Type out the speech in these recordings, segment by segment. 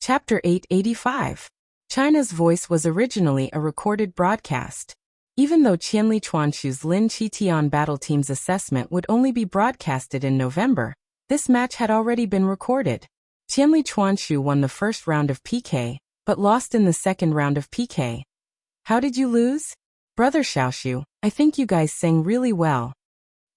Chapter 885. China's Voice was originally a recorded broadcast. Even though Qianli Chuanshu's Lin Qitian battle team's assessment would only be broadcasted in November, this match had already been recorded. Qianli Chuanshu won the first round of PK, but lost in the second round of PK. How did you lose? Brother Xiaoshu, I think you guys sang really well.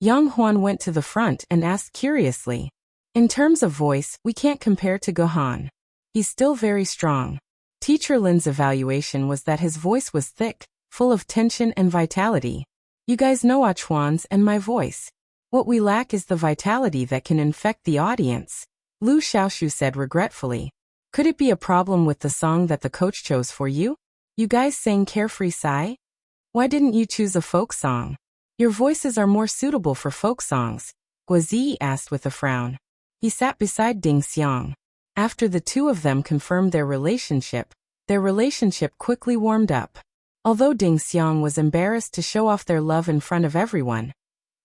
Yang Huan went to the front and asked curiously. In terms of voice, we can't compare to Gohan. He's still very strong. Teacher Lin's evaluation was that his voice was thick, full of tension and vitality. You guys know Ah Chuan's and my voice. What we lack is the vitality that can infect the audience, Lu Xiaoshu said regretfully. Could it be a problem with the song that the coach chose for you? You guys sang Carefree Sigh? Why didn't you choose a folk song? Your voices are more suitable for folk songs, Guozi asked with a frown. He sat beside Ding Xiang. After the two of them confirmed their relationship quickly warmed up. Although Ding Xiang was embarrassed to show off their love in front of everyone,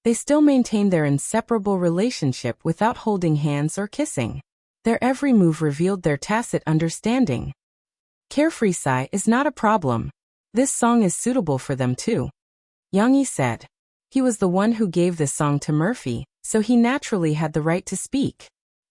they still maintained their inseparable relationship without holding hands or kissing. Their every move revealed their tacit understanding. Carefree Sigh is not a problem. This song is suitable for them too, Yang Yi said. He was the one who gave this song to Murphy, so he naturally had the right to speak.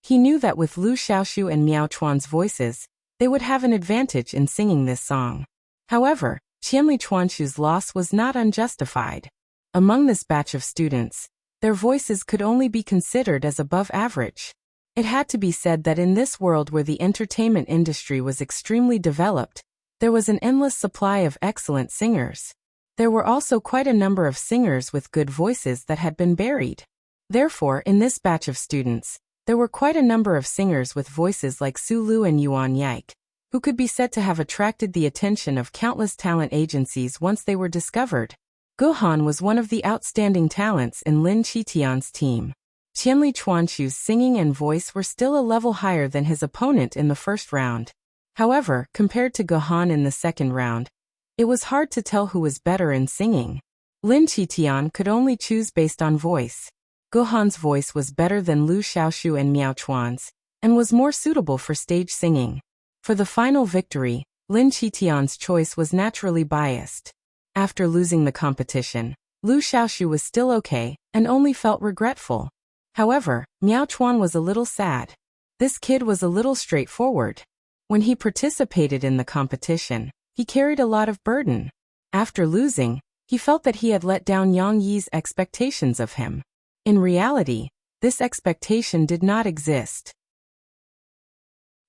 He knew that with Lu Xiaoshu and Miao Chuan's voices, they would have an advantage in singing this song. However, Qianli Chuanshu's loss was not unjustified. Among this batch of students, their voices could only be considered as above average. It had to be said that in this world where the entertainment industry was extremely developed, there was an endless supply of excellent singers. There were also quite a number of singers with good voices that had been buried. Therefore, in this batch of students, there were quite a number of singers with voices like Su Lu and Yuan Yike, who could be said to have attracted the attention of countless talent agencies once they were discovered. Gohan was one of the outstanding talents in Lin Qitian's team. Qianli Chuanshu's singing and voice were still a level higher than his opponent in the first round. However, compared to Gohan in the second round, it was hard to tell who was better in singing. Lin Qitian could only choose based on voice. Gohan's voice was better than Lu Xiaoshu and Miao Chuan's, and was more suitable for stage singing. For the final victory, Lin Qitian's choice was naturally biased. After losing the competition, Lu Xiaoshu was still okay, and only felt regretful. However, Miao Chuan was a little sad. This kid was a little straightforward. When he participated in the competition, he carried a lot of burden. After losing, he felt that he had let down Yang Yi's expectations of him. In reality, this expectation did not exist.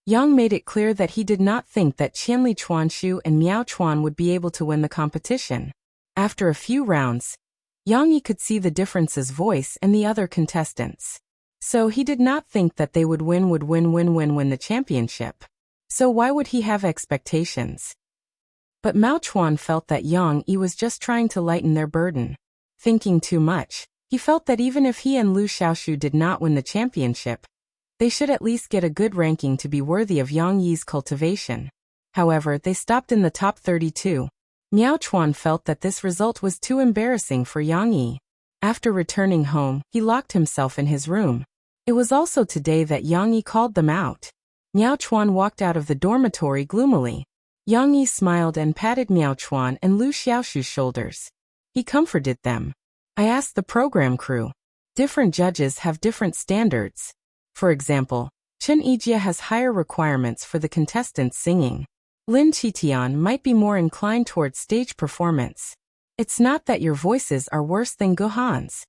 Yang made it clear that he did not think that Qianli Chuanshu and Miao Chuan would be able to win the competition. After a few rounds, Yang Yi could see the difference's voice and the other contestants. So he did not think that they would win the championship. So why would he have expectations? But Mao Chuan felt that Yang Yi was just trying to lighten their burden. Thinking too much, he felt that even if he and Lu Xiaoshu did not win the championship, they should at least get a good ranking to be worthy of Yang Yi's cultivation. However, they stopped in the top 32. Miao Chuan felt that this result was too embarrassing for Yang Yi. After returning home, he locked himself in his room. It was also today that Yang Yi called them out. Miao Chuan walked out of the dormitory gloomily. Yang Yi smiled and patted Miao Chuan and Lu Xiaoshu's shoulders. He comforted them. I asked the program crew. Different judges have different standards. For example, Chen Yijie has higher requirements for the contestants singing. Lin Qitian might be more inclined towards stage performance. It's not that your voices are worse than Gohan's.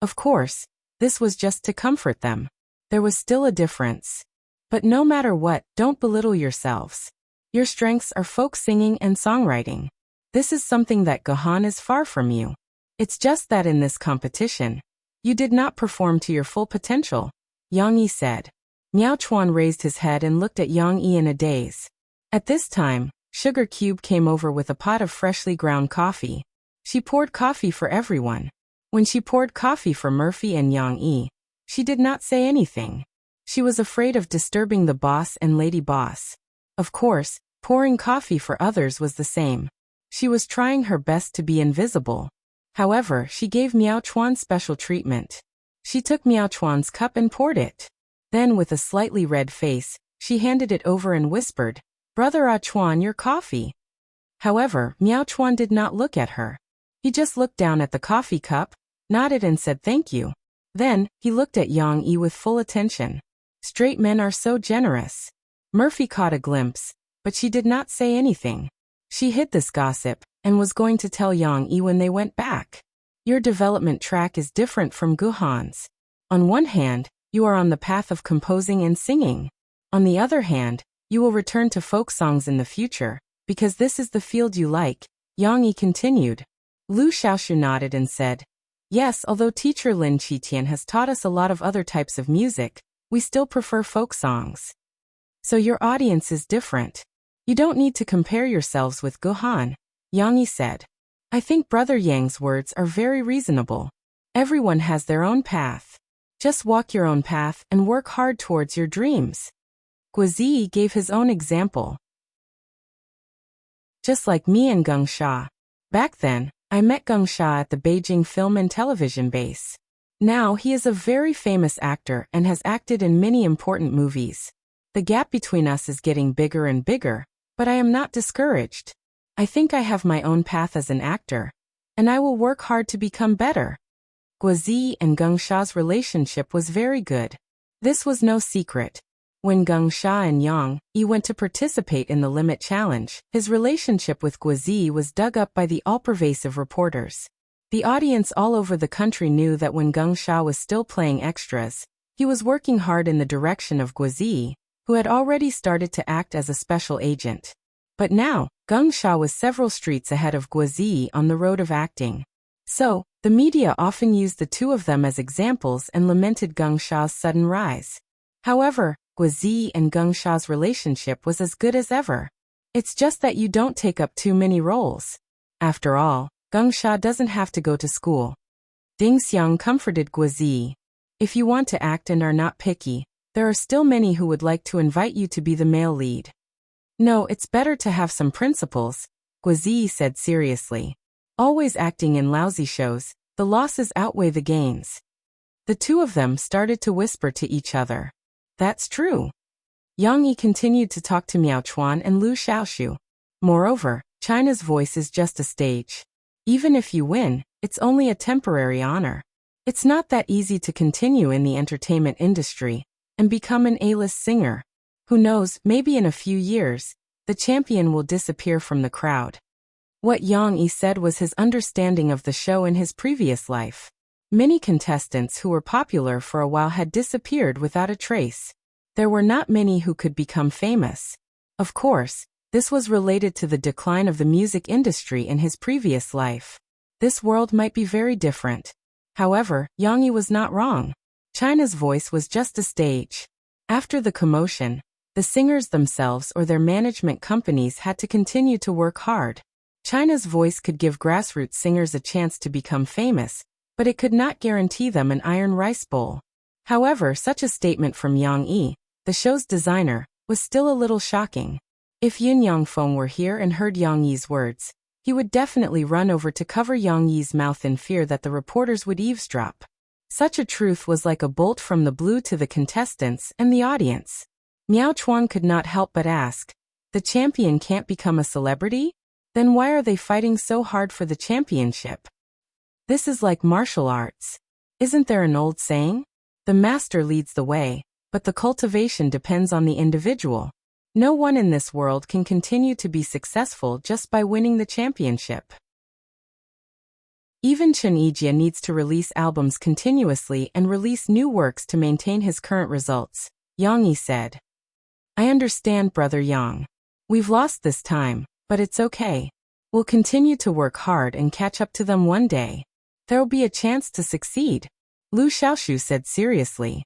Of course, this was just to comfort them. There was still a difference. But no matter what, don't belittle yourselves. Your strengths are folk singing and songwriting. This is something that Gohan is far from you. It's just that in this competition, you did not perform to your full potential, Yang Yi said. Miao Chuan raised his head and looked at Yang Yi in a daze. At this time, Sugar Cube came over with a pot of freshly ground coffee. She poured coffee for everyone. When she poured coffee for Murphy and Yang Yi, she did not say anything. She was afraid of disturbing the boss and lady boss. Of course, pouring coffee for others was the same. She was trying her best to be invisible. However, she gave Miao Chuan special treatment. She took Miao Chuan's cup and poured it. Then with a slightly red face, She handed it over and whispered, "Brother Ah Chuan, your coffee." However, Miao Chuan did not look at her. He just looked down at the coffee cup, nodded and said thank you. Then, he looked at Yang Yi with full attention. Straight men are so generous. Murphy caught a glimpse, but she did not say anything. She hid this gossip, and was going to tell Yang Yi when they went back. Your development track is different from Guhan's. On one hand, you are on the path of composing and singing. On the other hand, you will return to folk songs in the future, because this is the field you like, Yang Yi continued. Lu Xiaoshu nodded and said, yes, although teacher Lin Qitian has taught us a lot of other types of music, we still prefer folk songs. So your audience is different. You don't need to compare yourselves with Guhan, Yang Yi said. I think Brother Yang's words are very reasonable. Everyone has their own path. Just walk your own path and work hard towards your dreams. Guizi gave his own example. Just like me and Geng Sha. Back then, I met Geng Sha at the Beijing Film and Television Base. Now he is a very famous actor and has acted in many important movies. The gap between us is getting bigger and bigger, but I am not discouraged. I think I have my own path as an actor, and I will work hard to become better. Guizi and Geng Sha's relationship was very good. This was no secret. When Geng Sha and Yang Yi went to participate in the Limit Challenge, his relationship with Guizi was dug up by the all-pervasive reporters. The audience all over the country knew that when Geng Sha was still playing extras, he was working hard in the direction of Guizi, who had already started to act as a special agent. But now, Geng Sha was several streets ahead of Guizi on the road of acting. So, the media often used the two of them as examples and lamented Geng Sha's sudden rise. However, Guizi and Geng Sha's relationship was as good as ever. It's just that you don't take up too many roles. After all, Geng Sha doesn't have to go to school. Ding Xiang comforted Guizi. If you want to act and are not picky, there are still many who would like to invite you to be the male lead. No, it's better to have some principles, Guizi said seriously. Always acting in lousy shows, the losses outweigh the gains. The two of them started to whisper to each other. That's true. Yang Yi continued to talk to Miao Chuan and Lu Xiaoshu. Moreover, China's voice is just a stage. Even if you win, it's only a temporary honor. It's not that easy to continue in the entertainment industry and become an A-list singer. Who knows, maybe in a few years, the champion will disappear from the crowd. What Yang Yi said was his understanding of the show in his previous life. Many contestants who were popular for a while had disappeared without a trace. There were not many who could become famous. Of course, this was related to the decline of the music industry in his previous life. This world might be very different. However, Yang Yi was not wrong. China's voice was just a stage. After the commotion, the singers themselves or their management companies had to continue to work hard. China's voice could give grassroots singers a chance to become famous, but it could not guarantee them an iron rice bowl. However, such a statement from Yang Yi, the show's designer, was still a little shocking. If Yin Yangfeng were here and heard Yang Yi's words, he would definitely run over to cover Yang Yi's mouth in fear that the reporters would eavesdrop. Such a truth was like a bolt from the blue to the contestants and the audience. Miao Chuan could not help but ask, the champion can't become a celebrity? Then why are they fighting so hard for the championship? This is like martial arts. Isn't there an old saying? The master leads the way, but the cultivation depends on the individual. No one in this world can continue to be successful just by winning the championship. Even Chen Yijie needs to release albums continuously and release new works to maintain his current results, Yang Yi said. I understand, Brother Yang. We've lost this time, but it's okay. We'll continue to work hard and catch up to them one day. There'll be a chance to succeed, Lu Xiaoshu said seriously.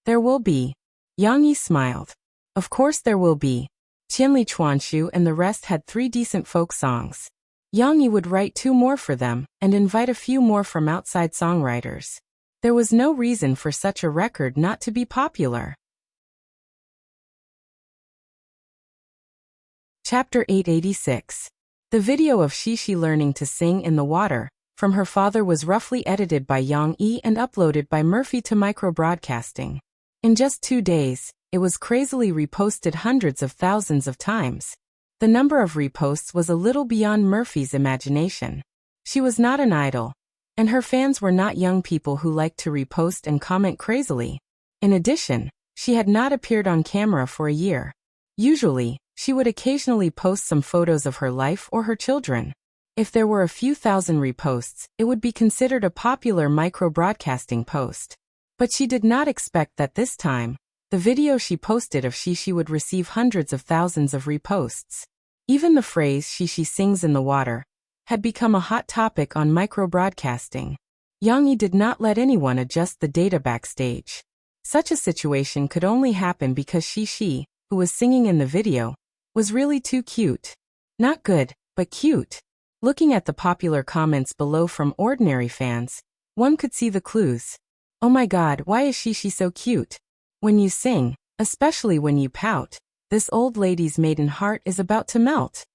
There will be. Yang Yi smiled. Of course there will be. Qianli Chuanshu and the rest had 3 decent folk songs. Yang Yi would write 2 more for them and invite a few more from outside songwriters. There was no reason for such a record not to be popular. Chapter 886. The video of Shishi learning to sing in the water from her father was roughly edited by Yang Yi and uploaded by Murphy to micro-broadcasting. In just 2 days, it was crazily reposted hundreds of thousands of times. The number of reposts was a little beyond Murphy's imagination. She was not an idol, and her fans were not young people who liked to repost and comment crazily. In addition, she had not appeared on camera for a year. Usually, she would occasionally post some photos of her life or her children. If there were a few thousand reposts, it would be considered a popular micro-broadcasting post. But she did not expect that this time, the video she posted of Shishi would receive hundreds of thousands of reposts. Even the phrase "Shishi sings in the water" had become a hot topic on micro-broadcasting. Yang Yi did not let anyone adjust the data backstage. Such a situation could only happen because Shishi, who was singing in the video, was really too cute. Not good, but cute. Looking at the popular comments below from ordinary fans, one could see the clues. Oh my god, why is Shishi so cute? When you sing, especially when you pout, this old lady's maiden heart is about to melt.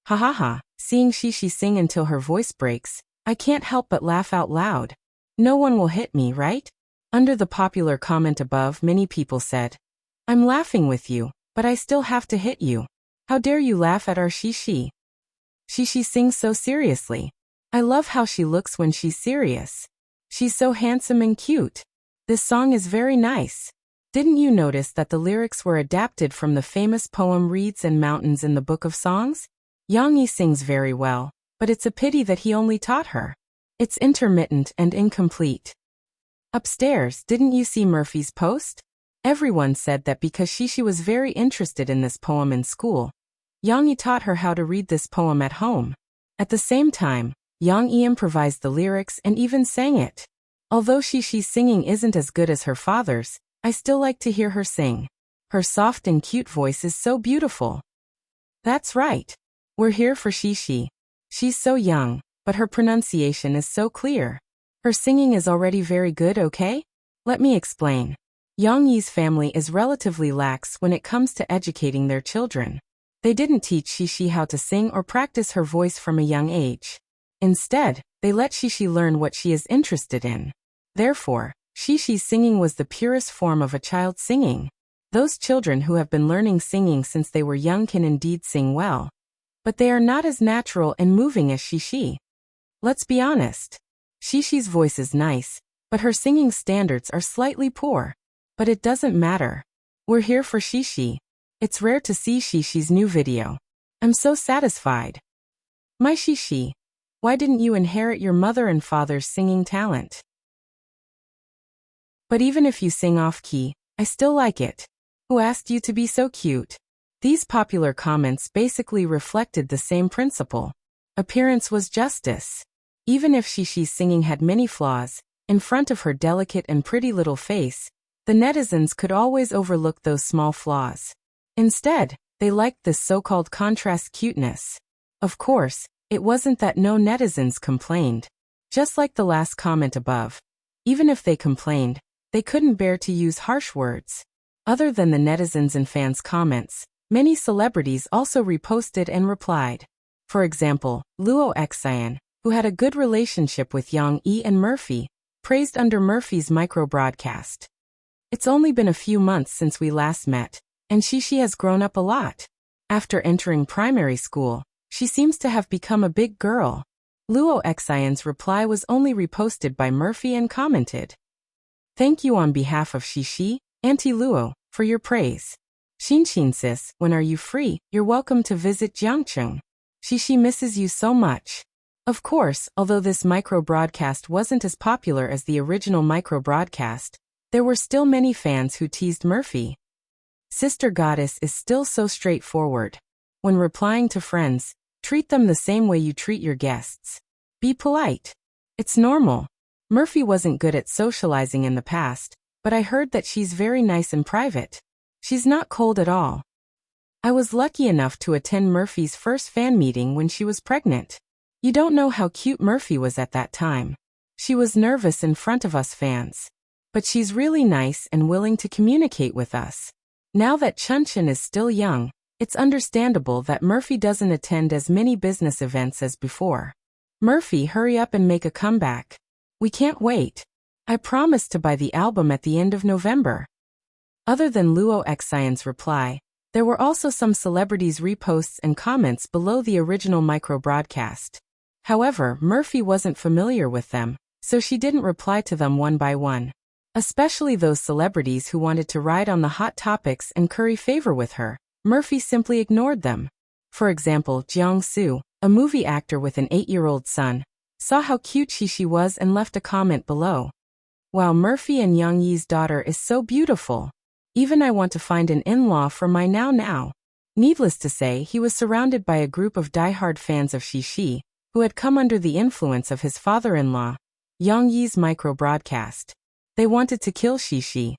Ha ha ha, seeing Shishi sing until her voice breaks, I can't help but laugh out loud. No one will hit me, right? Under the popular comment above, many people said, I'm laughing with you, but I still have to hit you. How dare you laugh at our Shishi? Shishi sings so seriously. I love how she looks when she's serious. She's so handsome and cute. This song is very nice. Didn't you notice that the lyrics were adapted from the famous poem Reeds and Mountains in the Book of Songs? Yang Yi sings very well, but it's a pity that he only taught her. It's intermittent and incomplete. Upstairs, didn't you see Murphy's post? Everyone said that because Shishi was very interested in this poem in school, Yang Yi taught her how to read this poem at home. At the same time, Yang Yi improvised the lyrics and even sang it. Although Shishi's singing isn't as good as her father's, I still like to hear her sing. Her soft and cute voice is so beautiful. That's right. We're here for Shishi. She's so young, but her pronunciation is so clear. Her singing is already very good, okay? Let me explain. Yang Yi's family is relatively lax when it comes to educating their children. They didn't teach Shishi how to sing or practice her voice from a young age. Instead, they let Shishi learn what she is interested in. Therefore, Shishi's singing was the purest form of a child singing. Those children who have been learning singing since they were young can indeed sing well. But they are not as natural and moving as Shishi. Let's be honest. Shishi's voice is nice, but her singing standards are slightly poor. But it doesn't matter. We're here for Shishi. It's rare to see Shishi's new video. I'm so satisfied. My Shishi, why didn't you inherit your mother and father's singing talent? But even if you sing off-key, I still like it. Who asked you to be so cute? These popular comments basically reflected the same principle. Appearance was justice. Even if Shishi's singing had many flaws, in front of her delicate and pretty little face, the netizens could always overlook those small flaws. Instead, they liked this so-called contrast cuteness. Of course, it wasn't that no netizens complained. Just like the last comment above. Even if they complained, they couldn't bear to use harsh words. Other than the netizens and fans' comments, many celebrities also reposted and replied. For example, Luo Xian, who had a good relationship with Yang Yi and Murphy, praised under Murphy's micro-broadcast. It's only been a few months since we last met, and Shishi has grown up a lot. After entering primary school, she seems to have become a big girl. Luo Xian's reply was only reposted by Murphy and commented, "Thank you on behalf of Shishi, Auntie Luo, for your praise. Xinshin sis, when are you free? You're welcome to visit Jiangcheng. Shishi misses you so much." Of course, although this micro-broadcast wasn't as popular as the original micro-broadcast, there were still many fans who teased Murphy. Sister Goddess is still so straightforward. When replying to friends, treat them the same way you treat your guests. Be polite. It's normal. Murphy wasn't good at socializing in the past, but I heard that she's very nice in private. She's not cold at all. I was lucky enough to attend Murphy's first fan meeting when she was pregnant. You don't know how cute Murphy was at that time. She was nervous in front of us fans. But she's really nice and willing to communicate with us. Now that Chunchen is still young, it's understandable that Murphy doesn't attend as many business events as before. Murphy, hurry up and make a comeback. We can't wait. I promised to buy the album at the end of November. Other than Luo Xian's reply, there were also some celebrities' reposts and comments below the original micro-broadcast. However, Murphy wasn't familiar with them, so she didn't reply to them one by one. Especially those celebrities who wanted to ride on the hot topics and curry favor with her, Murphy simply ignored them. For example, Jiang Su, a movie actor with an 8-year-old son, saw how cute she was and left a comment below. Wow, Murphy and Yang Yi's daughter is so beautiful. Even I want to find an in-law for my now. Needless to say, he was surrounded by a group of die-hard fans of Shi, who had come under the influence of his father-in-law, Yang Yi's micro-broadcast. They wanted to kill Shi.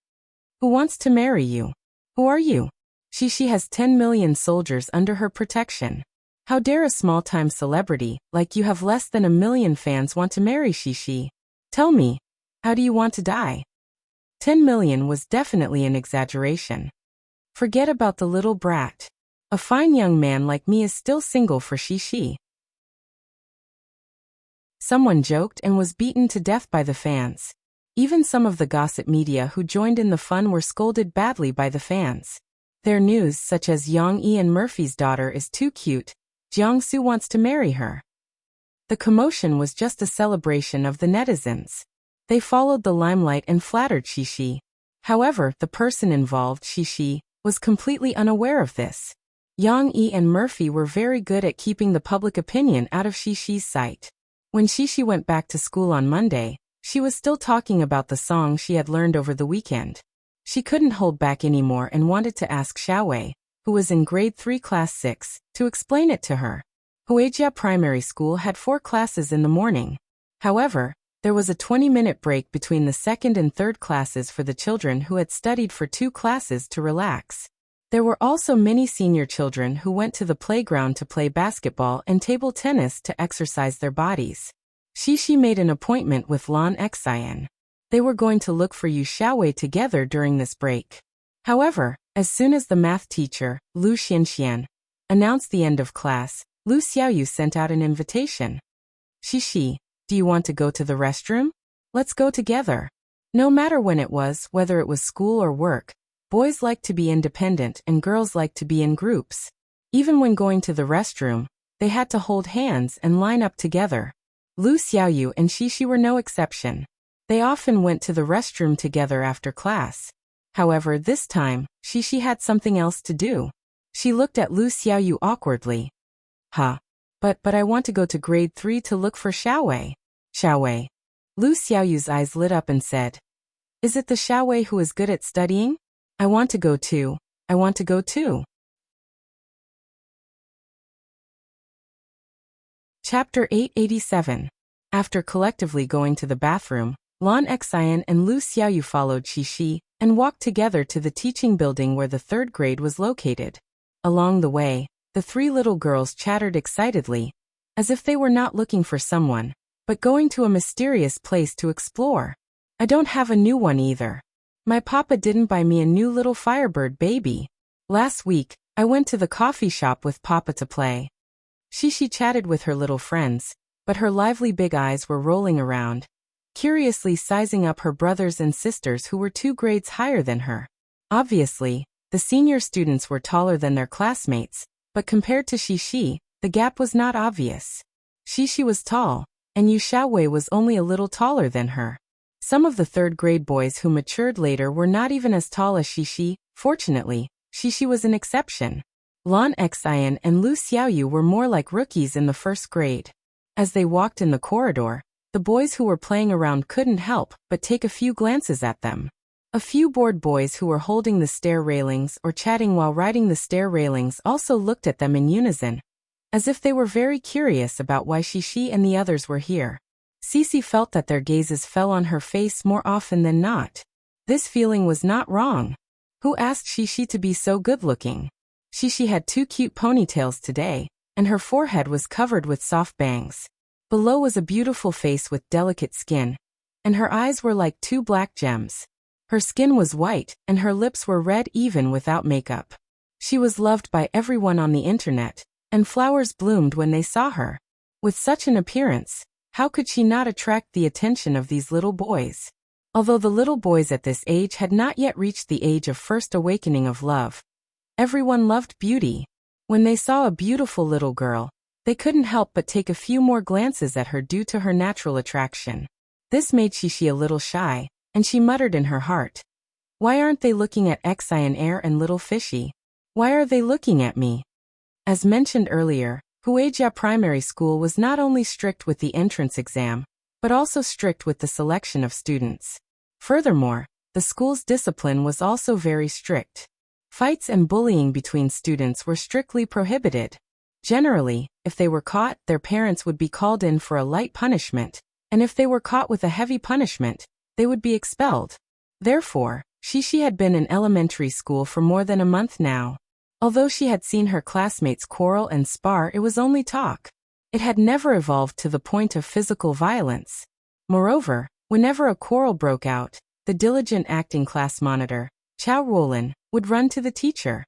Who wants to marry you? Who are you? Shi has 10 million soldiers under her protection. How dare a small-time celebrity, like you have less than 1 million fans want to marry Shi? Tell me, how do you want to die? 10 million was definitely an exaggeration. Forget about the little brat. A fine young man like me is still single for Shi. Someone joked and was beaten to death by the fans. Even some of the gossip media who joined in the fun were scolded badly by the fans. Their news, such as Yang Yi and Murphy's daughter is too cute, Jiang Su wants to marry her. The commotion was just a celebration of the netizens. They followed the limelight and flattered Shi. However, the person involved, Shi, was completely unaware of this. Yang Yi and Murphy were very good at keeping the public opinion out of Shi's sight. When Shi went back to school on Monday, she was still talking about the song she had learned over the weekend. She couldn't hold back anymore and wanted to ask Xiaowei, who was in grade 3 class 6, to explain it to her. Huijia Primary School had 4 classes in the morning. However, there was a 20-minute break between the second and third classes for the children who had studied for 2 classes to relax. There were also many senior children who went to the playground to play basketball and table tennis to exercise their bodies. Shi made an appointment with Lan Xian. They were going to look for Yu Xiaowei together during this break. However, as soon as the math teacher, Lu Xianxian, announced the end of class, Lu Xiaoyu sent out an invitation. Shi, do you want to go to the restroom? Let's go together. No matter when it was, whether it was school or work, boys like to be independent and girls like to be in groups. Even when going to the restroom, they had to hold hands and line up together. Lu Xiaoyu and Shi were no exception. They often went to the restroom together after class. However, this time, Shi had something else to do. She looked at Lu Xiaoyu awkwardly. But I want to go to grade 3 to look for Xiaowei. Xiaowei. Lu Xiaoyu's eyes lit up and said, Is it the Xiaowei who is good at studying? I want to go too. I want to go too. Chapter 887. After collectively going to the bathroom, Lan Xian and Lu Xiaoyu followed Shi and walked together to the teaching building where the 3rd grade was located. Along the way, the 3 little girls chattered excitedly, as if they were not looking for someone, but going to a mysterious place to explore. I don't have a new one either. My papa didn't buy me a new little Firebird baby. Last week, I went to the coffee shop with papa to play. Shi chatted with her little friends, but her lively big eyes were rolling around, curiously sizing up her brothers and sisters who were 2 grades higher than her. Obviously, the senior students were taller than their classmates, but compared to Shi, the gap was not obvious. Shi was tall, and Yu Xiaowei was only a little taller than her. Some of the 3rd grade boys who matured later were not even as tall as Shi. Fortunately, Shi was an exception. Lan Xian and Lu Xiaoyu were more like rookies in the 1st grade. As they walked in the corridor, the boys who were playing around couldn't help but take a few glances at them. A few bored boys who were holding the stair railings or chatting while riding the stair railings also looked at them in unison, as if they were very curious about why Shi and the others were here. Cici felt that their gazes fell on her face more often than not. This feeling was not wrong. Who asked Shi to be so good-looking? Shi had 2 cute ponytails today, and her forehead was covered with soft bangs. Below was a beautiful face with delicate skin, and her eyes were like 2 black gems. Her skin was white, and her lips were red even without makeup. She was loved by everyone on the internet, and flowers bloomed when they saw her. With such an appearance, how could she not attract the attention of these little boys? Although the little boys at this age had not yet reached the age of first awakening of love, everyone loved beauty. When they saw a beautiful little girl, they couldn't help but take a few more glances at her due to her natural attraction. This made Shishi a little shy, and she muttered in her heart, "Why aren't they looking at Xian Air and little Fishy? Why are they looking at me?" As mentioned earlier, Huijia Primary School was not only strict with the entrance exam, but also strict with the selection of students. Furthermore, the school's discipline was also very strict. Fights and bullying between students were strictly prohibited. Generally, if they were caught, their parents would be called in for a light punishment, and if they were caught with a heavy punishment, they would be expelled. Therefore, Shishi had been in elementary school for more than a month now. Although she had seen her classmates quarrel and spar, it was only talk. It had never evolved to the point of physical violence. Moreover, whenever a quarrel broke out, the diligent acting class monitor, Chao Ruolin, would run to the teacher.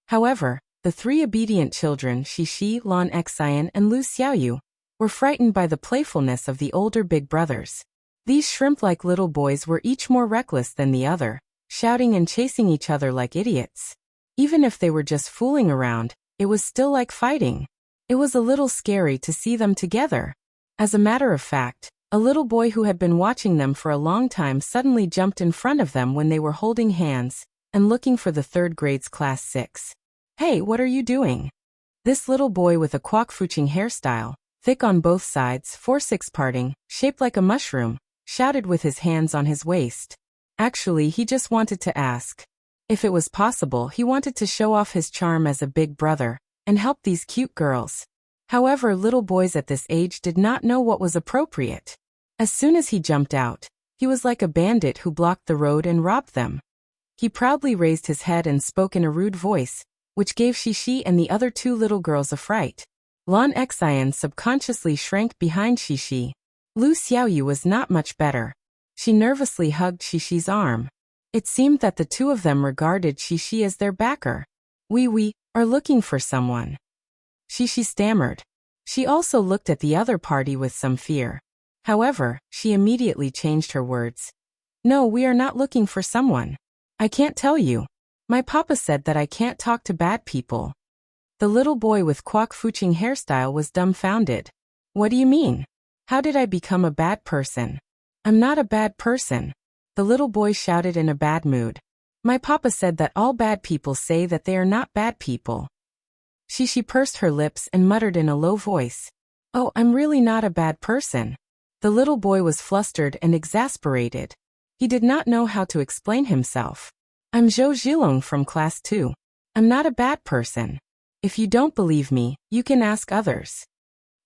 However, the three obedient children, Shishi, Lan Xian, and Lu Xiaoyu, were frightened by the playfulness of the older big brothers. These shrimp-like little boys were each more reckless than the other, shouting and chasing each other like idiots. Even if they were just fooling around, it was still like fighting. It was a little scary to see them together. As a matter of fact, a little boy who had been watching them for a long time suddenly jumped in front of them when they were holding hands and looking for the third grade's class 6. "Hey, what are you doing?" This little boy with a kwok-fuching hairstyle, thick on both sides, 4/6 parting, shaped like a mushroom, shouted with his hands on his waist. Actually, he just wanted to ask. If it was possible, he wanted to show off his charm as a big brother and help these cute girls. However, little boys at this age did not know what was appropriate. As soon as he jumped out, he was like a bandit who blocked the road and robbed them. He proudly raised his head and spoke in a rude voice, which gave Shishi and the other two little girls a fright. Lan Xian subconsciously shrank behind Shishi. Lu Xiaoyu was not much better. She nervously hugged Shishi's arm. It seemed that the two of them regarded Shishi as their backer. We are looking for someone," Shishi stammered. She also looked at the other party with some fear. However, she immediately changed her words. "No, we are not looking for someone. I can't tell you. My papa said that I can't talk to bad people." The little boy with kwok-fuching hairstyle was dumbfounded. "What do you mean? How did I become a bad person? I'm not a bad person," the little boy shouted in a bad mood. "My papa said that all bad people say that they are not bad people." Shishi pursed her lips and muttered in a low voice, "Oh, I'm really not a bad person." The little boy was flustered and exasperated. He did not know how to explain himself. "I'm Zhou Zhilong from class 2. I'm not a bad person. If you don't believe me, you can ask others."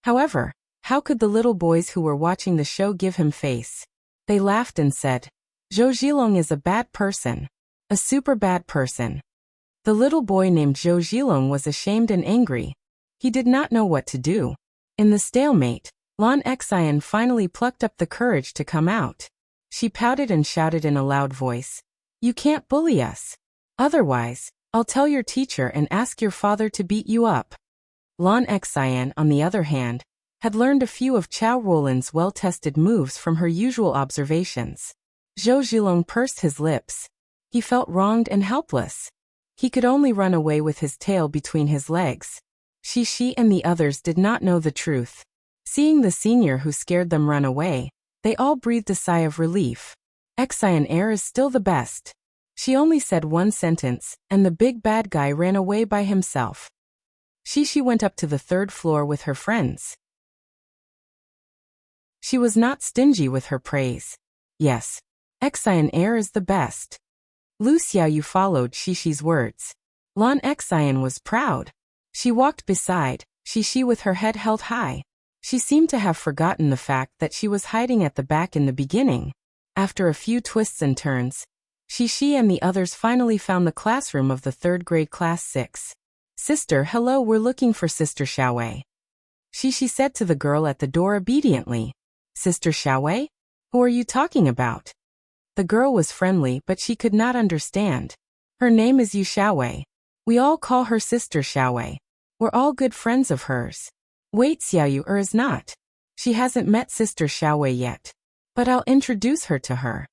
However, how could the little boys who were watching the show give him face? They laughed and said, "Zhou Zhilong is a bad person. A super bad person." The little boy named Zhou Zhilong was ashamed and angry. He did not know what to do. In the stalemate, Lan Xian finally plucked up the courage to come out. She pouted and shouted in a loud voice, "You can't bully us. Otherwise, I'll tell your teacher and ask your father to beat you up." Lan Xian, on the other hand, had learned a few of Chao Ruolin's well-tested moves from her usual observations. Zhou Zhilong pursed his lips. He felt wronged and helpless. He could only run away with his tail between his legs. Shishi and the others did not know the truth. Seeing the senior who scared them run away, they all breathed a sigh of relief. Xian Air is still the best. She only said one sentence, and the big bad guy ran away by himself. Shishi went up to the third floor with her friends. She was not stingy with her praise. Yes, Xian Air is the best. Lu Xiaoyu followed Shishi's words. Lan Xian was proud. She walked beside Shishi with her head held high. She seemed to have forgotten the fact that she was hiding at the back in the beginning. After a few twists and turns, Shishi and the others finally found the classroom of the third grade class 6. "Sister, hello, we're looking for Sister Xiaowei," Shishi said to the girl at the door obediently. "Sister Xiaowei? Who are you talking about?" The girl was friendly, but she could not understand. "Her name is Yu Xiaowei. We all call her Sister Xiaowei. We're all good friends of hers." "Wait, Xiaoyu is not. She hasn't met Sister Xiaowei yet." But I'll introduce her to her.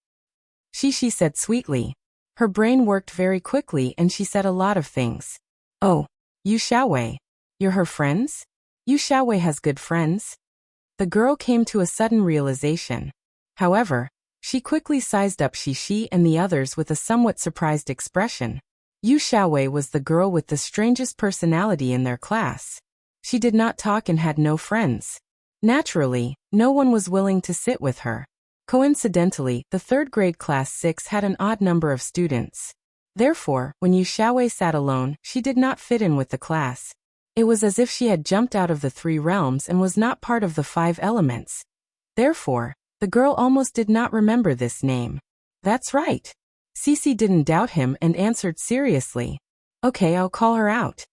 She said sweetly. Her brain worked very quickly and she said a lot of things. Oh, Yu Xiaowei. You're her friends? Yu Xiaowei has good friends? The girl came to a sudden realization. However, she quickly sized up Xi and the others with a somewhat surprised expression. Yu Xiaowei was the girl with the strangest personality in their class. She did not talk and had no friends. Naturally, no one was willing to sit with her. Coincidentally, the third grade class 6 had an odd number of students. Therefore, when Yu Xiaowei sat alone, she did not fit in with the class. It was as if she had jumped out of the 3 realms and was not part of the 5 elements. Therefore, the girl almost did not remember this name. That's right. Cici didn't doubt him and answered seriously. Okay, I'll call her out.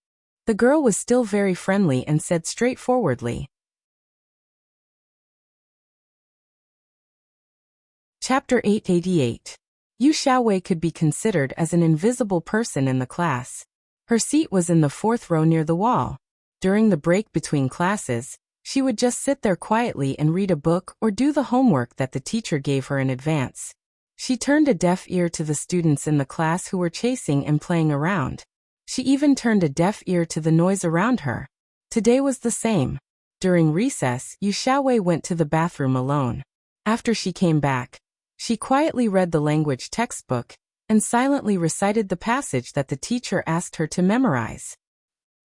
The girl was still very friendly and said straightforwardly. Chapter 888. Yu Xiaowei could be considered as an invisible person in the class. Her seat was in the 4th row near the wall. During the break between classes, she would just sit there quietly and read a book or do the homework that the teacher gave her in advance. She turned a deaf ear to the students in the class who were chasing and playing around. She even turned a deaf ear to the noise around her. Today was the same. During recess, Yu Xiaowei went to the bathroom alone. After she came back, she quietly read the language textbook and silently recited the passage that the teacher asked her to memorize.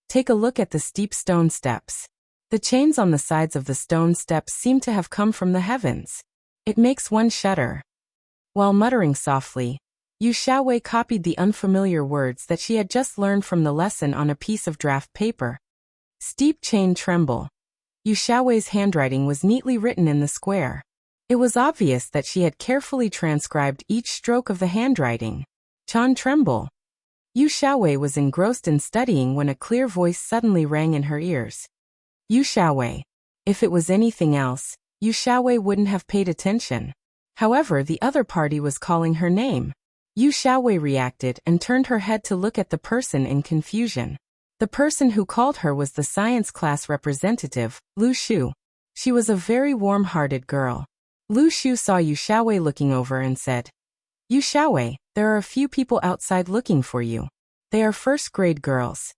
Take a look at the steep stone steps. The chains on the sides of the stone steps seem to have come from the heavens. It makes one shudder. While muttering softly, Yu Xiaowei copied the unfamiliar words that she had just learned from the lesson on a piece of draft paper. Steep chain tremble. Yu Xiaowei's handwriting was neatly written in the square. It was obvious that she had carefully transcribed each stroke of the handwriting. Chan tremble. Yu Xiaowei was engrossed in studying when a clear voice suddenly rang in her ears. Yu Xiaowei. If it was anything else, Yu Xiaowei wouldn't have paid attention. However, the other party was calling her name. Yu Xiaowei reacted and turned her head to look at the person in confusion. The person who called her was the science class representative, Lu Shu. She was a very warm-hearted girl. Lu Shu saw Yu Xiaowei looking over and said, Yu Xiaowei, there are a few people outside looking for you. They are first-grade girls.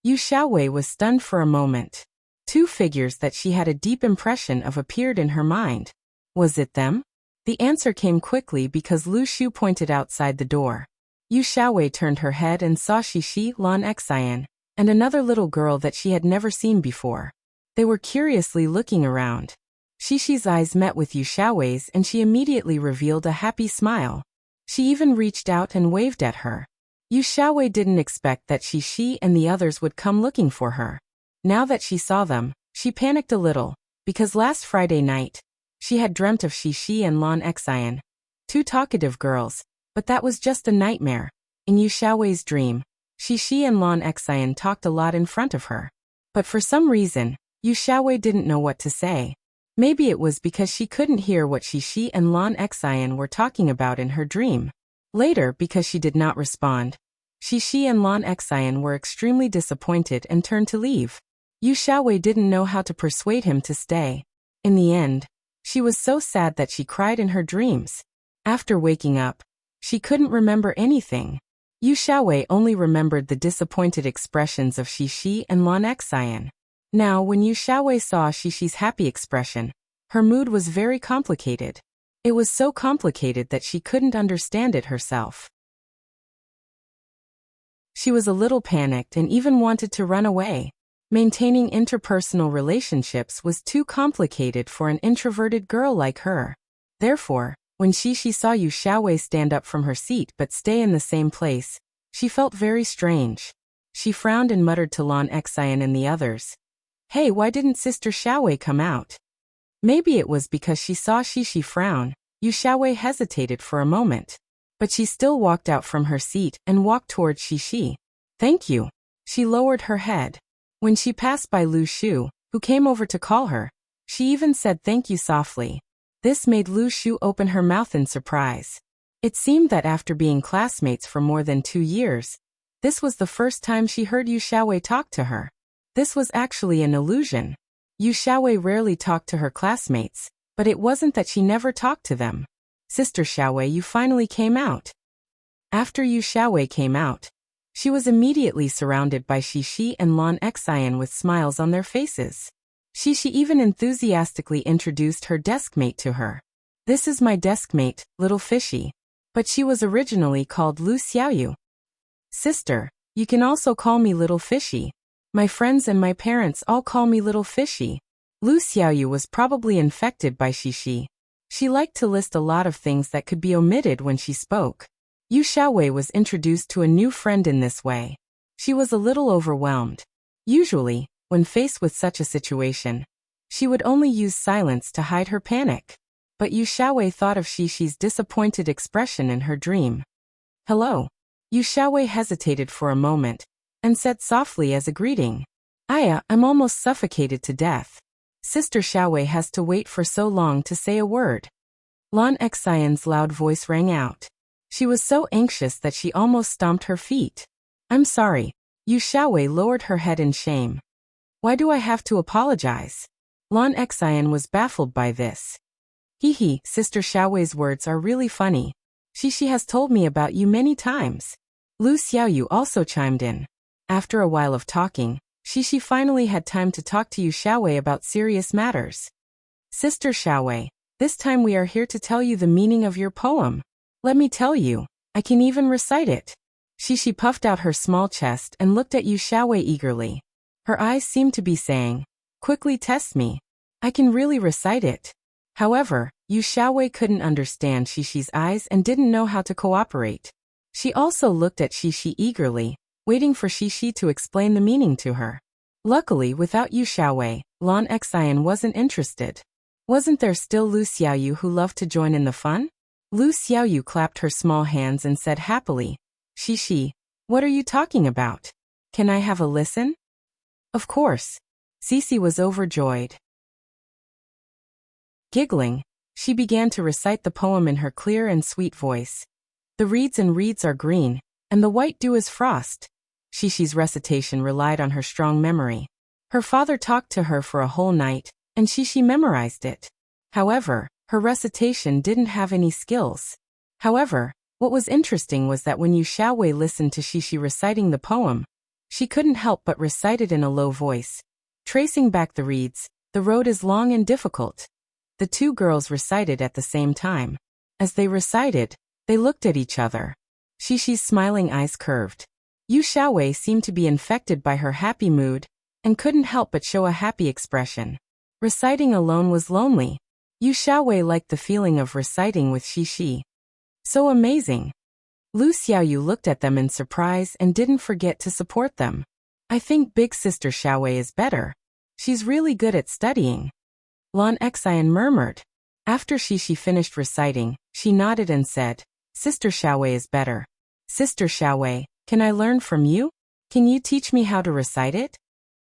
Yu Xiaowei was stunned for a moment. 2 figures that she had a deep impression of appeared in her mind. Was it them? The answer came quickly because Lu Shu pointed outside the door. Yu Xiaowei turned her head and saw Xi, Lan Xian, and another little girl that she had never seen before. They were curiously looking around. Xi's eyes met with Yu Xiaowei's and she immediately revealed a happy smile. She even reached out and waved at her. Yu Xiaowei didn't expect that Xi and the others would come looking for her. Now that she saw them, she panicked a little, because last Friday night, she had dreamt of Xi and Lan Xian, 2 talkative girls, but that was just a nightmare. In Yu Xiaowei's dream, Xi and Lan Xian talked a lot in front of her. But for some reason, Yu Xiaowei didn't know what to say. Maybe it was because she couldn't hear what Xi and Lan Xian were talking about in her dream. Later, because she did not respond, Xi and Lan Xian were extremely disappointed and turned to leave. Yu Xiaowei didn't know how to persuade him to stay. In the end, she was so sad that she cried in her dreams. After waking up, she couldn't remember anything. Yu Xiaowei only remembered the disappointed expressions of Xi and Lan Xian. Now, when Yu Xiaowei saw Xi's happy expression, her mood was very complicated. It was so complicated that she couldn't understand it herself. She was a little panicked and even wanted to run away. Maintaining interpersonal relationships was too complicated for an introverted girl like her. Therefore, when Xi saw Yu Xiaowei stand up from her seat but stay in the same place, she felt very strange. She frowned and muttered to Lan Xian and the others. Hey, why didn't Sister Xiaowei come out? Maybe it was because she saw Xi frown. Yu Xiaowei hesitated for a moment. But she still walked out from her seat and walked towards Xi. Thank you. She lowered her head. When she passed by Lu Shu, who came over to call her, she even said thank you softly. This made Lu Shu open her mouth in surprise. It seemed that after being classmates for more than 2 years, this was the first time she heard Yu Xiaowei talk to her. This was actually an illusion. Yu Xiaowei rarely talked to her classmates, But it wasn't that she never talked to them. Sister Xiaowei, you finally came out. After Yu Xiaowei came out, she was immediately surrounded by Shishi and Lan Xian with smiles on their faces. Shishi even enthusiastically introduced her deskmate to her. This is my deskmate, Little Fishy. But she was originally called Lu Xiaoyu. Sister, you can also call me Little Fishy. My friends and my parents all call me Little Fishy. Lu Xiaoyu was probably infected by Shishi. She liked to list a lot of things that could be omitted when she spoke. Yu Xiaowei was introduced to a new friend in this way. She was a little overwhelmed. Usually, when faced with such a situation, she would only use silence to hide her panic. But Yu Xiaowei thought of Shishi's disappointed expression in her dream. Hello. Yu Xiaowei hesitated for a moment, and said softly as a greeting. Aya, I'm almost suffocated to death. Sister Xiaowei has to wait for so long to say a word. Lan Xian's loud voice rang out. She was so anxious that she almost stomped her feet. I'm sorry. Yu Xiaowei lowered her head in shame. Why do I have to apologize? Lan Xian was baffled by this. Hee, Sister Xiaowei's words are really funny. Shishi has told me about you many times. Lu Xiaoyu also chimed in. After a while of talking, Shishi finally had time to talk to Yu Xiaowei about serious matters. Sister Xiaowei, this time we are here to tell you the meaning of your poem. Let me tell you, I can even recite it. Shishi puffed out her small chest and looked at Yu Xiaowei eagerly. Her eyes seemed to be saying, quickly test me. I can really recite it. However, Yu Xiaowei couldn't understand Shishi's eyes and didn't know how to cooperate. She also looked at Shishi eagerly, waiting for Shishi to explain the meaning to her. Luckily, without Yu Xiaowei, Lan Xian wasn't interested. Wasn't there still Lu Xiaoyu who loved to join in the fun? Lu Xiaoyu clapped her small hands and said happily, Shishi, what are you talking about? Can I have a listen? Of course. Sisi was overjoyed. Giggling, she began to recite the poem in her clear and sweet voice. The reeds and reeds are green, and the white dew is frost. Shishi's recitation relied on her strong memory. Her father talked to her for a whole night, and Shishi memorized it. However, her recitation didn't have any skills. However, what was interesting was that when Yu Xiaowei listened to Shishi reciting the poem, she couldn't help but recite it in a low voice. Tracing back the reeds, the road is long and difficult. The two girls recited at the same time. As they recited, they looked at each other. Shishi's smiling eyes curved. Yu Xiaowei seemed to be infected by her happy mood, and couldn't help but show a happy expression. Reciting alone was lonely. Yu Xiaowei liked the feeling of reciting with Shishi. So amazing. Lu Xiaoyu looked at them in surprise and didn't forget to support them. I think Big Sister Xiaowei is better. She's really good at studying. Lan Xian murmured. After Shishi finished reciting, she nodded and said, Sister Xiaowei is better. Sister Xiaowei, can I learn from you? Can you teach me how to recite it?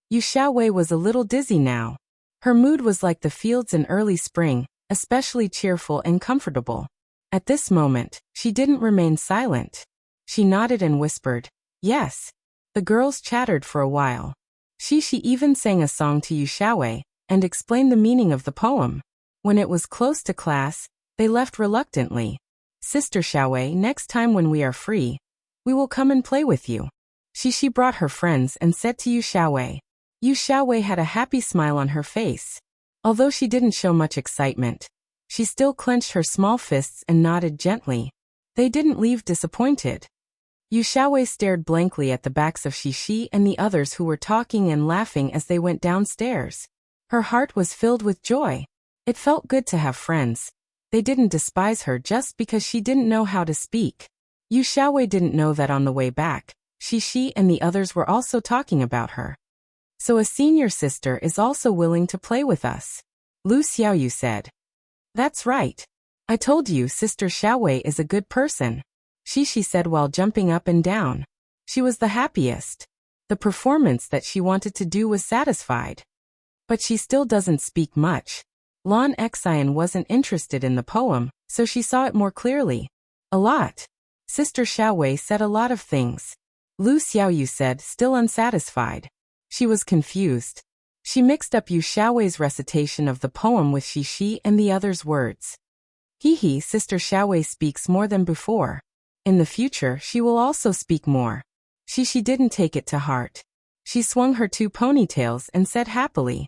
Yu Xiaowei was a little dizzy now. Her mood was like the fields in early spring, especially cheerful and comfortable. At this moment, she didn't remain silent. She nodded and whispered, yes. The girls chattered for a while. Shishi even sang a song to Yu Xiaowei, and explained the meaning of the poem. When it was close to class, they left reluctantly. Sister Xiaowei, next time when we are free, we will come and play with you. Shishi brought her friends and said to Yu Xiaowei. Yu Xiaowei had a happy smile on her face. Although she didn't show much excitement, she still clenched her small fists and nodded gently. They didn't leave disappointed. Yu Xiaowei stared blankly at the backs of Shishi and the others who were talking and laughing as they went downstairs. Her heart was filled with joy. It felt good to have friends. They didn't despise her just because she didn't know how to speak. Yu Xiaowei didn't know that on the way back, Shishi and the others were also talking about her. So a senior sister is also willing to play with us. Lu Xiaoyu said. That's right. I told you Sister Xiaowei is a good person. Shishi said while jumping up and down. She was the happiest. The performance that she wanted to do was satisfied. But she still doesn't speak much. Lan Xian wasn't interested in the poem, so she saw it more clearly. A lot. Sister Xiaowei said a lot of things. Lu Xiaoyu said, still unsatisfied. She was confused. She mixed up Yu Xiaowei's recitation of the poem with she and the other's words. He, Sister Xiaowei speaks more than before. In the future, she will also speak more. She didn't take it to heart. She swung her 2 ponytails and said happily.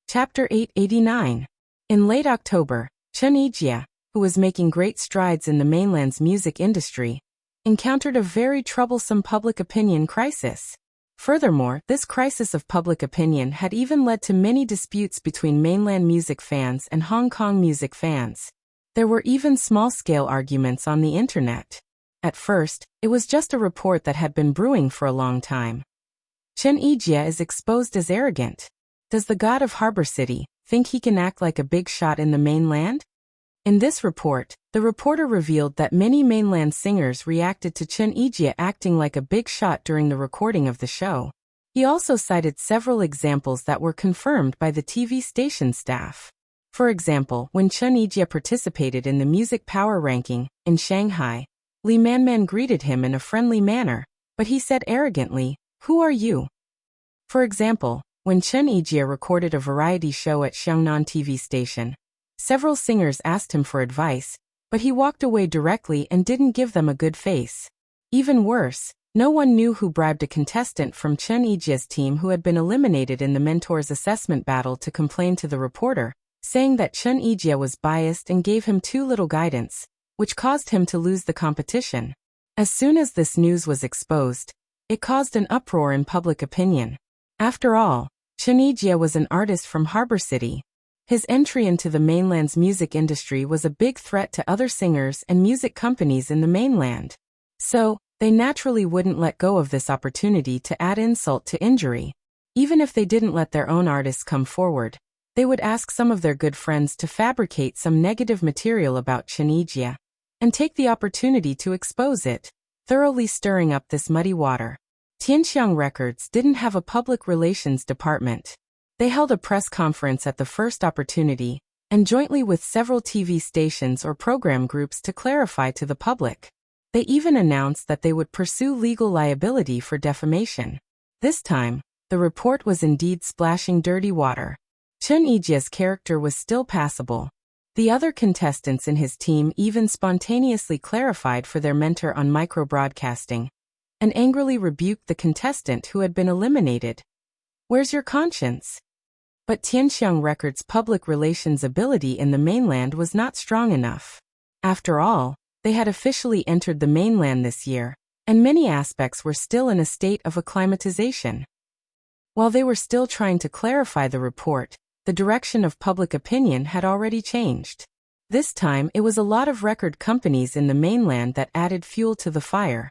Chapter 889. In late October, Chen Yijie, who was making great strides in the mainland's music industry, encountered a very troublesome public opinion crisis. Furthermore, this crisis of public opinion had even led to many disputes between mainland music fans and Hong Kong music fans. There were even small-scale arguments on the internet. At first, it was just a report that had been brewing for a long time. Chen Yijie is exposed as arrogant. Does the god of Harbor City think he can act like a big shot in the mainland? In this report, the reporter revealed that many mainland singers reacted to Chen Yijie acting like a big shot during the recording of the show. He also cited several examples that were confirmed by the TV station staff. For example, when Chen Yijie participated in the Music Power Ranking in Shanghai, Li Manman greeted him in a friendly manner, but he said arrogantly, "Who are you?" For example, when Chen Yijie recorded a variety show at Xiangnan TV station, several singers asked him for advice, but he walked away directly and didn't give them a good face. Even worse, no one knew who bribed a contestant from Chen Yijie's team who had been eliminated in the Mentor's assessment battle to complain to the reporter, saying that Chen Yijie was biased and gave him too little guidance, which caused him to lose the competition. As soon as this news was exposed, it caused an uproar in public opinion. After all, Chen Yijie was an artist from Harbor City. His entry into the mainland's music industry was a big threat to other singers and music companies in the mainland. So, they naturally wouldn't let go of this opportunity to add insult to injury. Even if they didn't let their own artists come forward, they would ask some of their good friends to fabricate some negative material about Chen Yijie and take the opportunity to expose it, thoroughly stirring up this muddy water. Tianxiang Records didn't have a public relations department. They held a press conference at the first opportunity, and jointly with several TV stations or program groups to clarify to the public. They even announced that they would pursue legal liability for defamation. This time, the report was indeed splashing dirty water. Chen Yijie's character was still passable. The other contestants in his team even spontaneously clarified for their mentor on micro-broadcasting, and angrily rebuked the contestant who had been eliminated. Where's your conscience? But Tianxiang Records' public relations ability in the mainland was not strong enough. After all, they had officially entered the mainland this year, and many aspects were still in a state of acclimatization. While they were still trying to clarify the report, the direction of public opinion had already changed. This time it was a lot of record companies in the mainland that added fuel to the fire.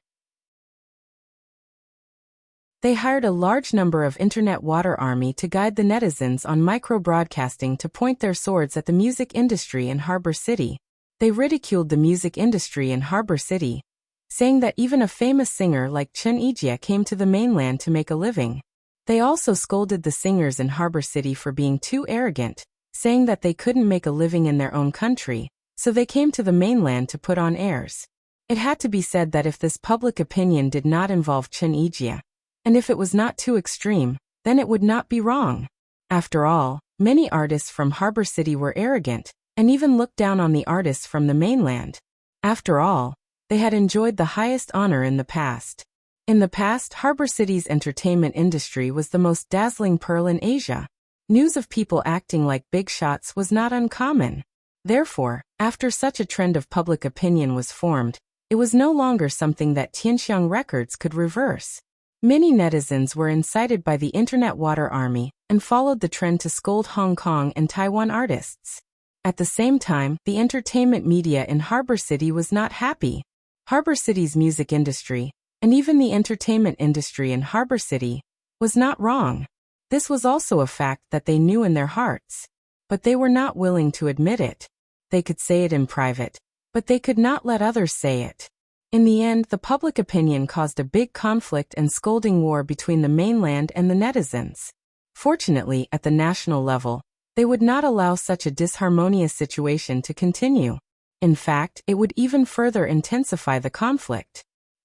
They hired a large number of internet water army to guide the netizens on micro-broadcasting to point their swords at the music industry in Harbor City. They ridiculed the music industry in Harbor City, saying that even a famous singer like Chen Yijie came to the mainland to make a living. They also scolded the singers in Harbor City for being too arrogant, saying that they couldn't make a living in their own country, so they came to the mainland to put on airs. It had to be said that if this public opinion did not involve Chen Yijie, and if it was not too extreme, then it would not be wrong. After all, many artists from Harbor City were arrogant, and even looked down on the artists from the mainland. After all, they had enjoyed the highest honor in the past. In the past, Harbor City's entertainment industry was the most dazzling pearl in Asia. News of people acting like big shots was not uncommon. Therefore, after such a trend of public opinion was formed, it was no longer something that Tianxiang Records could reverse. Many netizens were incited by the Internet Water Army and followed the trend to scold Hong Kong and Taiwan artists. At the same time, the entertainment media in Harbor City was not happy. Harbor City's music industry, and even the entertainment industry in Harbor City, was not wrong. This was also a fact that they knew in their hearts. But they were not willing to admit it. They could say it in private, but they could not let others say it. In the end, the public opinion caused a big conflict and scolding war between the mainland and the netizens. Fortunately, at the national level, they would not allow such a disharmonious situation to continue. In fact, it would even further intensify the conflict.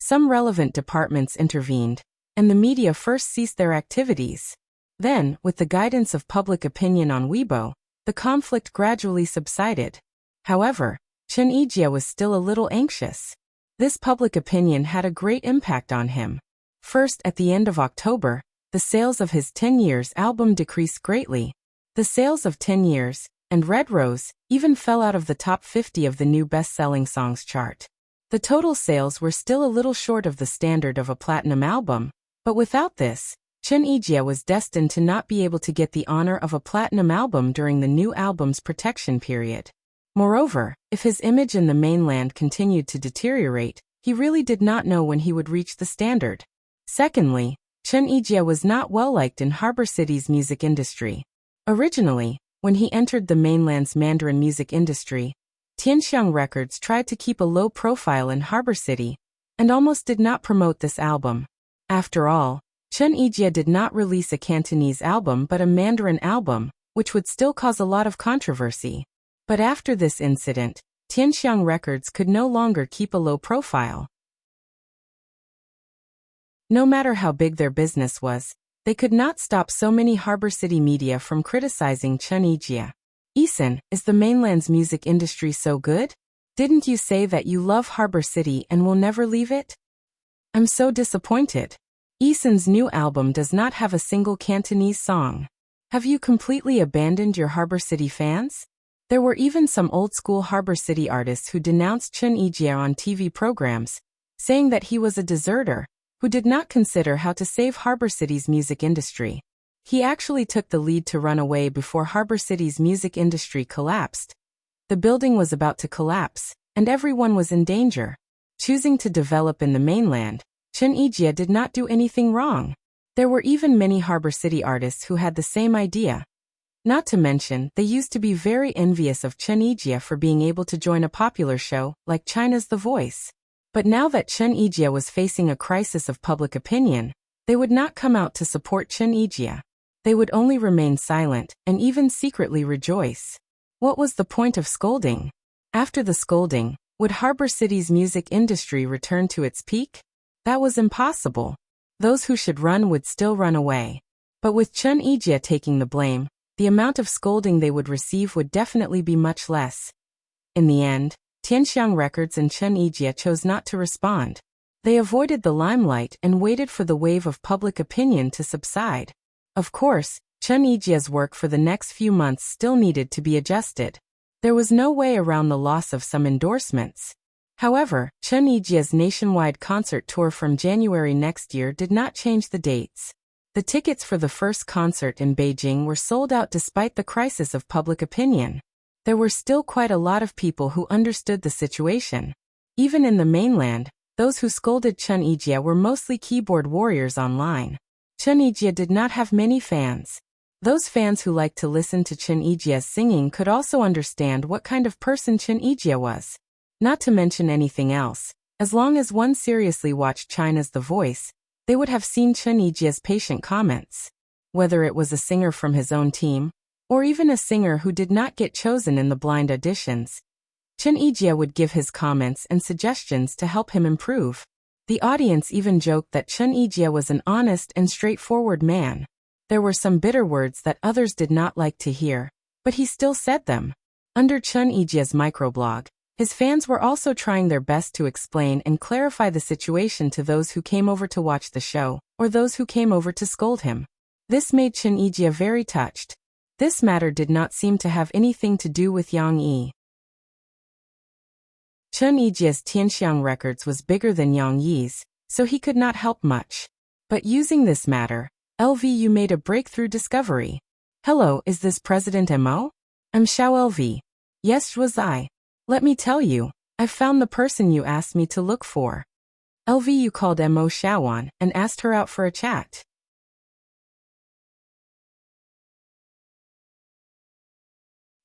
Some relevant departments intervened, and the media first ceased their activities. Then, with the guidance of public opinion on Weibo, the conflict gradually subsided. However, Chen Yijie was still a little anxious. This public opinion had a great impact on him. First, at the end of October, the sales of his 10 Years album decreased greatly. The sales of 10 Years and Red Rose even fell out of the top 50 of the new best-selling songs chart. The total sales were still a little short of the standard of a platinum album, but without this, Chen Yijie was destined to not be able to get the honor of a platinum album during the new album's protection period. Moreover, if his image in the mainland continued to deteriorate, he really did not know when he would reach the standard. Secondly, Chen Yijie was not well liked in Harbor City's music industry. Originally, when he entered the mainland's Mandarin music industry, Tianxiang Records tried to keep a low profile in Harbor City, and almost did not promote this album. After all, Chen Yijie did not release a Cantonese album but a Mandarin album, which would still cause a lot of controversy. But after this incident, Tianxiang Records could no longer keep a low profile. No matter how big their business was, they could not stop so many Harbor City media from criticizing Chen Yijie. "Eason, is the mainland's music industry so good? Didn't you say that you love Harbor City and will never leave it? I'm so disappointed. Eason's new album does not have a single Cantonese song. Have you completely abandoned your Harbor City fans?" There were even some old-school Harbor City artists who denounced Chen Yijie on TV programs, saying that he was a deserter, who did not consider how to save Harbor City's music industry. He actually took the lead to run away before Harbor City's music industry collapsed. The building was about to collapse, and everyone was in danger. Choosing to develop in the mainland, Chen Yijie did not do anything wrong. There were even many Harbor City artists who had the same idea. Not to mention, they used to be very envious of Chen Yijie for being able to join a popular show, like China's The Voice. But now that Chen Yijie was facing a crisis of public opinion, they would not come out to support Chen Yijie. They would only remain silent, and even secretly rejoice. What was the point of scolding? After the scolding, would Harbor City's music industry return to its peak? That was impossible. Those who should run would still run away. But with Chen Yijie taking the blame, the amount of scolding they would receive would definitely be much less. In the end, Tianxiang Records and Chen Yijie chose not to respond. They avoided the limelight and waited for the wave of public opinion to subside. Of course, Chen Yijie's work for the next few months still needed to be adjusted. There was no way around the loss of some endorsements. However, Chen Yijie's nationwide concert tour from January next year did not change the dates. The tickets for the first concert in Beijing were sold out despite the crisis of public opinion. There were still quite a lot of people who understood the situation. Even in the mainland, those who scolded Chen Yijie were mostly keyboard warriors online. Chen Yijie did not have many fans. Those fans who liked to listen to Chen Yijie's singing could also understand what kind of person Chen Yijie was. Not to mention anything else, as long as one seriously watched China's The Voice, they would have seen Chen Yijie's patient comments. Whether it was a singer from his own team, or even a singer who did not get chosen in the blind auditions, Chen Yijie would give his comments and suggestions to help him improve. The audience even joked that Chen Yijie was an honest and straightforward man. There were some bitter words that others did not like to hear, but he still said them. Under Chen Yijie's microblog, his fans were also trying their best to explain and clarify the situation to those who came over to watch the show, or those who came over to scold him. This made Chen Yijie very touched. This matter did not seem to have anything to do with Yang Yi. Chen Yijie's Tianxiang Records was bigger than Yang Yi's, so he could not help much. But using this matter, LVU made a breakthrough discovery. "Hello, is this President Mo? I'm Xiao LV. Yes, was I. Let me tell you, I've found the person you asked me to look for." LVU called Mo Xiaoan and asked her out for a chat.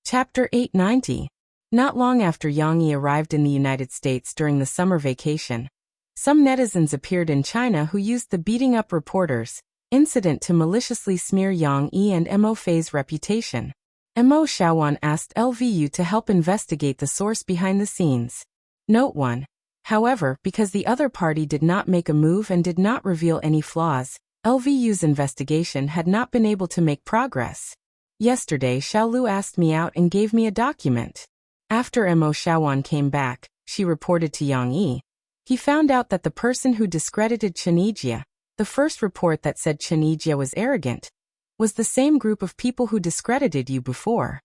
Chapter 890. Not long after Yang Yi arrived in the United States during the summer vacation, some netizens appeared in China who used the beating up reporters incident to maliciously smear Yang Yi and Mo Fei's reputation. Mo Xiaoan asked LVU to help investigate the source behind the scenes. Note 1. However, because the other party did not make a move and did not reveal any flaws, LVU's investigation had not been able to make progress. Yesterday Xiaolu asked me out and gave me a document. After Mo Xiaowan came back, she reported to Yang Yi. He found out that the person who discredited Chen Yijie, the first report that said Chen Yijie was arrogant, was the same group of people who discredited you before.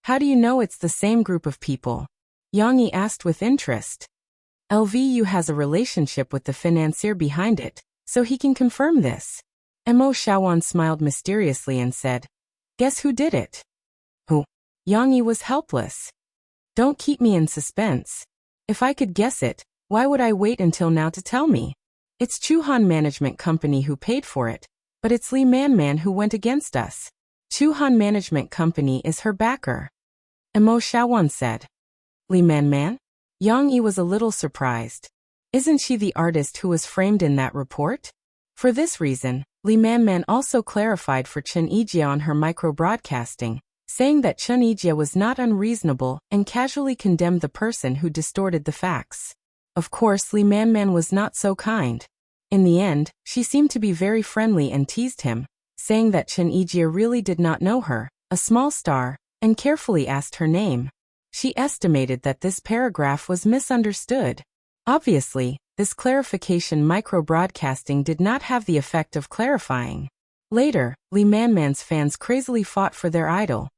How do you know it's the same group of people? Yang Yi asked with interest. LVU has a relationship with the financier behind it, so he can confirm this. Mo Xiaowan smiled mysteriously and said, "Guess who did it?" "Who?" Yang Yi was helpless. "Don't keep me in suspense. If I could guess it, why would I wait until now to tell me? It's Chuhan Management Company who paid for it, but it's Li Man who went against us. Chuhan Management Company is her backer." Mo Xiaowan said. "Li Man?" Yang Yi was a little surprised. Isn't she the artist who was framed in that report? For this reason, Li Man also clarified for Chen Yijie on her micro-broadcasting, saying that Chen Yijie was not unreasonable and casually condemned the person who distorted the facts. Of course, Li Man was not so kind. In the end, she seemed to be very friendly and teased him, saying that Chen Yijie really did not know her, a small star, and carefully asked her name. She estimated that this paragraph was misunderstood. Obviously, this clarification micro-broadcasting did not have the effect of clarifying. Later, Li Man's fans crazily fought for their idol.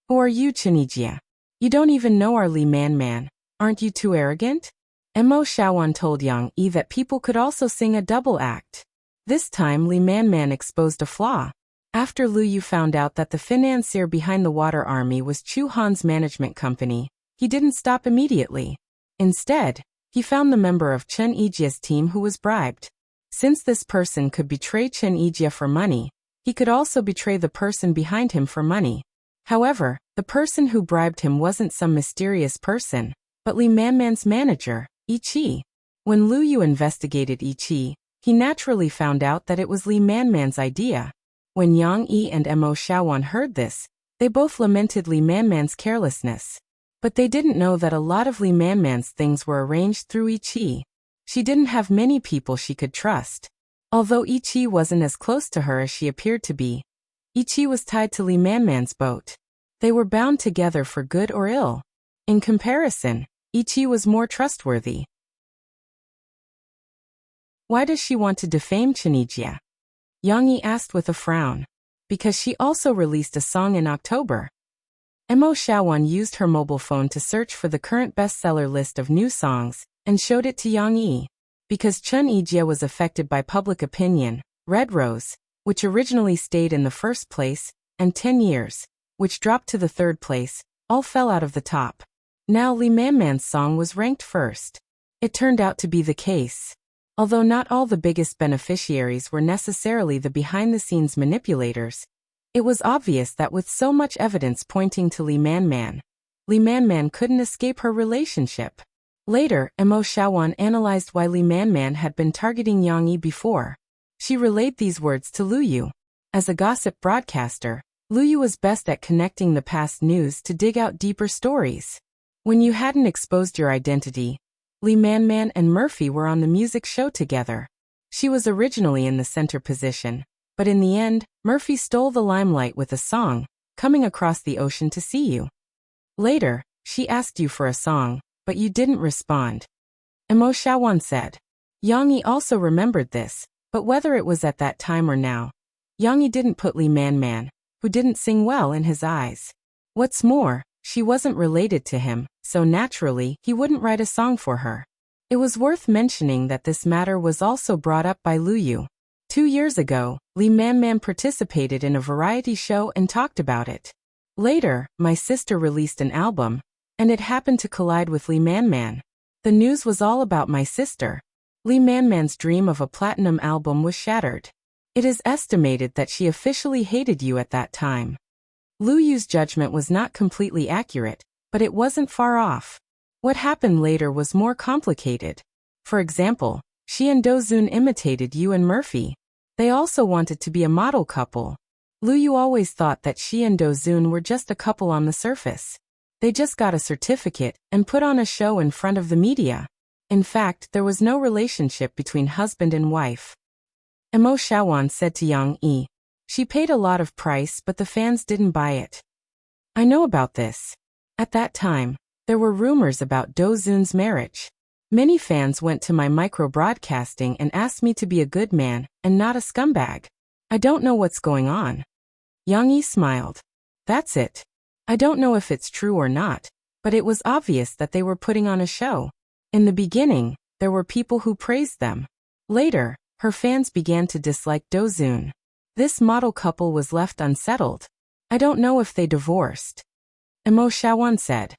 "Who are you, Chen Yijie? You don't even know our Li Man. Aren't you too arrogant?" Mo Xiaowan told Yang Yi that people could also sing a double act. This time Li Man exposed a flaw. After Lu Yu found out that the financier behind the Water Army was Chu Han's management company, he didn't stop immediately. Instead, he found the member of Chen Yijie's team who was bribed. Since this person could betray Chen Yijie for money, he could also betray the person behind him for money. However, the person who bribed him wasn't some mysterious person, but Li Man's manager, Yi Qi. When Lu Yu investigated Yi Qi, he naturally found out that it was Li Man's idea. When Yang Yi and Mo Xiaowan heard this, they both lamented Li Man's carelessness. But they didn't know that a lot of Li Man's things were arranged through Yi Qi. She didn't have many people she could trust. Although Yi Qi wasn't as close to her as she appeared to be, Yi Qi was tied to Li Man's boat. They were bound together for good or ill. In comparison, Yi Qi was more trustworthy. Why does she want to defame Chen Yijie? Yang Yi asked with a frown. Because she also released a song in October. Mo Xiaowan used her mobile phone to search for the current bestseller list of new songs, and showed it to Yang Yi. Because Chen Yijie was affected by public opinion, Red Rose, which originally stayed in the first place, and 10 Years, which dropped to the third place, all fell out of the top. Now Li Man's song was ranked first. It turned out to be the case. Although not all the biggest beneficiaries were necessarily the behind-the-scenes manipulators, it was obvious that with so much evidence pointing to Li Man couldn't escape her relationship. Later, Mo Xiaowan analyzed why Li Man had been targeting Yang Yi before. She relayed these words to Lu Yu. As a gossip broadcaster, Lu Yu was best at connecting the past news to dig out deeper stories. When you hadn't exposed your identity, Li Man and Murphy were on the music show together. She was originally in the center position, but in the end, Murphy stole the limelight with a song, Coming Across the Ocean to See You. Later, she asked you for a song, but you didn't respond. Mo Xiaowan said. Yang Yi also remembered this, but whether it was at that time or now, Yang Yi didn't put Li Man, who didn't sing well, in his eyes. What's more, she wasn't related to him, so naturally, he wouldn't write a song for her. It was worth mentioning that this matter was also brought up by Lu Yu. 2 years ago, Li Man participated in a variety show and talked about it. Later, my sister released an album, and it happened to collide with Li Man. The news was all about my sister. Li Man's dream of a platinum album was shattered. It is estimated that she officially hated you at that time. Lu Yu's judgment was not completely accurate, but it wasn't far off. What happened later was more complicated. For example, she and Dozun imitated you and Murphy. They also wanted to be a model couple. Lu Yu always thought that she and Dozun were just a couple on the surface. They just got a certificate and put on a show in front of the media. In fact, there was no relationship between husband and wife. Mo Shawan said to Yang Yi. She paid a lot of price, but the fans didn't buy it. I know about this. At that time, there were rumors about Do Zun's marriage. Many fans went to my micro-broadcasting and asked me to be a good man and not a scumbag. I don't know what's going on. Yang Yi smiled. That's it. I don't know if it's true or not, but it was obvious that they were putting on a show. In the beginning, there were people who praised them. Later, her fans began to dislike Do Zun. This model couple was left unsettled. I don't know if they divorced. Mo Shawan said.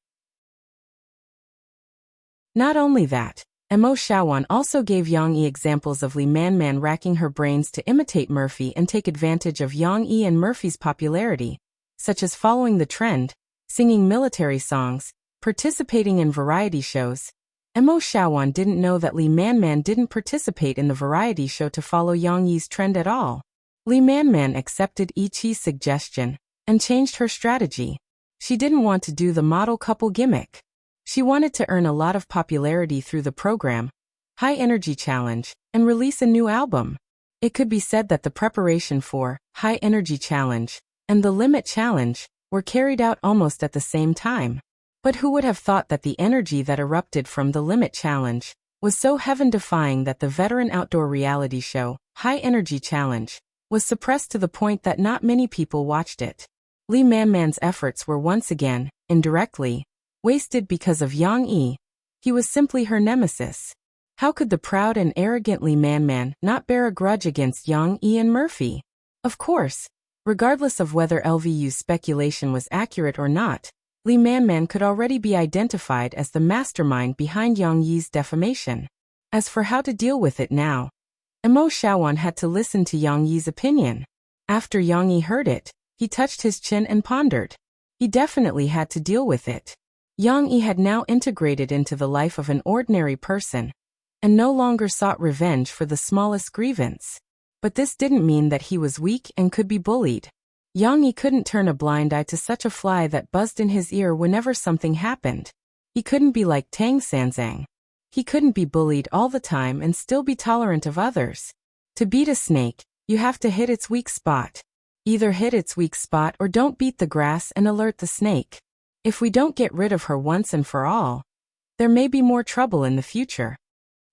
Not only that, Mo Shawan also gave Yang Yi examples of Lee Man racking her brains to imitate Murphy and take advantage of Yang Yi and Murphy's popularity, such as following the trend, singing military songs, participating in variety shows. Mo Shawan didn't know that Lee Man didn't participate in the variety show to follow Yang Yi's trend at all. Lee Man accepted Ichi's suggestion and changed her strategy. She didn't want to do the model couple gimmick. She wanted to earn a lot of popularity through the program, High Energy Challenge, and release a new album. It could be said that the preparation for High Energy Challenge and the Limit Challenge were carried out almost at the same time. But who would have thought that the energy that erupted from the Limit Challenge was so heaven-defying that the veteran outdoor reality show, High Energy Challenge, was suppressed to the point that not many people watched it. Lee Man's efforts were once again, indirectly, wasted because of Yang Yi. He was simply her nemesis. How could the proud and arrogant Lee Man not bear a grudge against Yang Yi and Murphy? Of course, regardless of whether LVU's speculation was accurate or not, Lee Man could already be identified as the mastermind behind Yang Yi's defamation. As for how to deal with it now, Mo Shawan had to listen to Yang Yi's opinion. After Yang Yi heard it, he touched his chin and pondered. He definitely had to deal with it. Yang Yi had now integrated into the life of an ordinary person, and no longer sought revenge for the smallest grievance. But this didn't mean that he was weak and could be bullied. Yang Yi couldn't turn a blind eye to such a fly that buzzed in his ear whenever something happened. He couldn't be like Tang Sanzang. He couldn't be bullied all the time and still be tolerant of others. To beat a snake, you have to hit its weak spot. Either hit its weak spot or don't beat the grass and alert the snake. If we don't get rid of her once and for all, there may be more trouble in the future.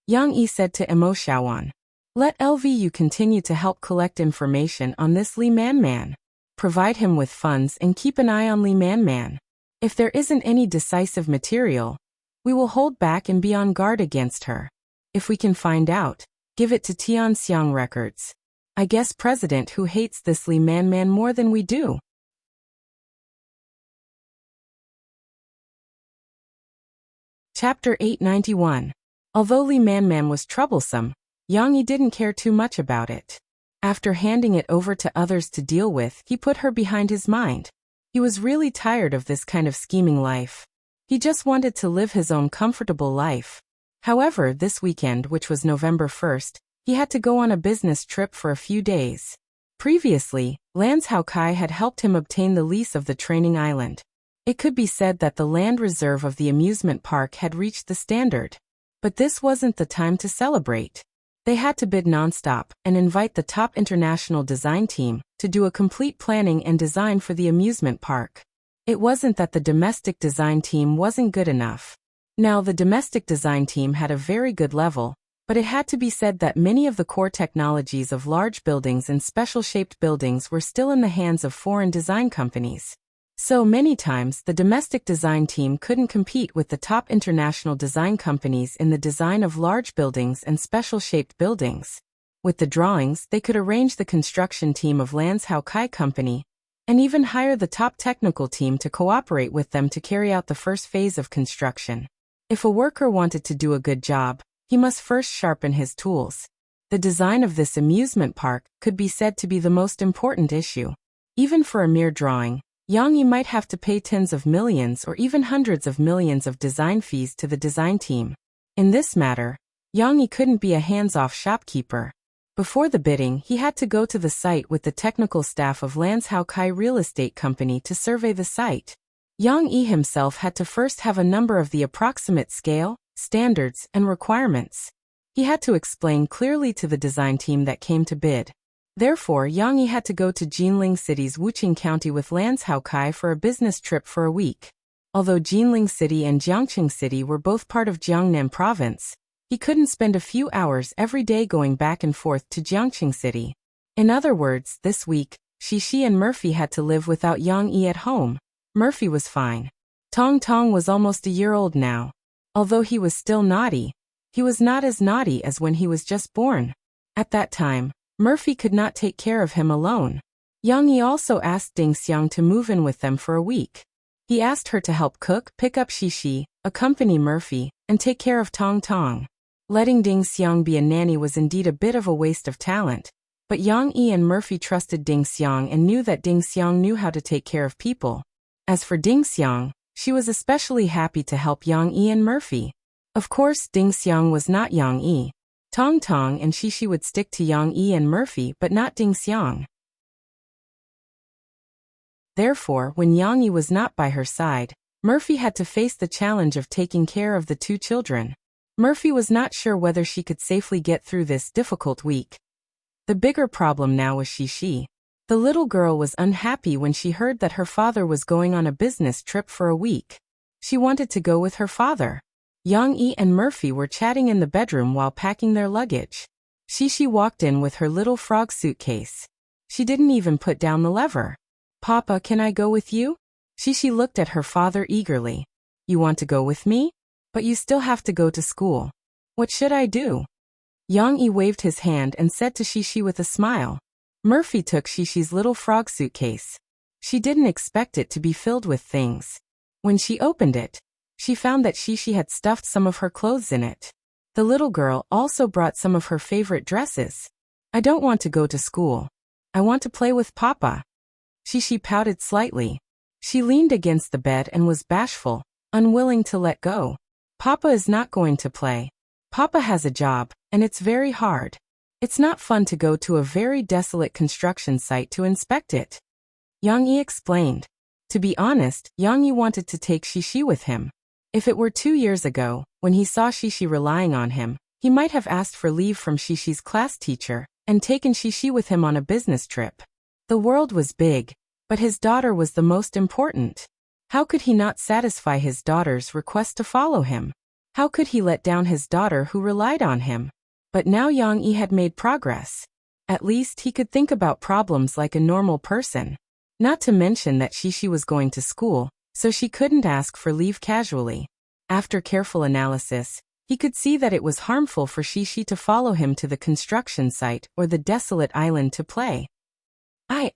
Yang Yi said to Mo Shawan. Let LVU continue to help collect information on this Lee Man. Provide him with funds and keep an eye on Lee Man. If there isn't any decisive material, we will hold back and be on guard against her. If we can find out, give it to Tianxiang Records. I guess President who hates this Lee Man more than we do. Chapter 891. Although Lee Man was troublesome, Yang Yi didn't care too much about it. After handing it over to others to deal with, he put her behind his mind. He was really tired of this kind of scheming life. He just wanted to live his own comfortable life. However, this weekend, which was November 1st, he had to go on a business trip for a few days. Previously, Lance Hao Kai had helped him obtain the lease of the training island. It could be said that the land reserve of the amusement park had reached the standard. But this wasn't the time to celebrate. They had to bid nonstop and invite the top international design team to do a complete planning and design for the amusement park. It wasn't that the domestic design team wasn't good enough. Now, the domestic design team had a very good level, but it had to be said that many of the core technologies of large buildings and special-shaped buildings were still in the hands of foreign design companies. So many times, the domestic design team couldn't compete with the top international design companies in the design of large buildings and special-shaped buildings. With the drawings, they could arrange the construction team of Lance Hao Kai Company, and even hire the top technical team to cooperate with them to carry out the first phase of construction. If a worker wanted to do a good job, he must first sharpen his tools. The design of this amusement park could be said to be the most important issue. Even for a mere drawing, Yang Yi might have to pay tens of millions or even hundreds of millions of design fees to the design team. In this matter, Yang Yi couldn't be a hands-off shopkeeper. Before the bidding, he had to go to the site with the technical staff of Lance Hao Kai Real Estate Company to survey the site. Yang Yi himself had to first have a number of the approximate scale, standards, and requirements. He had to explain clearly to the design team that came to bid. Therefore, Yang Yi had to go to Jinling City's Wuqing County with Lanzhou Kai for a business trip for a week. Although Jinling City and Jiangqing City were both part of Jiangnan Province, he couldn't spend a few hours every day going back and forth to Jiangqing City. In other words, this week, Xixi and Murphy had to live without Yang Yi at home. Murphy was fine. Tong Tong was almost a year old now. Although he was still naughty, he was not as naughty as when he was just born. At that time, Murphy could not take care of him alone. Yang Yi also asked Ding Xiang to move in with them for a week. He asked her to help cook, pick up Xixi, accompany Murphy, and take care of Tong Tong. Letting Ding Xiang be a nanny was indeed a bit of a waste of talent, but Yang Yi and Murphy trusted Ding Xiang and knew that Ding Xiang knew how to take care of people. As for Ding Xiang, she was especially happy to help Yang Yi and Murphy. Of course, Ding Xiang was not Yang Yi. Tong Tong and Xixi would stick to Yang Yi and Murphy but not Ding Xiang. Therefore, when Yang Yi was not by her side, Murphy had to face the challenge of taking care of the two children. Murphy was not sure whether she could safely get through this difficult week. The bigger problem now was Xixi. The little girl was unhappy when she heard that her father was going on a business trip for a week. She wanted to go with her father. Yang Yi and Murphy were chatting in the bedroom while packing their luggage. Xixi walked in with her little frog suitcase. She didn't even put down the lever. "Papa, can I go with you?" Xixi looked at her father eagerly. "You want to go with me? But you still have to go to school. What should I do?" Yang Yi waved his hand and said to Xixi with a smile. Murphy took Xixi's little frog suitcase. She didn't expect it to be filled with things. When she opened it, she found that Xixi had stuffed some of her clothes in it. The little girl also brought some of her favorite dresses. "I don't want to go to school. I want to play with Papa." Xixi pouted slightly. She leaned against the bed and was bashful, unwilling to let go. "Papa is not going to play. Papa has a job, and it's very hard. It's not fun to go to a very desolate construction site to inspect it." Yang Yi explained. To be honest, Yang Yi wanted to take Xixi with him. If it were 2 years ago, when he saw Xixi relying on him, he might have asked for leave from Xixi's class teacher and taken Xixi with him on a business trip. The world was big, but his daughter was the most important. How could he not satisfy his daughter's request to follow him? How could he let down his daughter who relied on him? But now Yang Yi had made progress. At least he could think about problems like a normal person. Not to mention that Xixi was going to school, so she couldn't ask for leave casually. After careful analysis, he could see that it was harmful for Xixi to follow him to the construction site or the desolate island to play.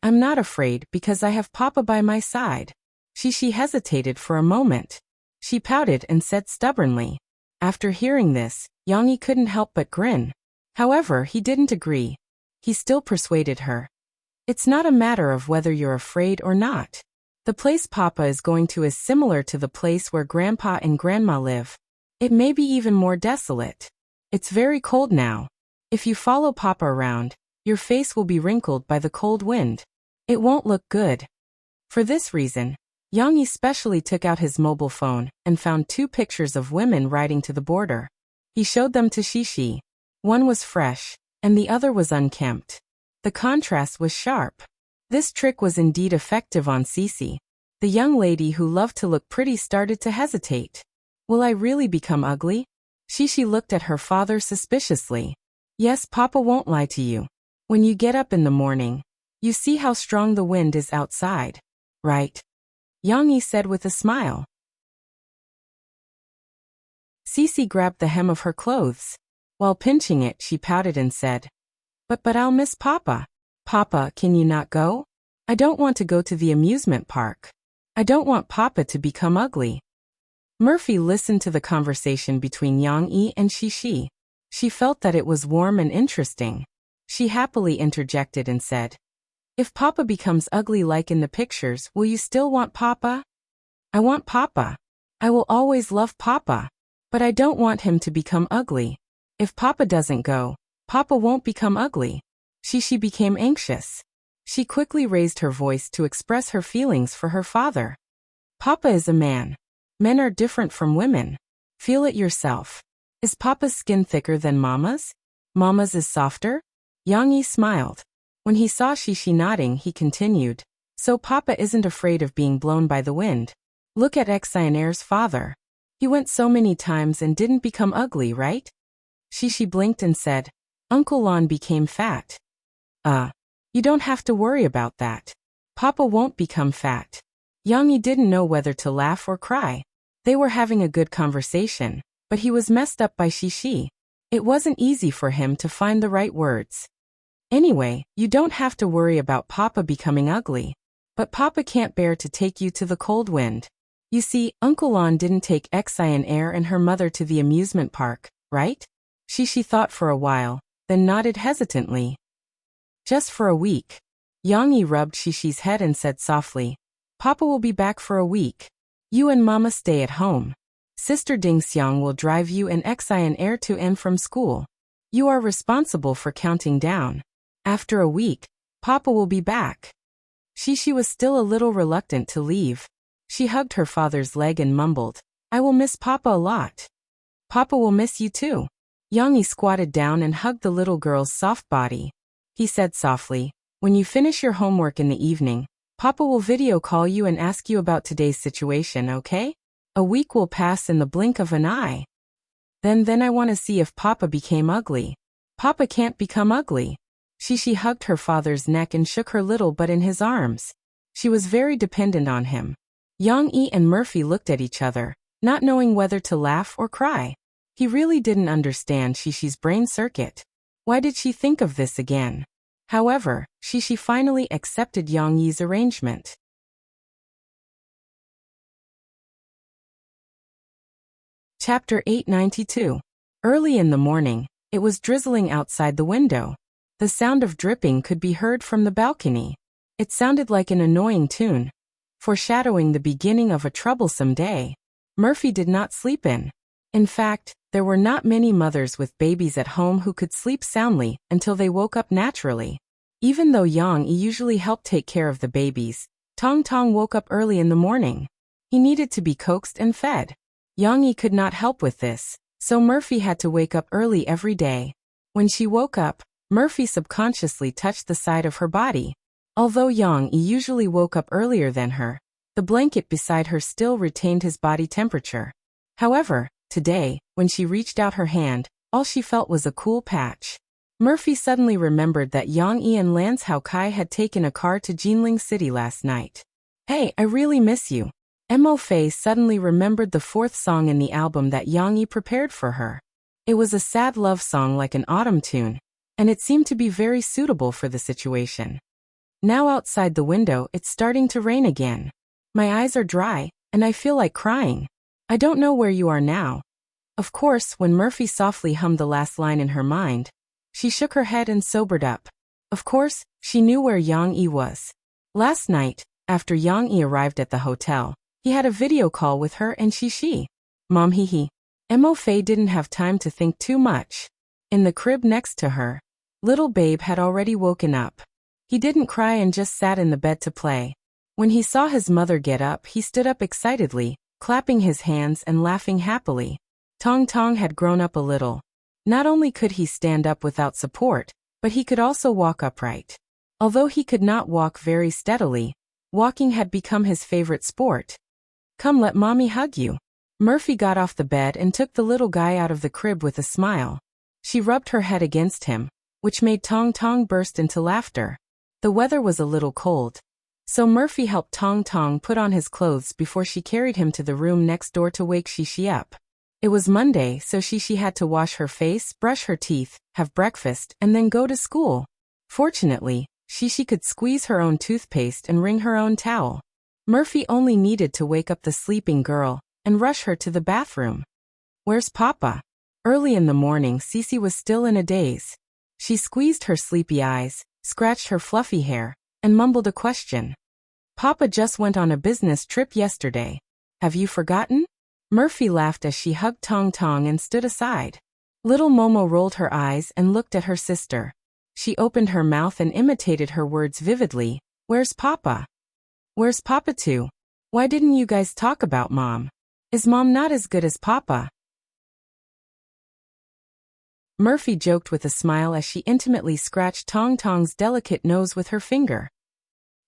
I'm not afraid because I have Papa by my side." Xixi hesitated for a moment. She pouted and said stubbornly. After hearing this, Yang Yi couldn't help but grin. However, he didn't agree. He still persuaded her. "It's not a matter of whether you're afraid or not. The place Papa is going to is similar to the place where Grandpa and Grandma live. It may be even more desolate. It's very cold now. If you follow Papa around, your face will be wrinkled by the cold wind. It won't look good." For this reason, Yang Yi specially took out his mobile phone and found 2 pictures of women riding to the border. He showed them to Xixi. One was fresh, and the other was unkempt. The contrast was sharp. This trick was indeed effective on Xixi. The young lady who loved to look pretty started to hesitate. "Will I really become ugly?" Xixi looked at her father suspiciously. "Yes, Papa won't lie to you. When you get up in the morning, you see how strong the wind is outside, right?" Yang Yi said with a smile. Xixi grabbed the hem of her clothes. While pinching it, she pouted and said, But I'll miss Papa. Papa, can you not go? I don't want to go to the amusement park. I don't want Papa to become ugly." Murphy listened to the conversation between Yang Yi and Xixi. She felt that it was warm and interesting. She happily interjected and said, "If Papa becomes ugly like in the pictures, will you still want Papa?" "I want Papa. I will always love Papa. But I don't want him to become ugly. If Papa doesn't go, Papa won't become ugly." Xixi became anxious. She quickly raised her voice to express her feelings for her father. "Papa is a man. Men are different from women. Feel it yourself. Is Papa's skin thicker than Mama's? Mama's is softer? Yang Yi smiled. When he saw Shishi nodding, he continued. So Papa isn't afraid of being blown by the wind. Look at Xionaire's father. He went so many times and didn't become ugly, right? Shishi blinked and said, Uncle Lon became fat. You don't have to worry about that. Papa won't become fat. Yang Yi didn't know whether to laugh or cry. They were having a good conversation, but he was messed up by Shishi. It wasn't easy for him to find the right words. Anyway, you don't have to worry about Papa becoming ugly. But Papa can't bear to take you to the cold wind. You see, Uncle Lon didn't take Xionaire and her mother to the amusement park, right? Shishi thought for a while, then nodded hesitantly. Just for a week. Yang Yi rubbed Shishi's head and said softly, Papa will be back for a week. You and Mama stay at home. Sister Ding Xiang will drive you and Xionaire to and from school. You are responsible for counting down. After a week, Papa will be back. Shishi was still a little reluctant to leave. She hugged her father's leg and mumbled, I will miss Papa a lot. Papa will miss you too. Yang Yi squatted down and hugged the little girl's soft body. He said softly, when you finish your homework in the evening, Papa will video call you and ask you about today's situation, okay? A week will pass in the blink of an eye. Then I want to see if Papa became ugly. Papa can't become ugly. Shishi hugged her father's neck and shook her little butt in his arms. She was very dependent on him. Yang Yi and Murphy looked at each other, not knowing whether to laugh or cry. He really didn't understand Shishi's brain circuit. Why did she think of this again? However, Shishi finally accepted Yang Yi's arrangement. Chapter 892. Early in the morning, it was drizzling outside the window. The sound of dripping could be heard from the balcony. It sounded like an annoying tune, foreshadowing the beginning of a troublesome day. Murphy did not sleep in. In fact, there were not many mothers with babies at home who could sleep soundly until they woke up naturally. Even though Yang Yi usually helped take care of the babies, Tong Tong woke up early in the morning. He needed to be coaxed and fed. Yang Yi could not help with this, so Murphy had to wake up early every day. When she woke up, Murphy subconsciously touched the side of her body. Although Yang Yi usually woke up earlier than her, the blanket beside her still retained his body temperature. However, today, when she reached out her hand, all she felt was a cool patch. Murphy suddenly remembered that Yang Yi and Lance Hao Kai had taken a car to Jinling City last night. Hey, I really miss you. Mo Fei suddenly remembered the fourth song in the album that Yang Yi prepared for her. It was a sad love song like an autumn tune, and it seemed to be very suitable for the situation. Now outside the window, it's starting to rain again. My eyes are dry, and I feel like crying. I don't know where you are now. Of course, when Murphy softly hummed the last line in her mind, she shook her head and sobered up. Of course, she knew where Yang Yi was. Last night, after Yang Yi arrived at the hotel, he had a video call with her and Shishi. Mom hee. Mo Fei didn't have time to think too much. In the crib next to her, little babe had already woken up. He didn't cry and just sat in the bed to play. When he saw his mother get up, he stood up excitedly, clapping his hands and laughing happily. Tong Tong had grown up a little. Not only could he stand up without support, but he could also walk upright. Although he could not walk very steadily, walking had become his favorite sport. Come, let mommy hug you. Murphy got off the bed and took the little guy out of the crib with a smile. She rubbed her head against him, which made Tong Tong burst into laughter. The weather was a little cold, so Murphy helped Tong Tong put on his clothes before she carried him to the room next door to wake Shishi up. It was Monday, so Shishi had to wash her face, brush her teeth, have breakfast, and then go to school. Fortunately, Shishi could squeeze her own toothpaste and wring her own towel. Murphy only needed to wake up the sleeping girl and rush her to the bathroom. Where's Papa? Early in the morning, Cece was still in a daze. She squeezed her sleepy eyes, scratched her fluffy hair, and mumbled a question. Papa just went on a business trip yesterday. Have you forgotten? Murphy laughed as she hugged Tong Tong and stood aside. Little Momo rolled her eyes and looked at her sister. She opened her mouth and imitated her words vividly. Where's Papa? Where's Papa too? Why didn't you guys talk about Mom? Is Mom not as good as Papa? Murphy joked with a smile as she intimately scratched Tong Tong's delicate nose with her finger.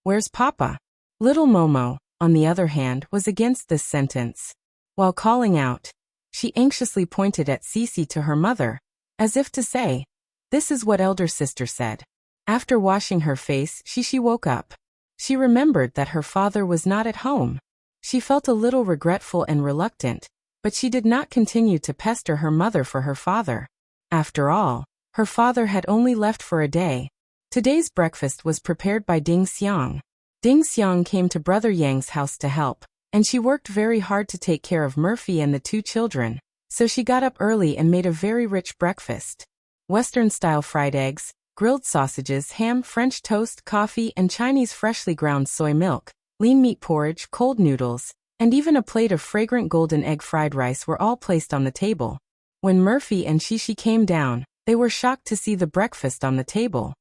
Where's Papa? Little Momo, on the other hand, was against this sentence. While calling out, she anxiously pointed at Cece to her mother, as if to say, "This is what elder sister said." After washing her face, she woke up. She remembered that her father was not at home. She felt a little regretful and reluctant, but she did not continue to pester her mother for her father. After all, her father had only left for a day. Today's breakfast was prepared by Ding Xiang. Ding Xiang came to Brother Yang's house to help, and she worked very hard to take care of Murphy and the two children, so she got up early and made a very rich breakfast. Western-style fried eggs, grilled sausages, ham, French toast, coffee, and Chinese freshly ground soy milk, lean meat porridge, cold noodles, and even a plate of fragrant golden egg fried rice were all placed on the table. When Murphy and Shishi came down, they were shocked to see the breakfast on the table.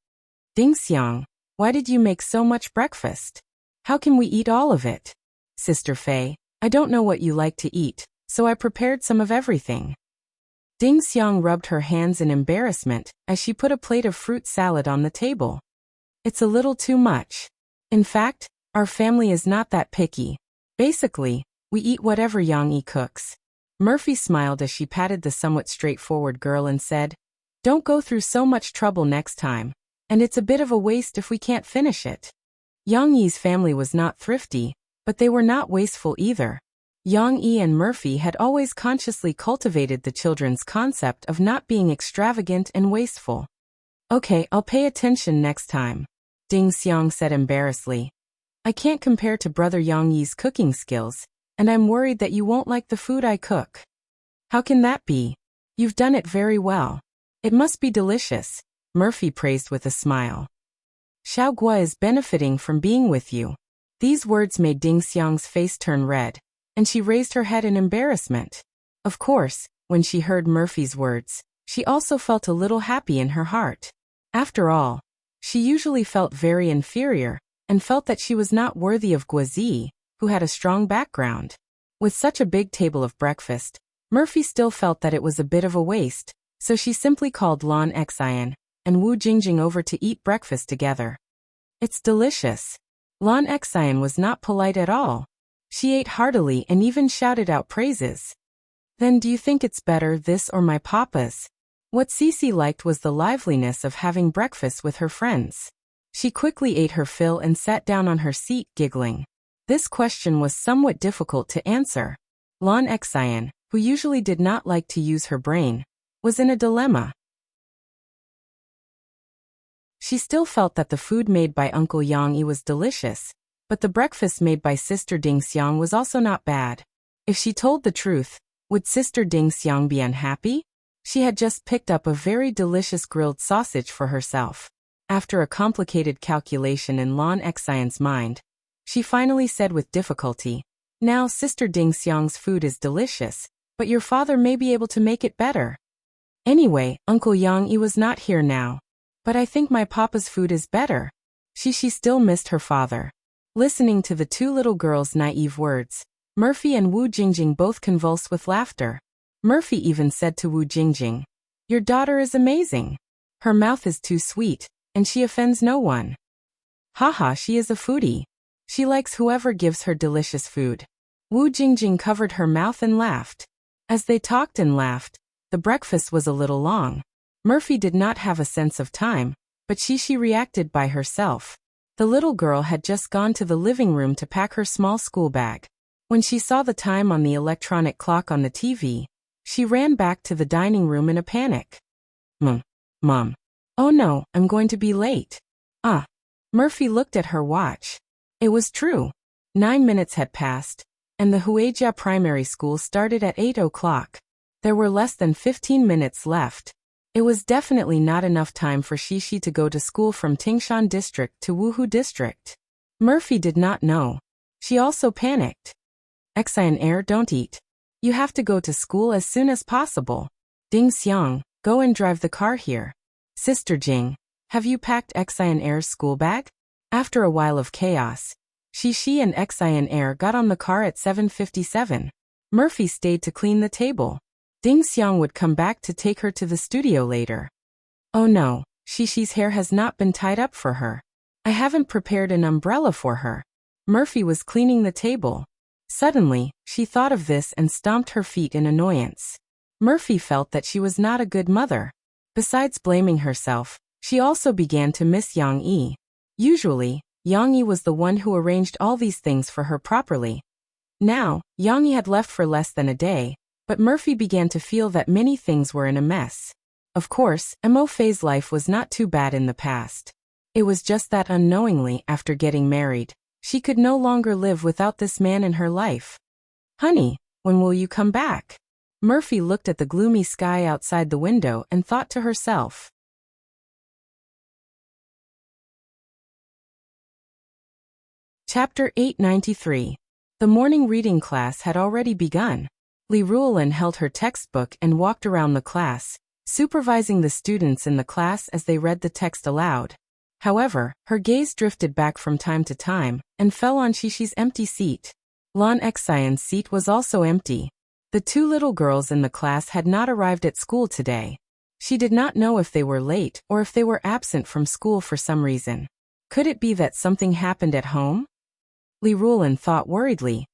Ding Xiang, why did you make so much breakfast? How can we eat all of it? Sister Fei, I don't know what you like to eat, so I prepared some of everything. Ding Xiang rubbed her hands in embarrassment as she put a plate of fruit salad on the table. It's a little too much. In fact, our family is not that picky. Basically, we eat whatever Yang Yi cooks. Murphy smiled as she patted the somewhat straightforward girl and said, "Don't go through so much trouble next time, and it's a bit of a waste if we can't finish it." Yang Yi's family was not thrifty, but they were not wasteful either. Yang Yi and Murphy had always consciously cultivated the children's concept of not being extravagant and wasteful. "Okay, I'll pay attention next time," Ding Xiang said embarrassedly. "I can't compare to Brother Yang Yi's cooking skills, and I'm worried that you won't like the food I cook." "How can that be? You've done it very well. It must be delicious," Murphy praised with a smile. "Xiao Gua is benefiting from being with you." These words made Ding Xiang's face turn red, and she raised her head in embarrassment. Of course, when she heard Murphy's words, she also felt a little happy in her heart. After all, she usually felt very inferior, and felt that she was not worthy of Guazi, who had a strong background. With such a big table of breakfast, Murphy still felt that it was a bit of a waste, so she simply called Lan Xian and Wu Jingjing over to eat breakfast together. "It's delicious." Lan Xian was not polite at all. She ate heartily and even shouted out praises. "Then do you think it's better this or my papa's?" What Cece liked was the liveliness of having breakfast with her friends. She quickly ate her fill and sat down on her seat, giggling. This question was somewhat difficult to answer. Lan Xian, who usually did not like to use her brain, was in a dilemma. She still felt that the food made by Uncle Yang Yi was delicious, but the breakfast made by Sister Ding Xiang was also not bad. If she told the truth, would Sister Ding Xiang be unhappy? She had just picked up a very delicious grilled sausage for herself. After a complicated calculation in Lan Xian's mind, she finally said with difficulty, "Now Sister Ding Xiang's food is delicious, but your father may be able to make it better. Anyway, Uncle Yang Yi was not here now. But I think my papa's food is better." She still missed her father. Listening to the two little girls' naive words, Murphy and Wu Jingjing both convulsed with laughter. Murphy even said to Wu Jingjing, "Your daughter is amazing. Her mouth is too sweet, and she offends no one. Haha, she is a foodie. She likes whoever gives her delicious food." Wu Jingjing covered her mouth and laughed. As they talked and laughed, the breakfast was a little long. Murphy did not have a sense of time, but she reacted by herself. The little girl had just gone to the living room to pack her small school bag. When she saw the time on the electronic clock on the TV, she ran back to the dining room in a panic. Mom. Oh no, I'm going to be late." Murphy looked at her watch. It was true. 9 minutes had passed, and the Huijia primary school started at 8 o'clock. There were less than 15 minutes left. It was definitely not enough time for Shishi to go to school from Tingshan District to Wuhu District. Murphy did not know. She also panicked. "Xian Air, don't eat. You have to go to school as soon as possible. Ding Xiang, go and drive the car here. Sister Jing, have you packed Xian Air's school bag?" After a while of chaos, Shishi and Xian Air got on the car at 7:57. Murphy stayed to clean the table. Ding Xiang would come back to take her to the studio later. Oh no, Xishi's hair has not been tied up for her. I haven't prepared an umbrella for her. Murphy was cleaning the table. Suddenly, she thought of this and stomped her feet in annoyance. Murphy felt that she was not a good mother. Besides blaming herself, she also began to miss Yang Yi. Usually, Yang Yi was the one who arranged all these things for her properly. Now, Yang Yi had left for less than a day, but Murphy began to feel that many things were in a mess. Of course, Mo Fei's life was not too bad in the past. It was just that unknowingly, after getting married, she could no longer live without this man in her life. Honey, when will you come back? Murphy looked at the gloomy sky outside the window and thought to herself. Chapter 893. The morning reading class had already begun. Li Ruolin held her textbook and walked around the class, supervising the students in the class as they read the text aloud. However, her gaze drifted back from time to time and fell on Xishi's empty seat. Lan Xian's seat was also empty. The two little girls in the class had not arrived at school today. She did not know if they were late or if they were absent from school for some reason. Could it be that something happened at home? Li Ruolin thought worriedly.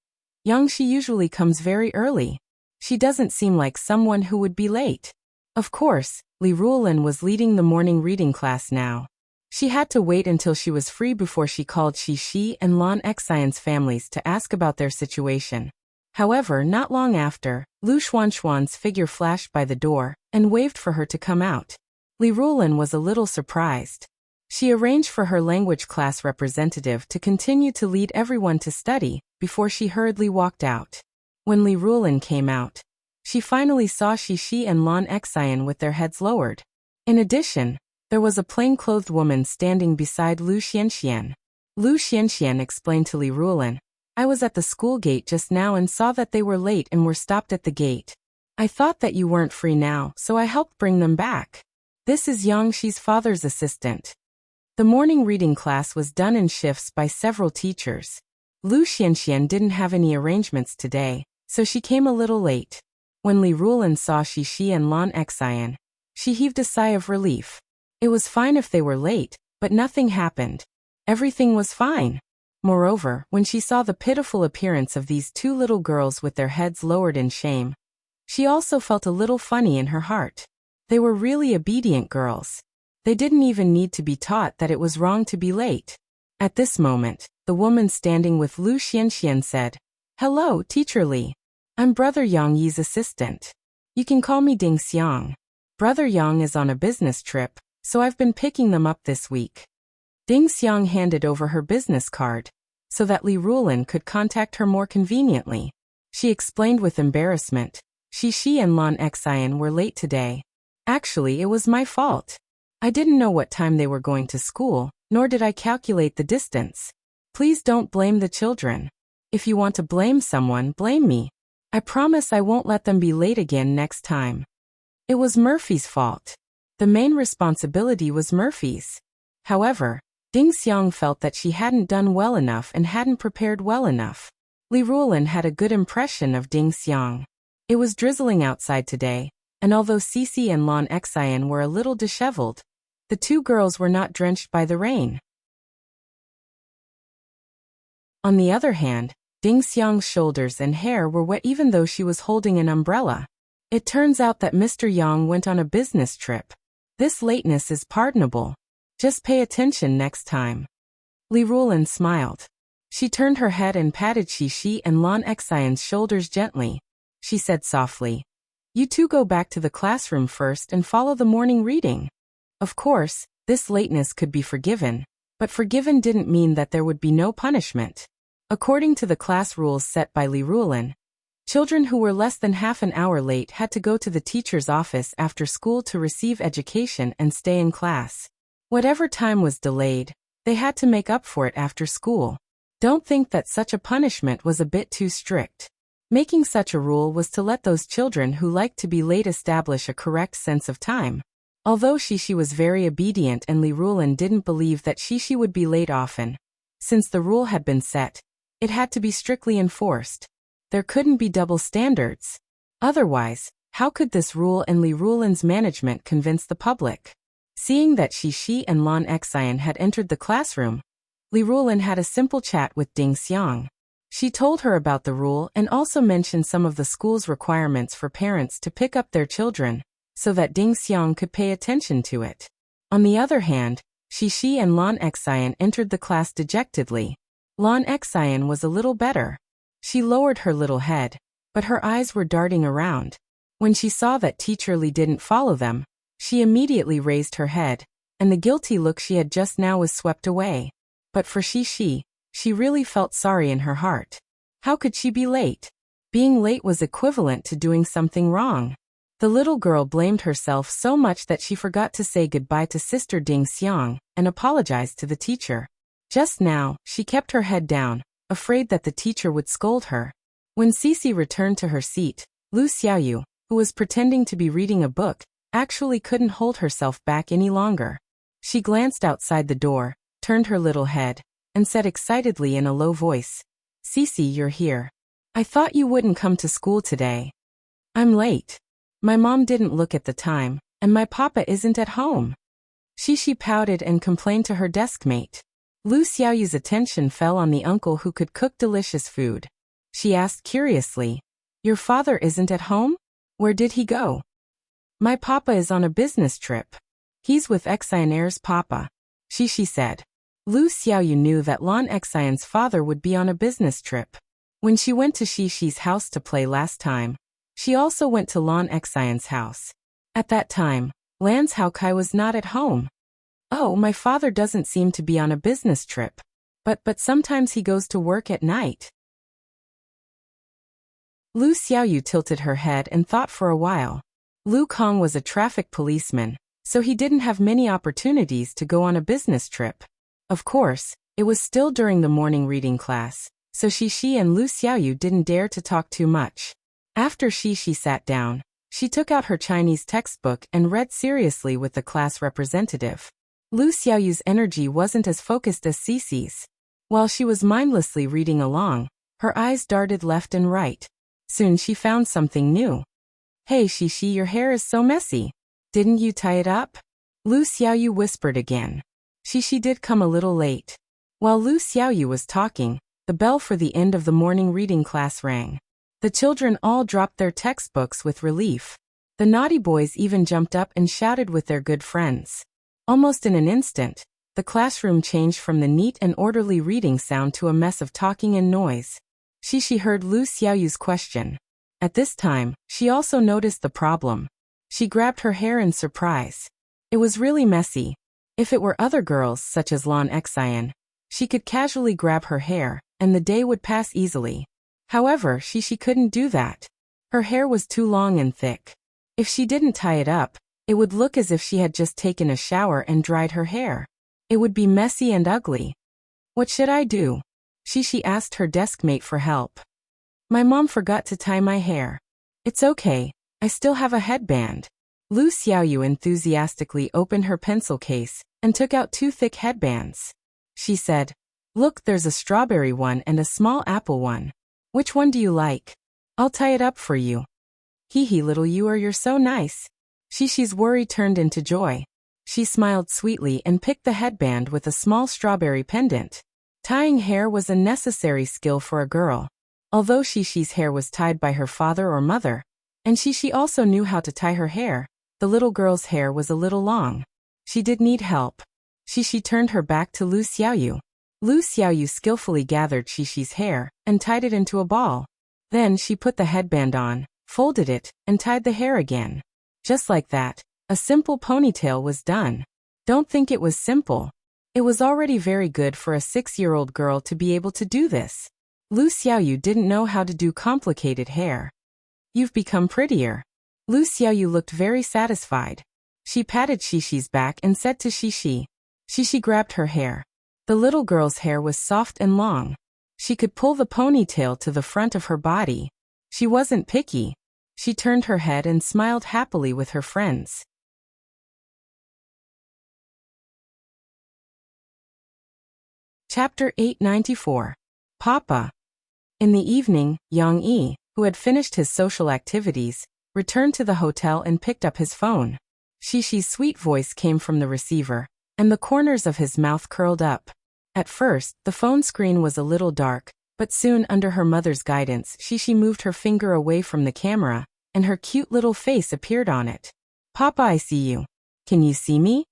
She usually comes very early. She doesn't seem like someone who would be late. Of course, Li Ruolin was leading the morning reading class now. She had to wait until she was free before she called Xishi and Lan Xian's families to ask about their situation. However, not long after, Lu Xuanxuan's figure flashed by the door and waved for her to come out. Li Ruolin was a little surprised. She arranged for her language class representative to continue to lead everyone to study before she hurriedly walked out. When Li Ruolin came out, she finally saw Xishi and Lan Xian with their heads lowered. In addition, there was a plain-clothed woman standing beside Lu Xianxian. Lu Xianxian explained to Li Ruolin, I was at the school gate just now and saw that they were late and were stopped at the gate. I thought that you weren't free now, so I helped bring them back. This is Yangxi's father's assistant. The morning reading class was done in shifts by several teachers. Lu Xianxian didn't have any arrangements today, so she came a little late. When Li Ruolin saw Xishi and Lan Xian, she heaved a sigh of relief. It was fine if they were late, but nothing happened. Everything was fine. Moreover, when she saw the pitiful appearance of these two little girls with their heads lowered in shame, she also felt a little funny in her heart. They were really obedient girls. They didn't even need to be taught that it was wrong to be late. At this moment, the woman standing with Lu Xianxian said, Hello, Teacher Li. I'm Brother Yang Yi's assistant. You can call me Ding Xiang. Brother Yang is on a business trip, so I've been picking them up this week. Ding Xiang handed over her business card, so that Li Ruolin could contact her more conveniently. She explained with embarrassment, Xishi and Lan Xian were late today. Actually, it was my fault. I didn't know what time they were going to school, nor did I calculate the distance. Please don't blame the children. If you want to blame someone, blame me. I promise I won't let them be late again next time. It was Murphy's fault. The main responsibility was Murphy's. However, Ding Xiang felt that she hadn't done well enough and hadn't prepared well enough. Li Ruolin had a good impression of Ding Xiang. It was drizzling outside today, and although Cici and Lan Xian were a little disheveled, the two girls were not drenched by the rain. On the other hand, Ding Xiang's shoulders and hair were wet even though she was holding an umbrella. It turns out that Mr. Yang went on a business trip. This lateness is pardonable. Just pay attention next time. Li Ruolin smiled. She turned her head and patted Xishi and Lan Xian's shoulders gently. She said softly, You two go back to the classroom first and follow the morning reading. Of course, this lateness could be forgiven, but forgiven didn't mean that there would be no punishment. According to the class rules set by Li Ruolin, children who were less than half an hour late had to go to the teacher's office after school to receive education and stay in class. Whatever time was delayed, they had to make up for it after school. Don't think that such a punishment was a bit too strict. Making such a rule was to let those children who liked to be late establish a correct sense of time. Although Xishi was very obedient and Li Ruolin didn't believe that Xishi would be late often, since the rule had been set, it had to be strictly enforced. There couldn't be double standards. Otherwise, How could this rule and Li Rulin's management convince the public? Seeing that Shi and Lan Xian had entered the classroom, Li Rulin had a simple chat with Ding Xiang. She told her about the rule and also mentioned some of the school's requirements for parents to pick up their children, so that Ding Xiang could pay attention to it. On the other hand, Shi and Lan Xian entered the class dejectedly. Lan Xian was a little better. She lowered her little head, but her eyes were darting around. When she saw that Teacher Li didn't follow them, she immediately raised her head, and the guilty look she had just now was swept away. But for Shi, she really felt sorry in her heart. How could she be late? Being late was equivalent to doing something wrong. The little girl blamed herself so much that she forgot to say goodbye to Sister Ding Xiang and apologized to the teacher. Just now, she kept her head down, afraid that the teacher would scold her. When Cici returned to her seat, Lu Xiaoyu, who was pretending to be reading a book, actually couldn't hold herself back any longer. She glanced outside the door, turned her little head, and said excitedly in a low voice, "Cici, you're here. I thought you wouldn't come to school today. I'm late. My mom didn't look at the time, and my papa isn't at home." Shi pouted and complained to her deskmate. Lu Xiaoyu's attention fell on the uncle who could cook delicious food. She asked curiously, "Your father isn't at home? Where did he go?" "My papa is on a business trip. He's with Xian'er's papa," Shi said. Lu Xiaoyu knew that Lan Xian's father would be on a business trip. When she went to Shi's house to play last time, she also went to Lan Xian's house. At that time, Lan's Haokai was not at home. "Oh, my father doesn't seem to be on a business trip. But sometimes he goes to work at night." Lu Xiaoyu tilted her head and thought for a while. Lu Kong was a traffic policeman, so he didn't have many opportunities to go on a business trip. Of course, it was still during the morning reading class, so Shi and Lu Xiaoyu didn't dare to talk too much. After Shi sat down, she took out her Chinese textbook and read seriously with the class representative. Lu Xiaoyu's energy wasn't as focused as Cici's. While she was mindlessly reading along, her eyes darted left and right. Soon she found something new. "Hey Shi, your hair is so messy. Didn't you tie it up?" Lu Xiaoyu whispered again. Shi did come a little late. While Lu Xiaoyu was talking, the bell for the end of the morning reading class rang. The children all dropped their textbooks with relief. The naughty boys even jumped up and shouted with their good friends. Almost in an instant, the classroom changed from the neat and orderly reading sound to a mess of talking and noise. Shi heard Lu Xiaoyu's question. At this time, she also noticed the problem. She grabbed her hair in surprise. It was really messy. If it were other girls such as Lan Xian, she could casually grab her hair, and the day would pass easily. However, Shi couldn't do that. Her hair was too long and thick. If she didn't tie it up, it would look as if she had just taken a shower and dried her hair. It would be messy and ugly. "What should I do?" Shi asked her deskmate for help. "My mom forgot to tie my hair." "It's okay, I still have a headband." Lu Xiaoyu enthusiastically opened her pencil case and took out 2 thick headbands. She said, "Look, there's a strawberry one and a small apple one. Which one do you like? I'll tie it up for you." "Hee little you are, you're so nice." Shi's worry turned into joy. She smiled sweetly and picked the headband with a small strawberry pendant. Tying hair was a necessary skill for a girl. Although Shi's hair was tied by her father or mother, and Shi also knew how to tie her hair, the little girl's hair was a little long. She did need help. Shi turned her back to Lu Xiaoyu. Lu Xiaoyu skillfully gathered Shi's hair and tied it into a ball. Then she put the headband on, folded it, and tied the hair again. Just like that, a simple ponytail was done. Don't think it was simple. It was already very good for a 6-year-old girl to be able to do this. Lu Xiaoyu didn't know how to do complicated hair. "You've become prettier." Lu Xiaoyu looked very satisfied. She patted Shi's back and said to Shi. Shi grabbed her hair. The little girl's hair was soft and long. She could pull the ponytail to the front of her body. She wasn't picky. She turned her head and smiled happily with her friends. Chapter 894. Papa. In the evening, Yang Yi, who had finished his social activities, returned to the hotel and picked up his phone. Shishi's sweet voice came from the receiver, and the corners of his mouth curled up. At first, the phone screen was a little dark, but soon, under her mother's guidance, Shishi moved her finger away from the camera, and her cute little face appeared on it. "Papa, I see you. Can you see me?"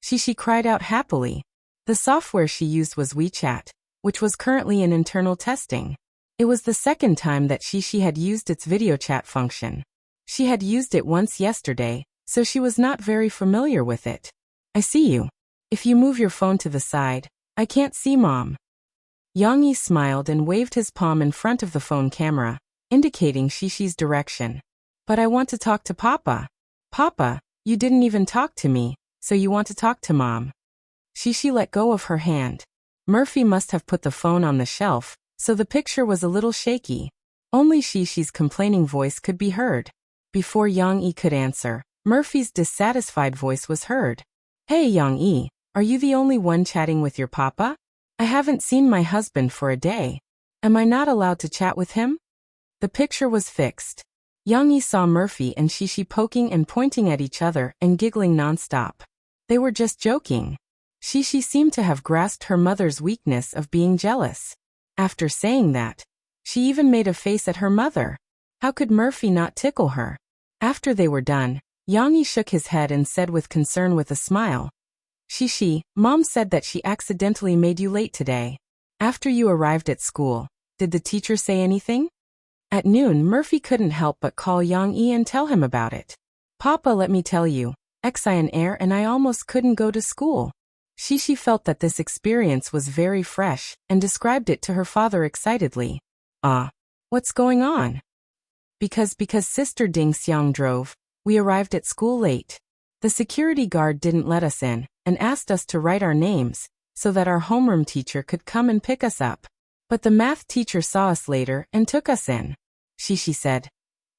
Shishi cried out happily. The software she used was WeChat, which was currently in internal testing. It was the second time that Shishi had used its video chat function. She had used it once yesterday, so she was not very familiar with it. "I see you. If you move your phone to the side, I can't see Mom." Yang-yi smiled and waved his palm in front of the phone camera, indicating Shishi's direction. "But I want to talk to Papa." "Papa, you didn't even talk to me, so you want to talk to Mom." Shishi let go of her hand. Murphy must have put the phone on the shelf, so the picture was a little shaky. Only Shishi's complaining voice could be heard. Before Yang-yi could answer, Murphy's dissatisfied voice was heard. "Hey Yang-yi, are you the only one chatting with your papa? I haven't seen my husband for a day. Am I not allowed to chat with him?" The picture was fixed. Yang-yi saw Murphy and Shishi poking and pointing at each other and giggling nonstop. They were just joking. Shishi seemed to have grasped her mother's weakness of being jealous. After saying that, she even made a face at her mother. How could Murphy not tickle her? After they were done, Yang-yi shook his head and said with concern with a smile, "Shishi, Mom said that she accidentally made you late today. After you arrived at school, did the teacher say anything?" At noon, Murphy couldn't help but call Yang-yi and tell him about it. "Papa, let me tell you, Air and I almost couldn't go to school." Shishi felt that this experience was very fresh and described it to her father excitedly. What's going on?" Because Sister Ding Xiang drove, we arrived at school late. The security guard didn't let us in and asked us to write our names so that our homeroom teacher could come and pick us up. But the math teacher saw us later and took us in. Shishi said,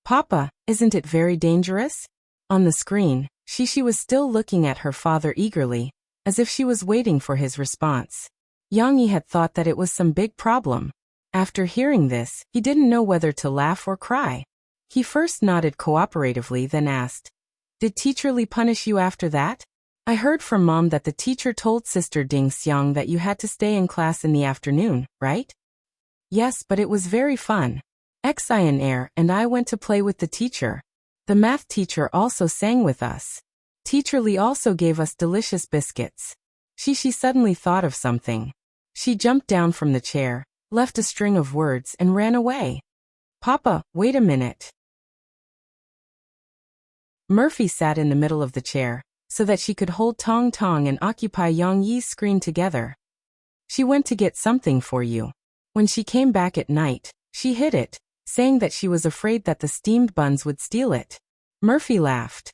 "Papa, isn't it very dangerous?" On the screen, Shishi was still looking at her father eagerly, as if she was waiting for his response. Yang-yi had thought that it was some big problem. After hearing this, he didn't know whether to laugh or cry. He first nodded cooperatively, then asked, "Did Teacher Li punish you after that? I heard from Mom that the teacher told Sister Ding Xiang that you had to stay in class in the afternoon, right?" "Yes, but it was very fun. Air and I went to play with the teacher. The math teacher also sang with us. Teacher Li also gave us delicious biscuits." Shishi suddenly thought of something. She jumped down from the chair, left a string of words and ran away. "Papa, wait a minute." Murphy sat in the middle of the chair, so that she could hold Tong Tong and occupy Yang-yi's screen together. "She went to get something for you. When she came back at night, she hid it, saying that she was afraid that the steamed buns would steal it." Murphy laughed.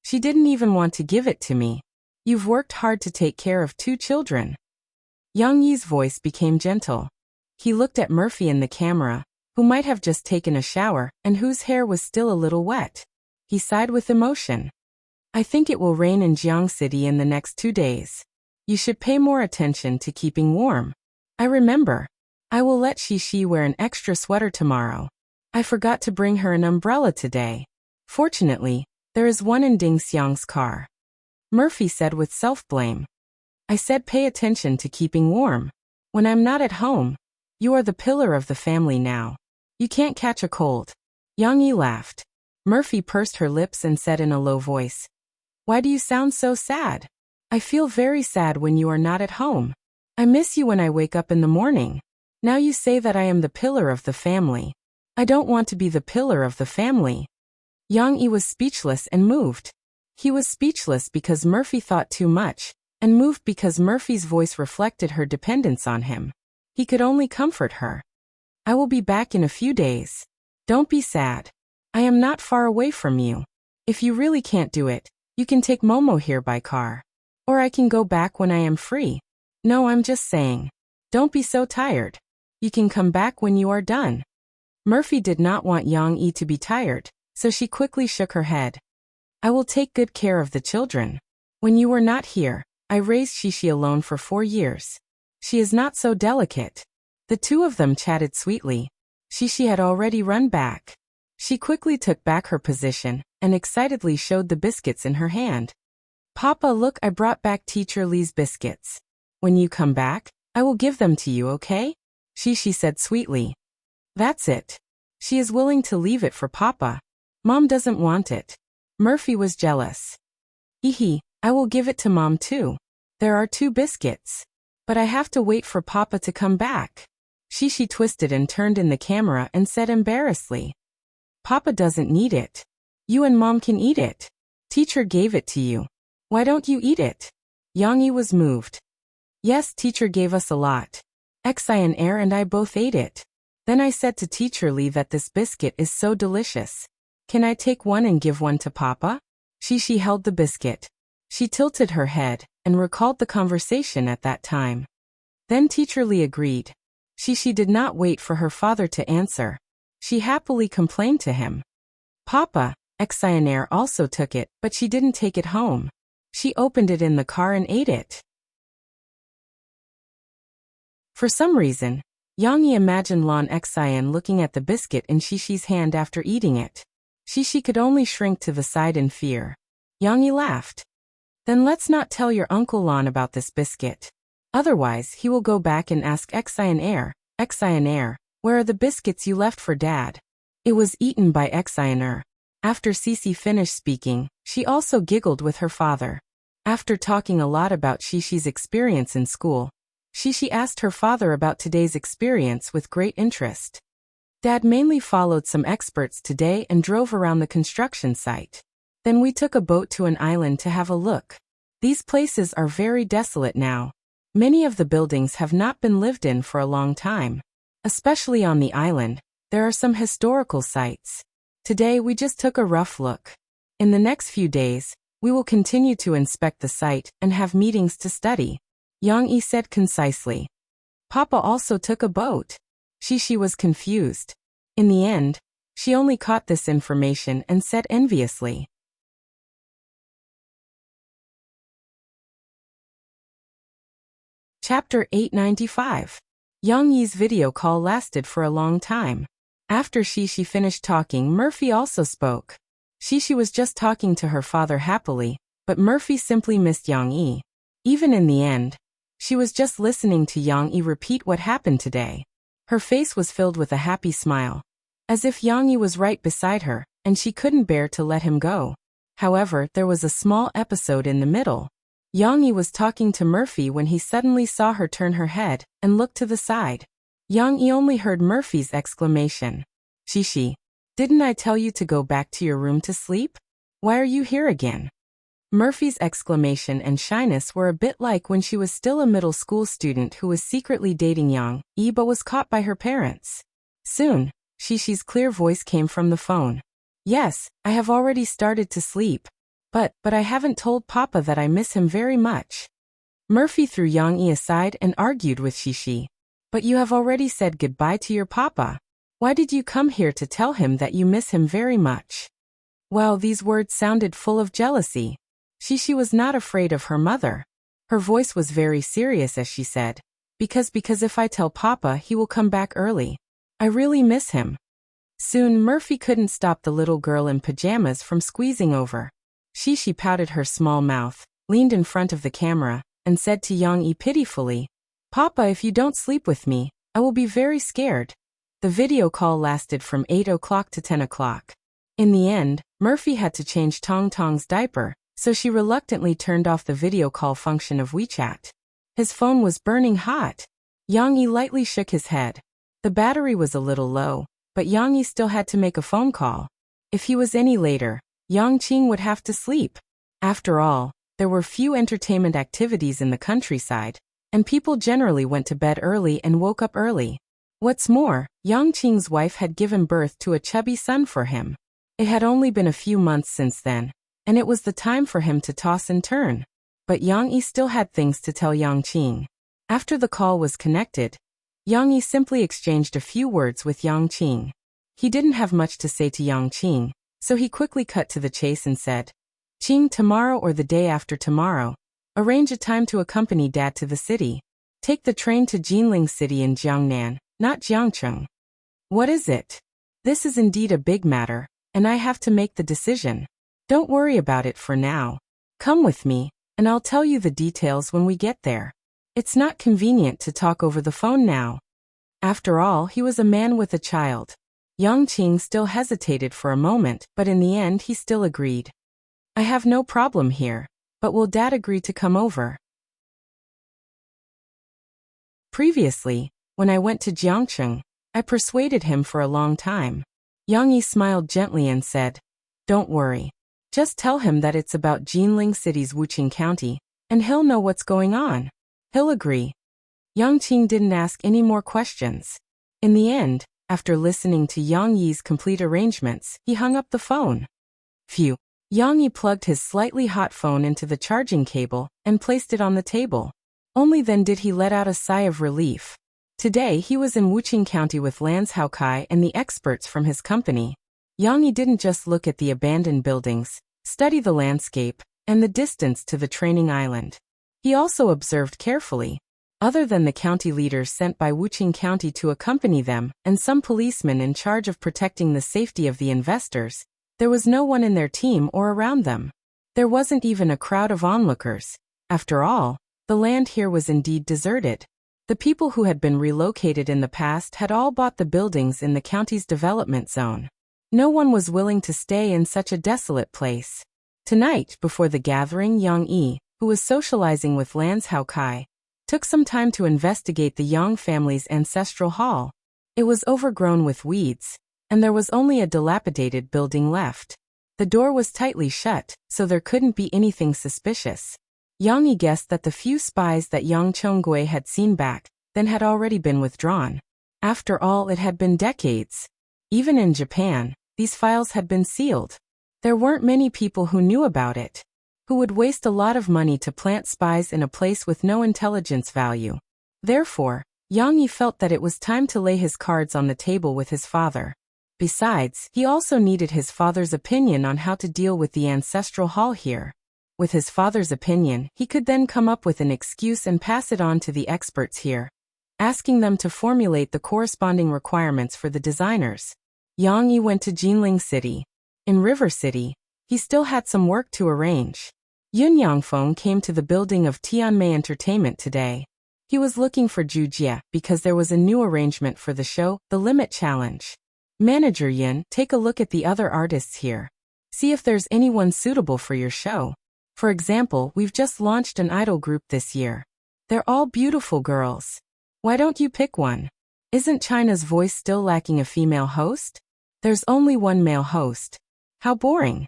"She didn't even want to give it to me. You've worked hard to take care of 2 children. Yang-yi's voice became gentle. He looked at Murphy in the camera, who might have just taken a shower and whose hair was still a little wet. He sighed with emotion. "I think it will rain in Jiang City in the next 2 days. You should pay more attention to keeping warm. I remember. I will let Shishi wear an extra sweater tomorrow. I forgot to bring her an umbrella today. Fortunately, there is one in Ding Xiang's car." Murphy said with self-blame. "I said pay attention to keeping warm. When I'm not at home, you are the pillar of the family now. You can't catch a cold." Yang-yi laughed. Murphy pursed her lips and said in a low voice, "Why do you sound so sad? I feel very sad when you are not at home. I miss you when I wake up in the morning. Now you say that I am the pillar of the family. I don't want to be the pillar of the family." Yang-yi was speechless and moved. He was speechless because Murphy thought too much, and moved because Murphy's voice reflected her dependence on him. He could only comfort her. "I will be back in a few days. Don't be sad. I am not far away from you. If you really can't do it, you can take Momo here by car. Or I can go back when I am free. No, I'm just saying. Don't be so tired. You can come back when you are done." Murphy did not want Yang-yi to be tired, so she quickly shook her head. "I will take good care of the children. When you were not here, I raised Shishi alone for 4 years. She is not so delicate." The two of them chatted sweetly. Shishi had already run back. She quickly took back her position and excitedly showed the biscuits in her hand. Papa, look, I brought back Teacher Lee's biscuits. When you come back, I will give them to you, okay? She said sweetly. That's it. She is willing to leave it for Papa. Mom doesn't want it. Murphy was jealous. I will give it to Mom too. There are 2 biscuits. But I have to wait for Papa to come back. She twisted and turned in the camera and said embarrassedly. Papa doesn't need it. You and Mom can eat it. Teacher gave it to you. Why don't you eat it? Yang Yi was moved. Yes, Teacher gave us a lot. Xi and I both ate it. Then I said to Teacher Lee that this biscuit is so delicious. Can I take one and give one to Papa? She held the biscuit. She tilted her head and recalled the conversation at that time. Then Teacher Lee agreed. She did not wait for her father to answer. She happily complained to him. Papa, Xi also took it, but she didn't take it home. She opened it in the car and ate it. For some reason, Yang Yi imagined Lan Xian looking at the biscuit in Shishi's hand after eating it. Shishi could only shrink to the side in fear. Yang Yi laughed. Then let's not tell your Uncle Lan about this biscuit. Otherwise he will go back and ask Xian, where are the biscuits you left for Dad? It was eaten by Xian. After Sisi finished speaking, she also giggled with her father. After talking a lot about Shishi's experience in school, Shishi asked her father about today's experience with great interest. Dad mainly followed some experts today and drove around the construction site. Then we took a boat to an island to have a look. These places are very desolate now. Many of the buildings have not been lived in for a long time. Especially on the island, there are some historical sites. Today we just took a rough look. In the next few days, we will continue to inspect the site and have meetings to study. Yang Yi said concisely. Papa also took a boat. Shishi was confused. In the end, she only caught this information and said enviously. Chapter 895. Yang Yi's video call lasted for a long time. After Shishi finished talking, Murphy also spoke. Shishi was just talking to her father happily, but Murphy simply missed Yang Yi. Even in the end, she was just listening to Yang Yi repeat what happened today. Her face was filled with a happy smile, as if Yang Yi was right beside her, and she couldn't bear to let him go. However, there was a small episode in the middle. Yang Yi was talking to Murphy when he suddenly saw her turn her head and look to the side. Yang Yi only heard Murphy's exclamation. Shishi, didn't I tell you to go back to your room to sleep? Why are you here again? Murphy's exclamation and shyness were a bit like when she was still a middle school student who was secretly dating Yang Yi but was caught by her parents. Soon, Shishi's clear voice came from the phone. Yes, I have already started to sleep. But I haven't told Papa that I miss him very much. Murphy threw Yang Yi aside and argued with Shishi. But you have already said goodbye to your Papa. Why did you come here to tell him that you miss him very much? Well, these words sounded full of jealousy. Shishi was not afraid of her mother. Her voice was very serious as she said, Because if I tell Papa, he will come back early. I really miss him. Soon Murphy couldn't stop the little girl in pajamas from squeezing over. Shishi pouted her small mouth, leaned in front of the camera, and said to Yang Yi pitifully, Papa, if you don't sleep with me, I will be very scared. The video call lasted from 8 o'clock to 10 o'clock. In the end, Murphy had to change Tong Tong's diaper, so she reluctantly turned off the video call function of WeChat. His phone was burning hot. Yang Yi lightly shook his head. The battery was a little low, but Yang Yi still had to make a phone call. If he was any later, Yang Qing would have to sleep. After all, there were few entertainment activities in the countryside, and people generally went to bed early and woke up early. What's more, Yang Qing's wife had given birth to a chubby son for him. It had only been a few months since then, and it was the time for him to toss and turn. But Yang Yi still had things to tell Yang Qing. After the call was connected, Yang Yi simply exchanged a few words with Yang Qing. He didn't have much to say to Yang Qing, so he quickly cut to the chase and said, Qing, tomorrow or the day after tomorrow, arrange a time to accompany Dad to the city. Take the train to Jinling City in Jiangnan, not Jiangcheng. What is it? This is indeed a big matter, and I have to make the decision. Don't worry about it for now. Come with me, and I'll tell you the details when we get there. It's not convenient to talk over the phone now. After all, he was a man with a child. Yang Qing still hesitated for a moment, but in the end he still agreed. I have no problem here, but will Dad agree to come over? Previously, when I went to Jiangcheng, I persuaded him for a long time. Yang Yi smiled gently and said, Don't worry. Just tell him that it's about Jinling City's Wuqing County, and he'll know what's going on. He'll agree. Yang Qing didn't ask any more questions. In the end, after listening to Yang Yi's complete arrangements, he hung up the phone. Phew. Yang Yi plugged his slightly hot phone into the charging cable and placed it on the table. Only then did he let out a sigh of relief. Today he was in Wuqing County with Lance Haokai and the experts from his company. Yang Yi didn't just look at the abandoned buildings, study the landscape, and the distance to the training island. He also observed carefully. Other than the county leaders sent by Wuqing County to accompany them, and some policemen in charge of protecting the safety of the investors, there was no one in their team or around them. There wasn't even a crowd of onlookers. After all, the land here was indeed deserted. The people who had been relocated in the past had all bought the buildings in the county's development zone. No one was willing to stay in such a desolate place. Tonight, before the gathering, Yang Yi, who was socializing with Lance Haokai, took some time to investigate the Yang family's ancestral hall. It was overgrown with weeds, and there was only a dilapidated building left. The door was tightly shut, so there couldn't be anything suspicious. Yang Yi guessed that the few spies that Yang Chonggui had seen back then had already been withdrawn. After all, it had been decades. Even in Japan, these files had been sealed. There weren't many people who knew about it, who would waste a lot of money to plant spies in a place with no intelligence value. Therefore, Yang Yi felt that it was time to lay his cards on the table with his father. Besides, he also needed his father's opinion on how to deal with the ancestral hall here. With his father's opinion, he could then come up with an excuse and pass it on to the experts here, asking them to formulate the corresponding requirements for the designers. Yang Yi went to Jinling City. In River City, he still had some work to arrange. Yun Yangfeng came to the building of Tianmei Entertainment today. He was looking for Zhu Jie because there was a new arrangement for the show, The Limit Challenge. Manager Yun, take a look at the other artists here. See if there's anyone suitable for your show. For example, we've just launched an idol group this year. They're all beautiful girls. Why don't you pick one? Isn't China's Voice still lacking a female host? There's only one male host. How boring.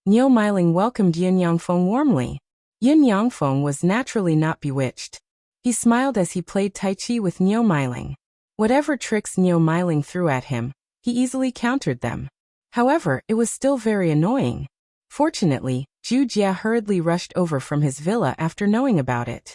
Niu Meiling welcomed Yun Yangfeng warmly. Yun Yangfeng was naturally not bewitched. He smiled as he played Tai Chi with Niu Meiling. Whatever tricks Niu Meiling threw at him, he easily countered them. However, it was still very annoying. Fortunately, Zhu Jie hurriedly rushed over from his villa after knowing about it.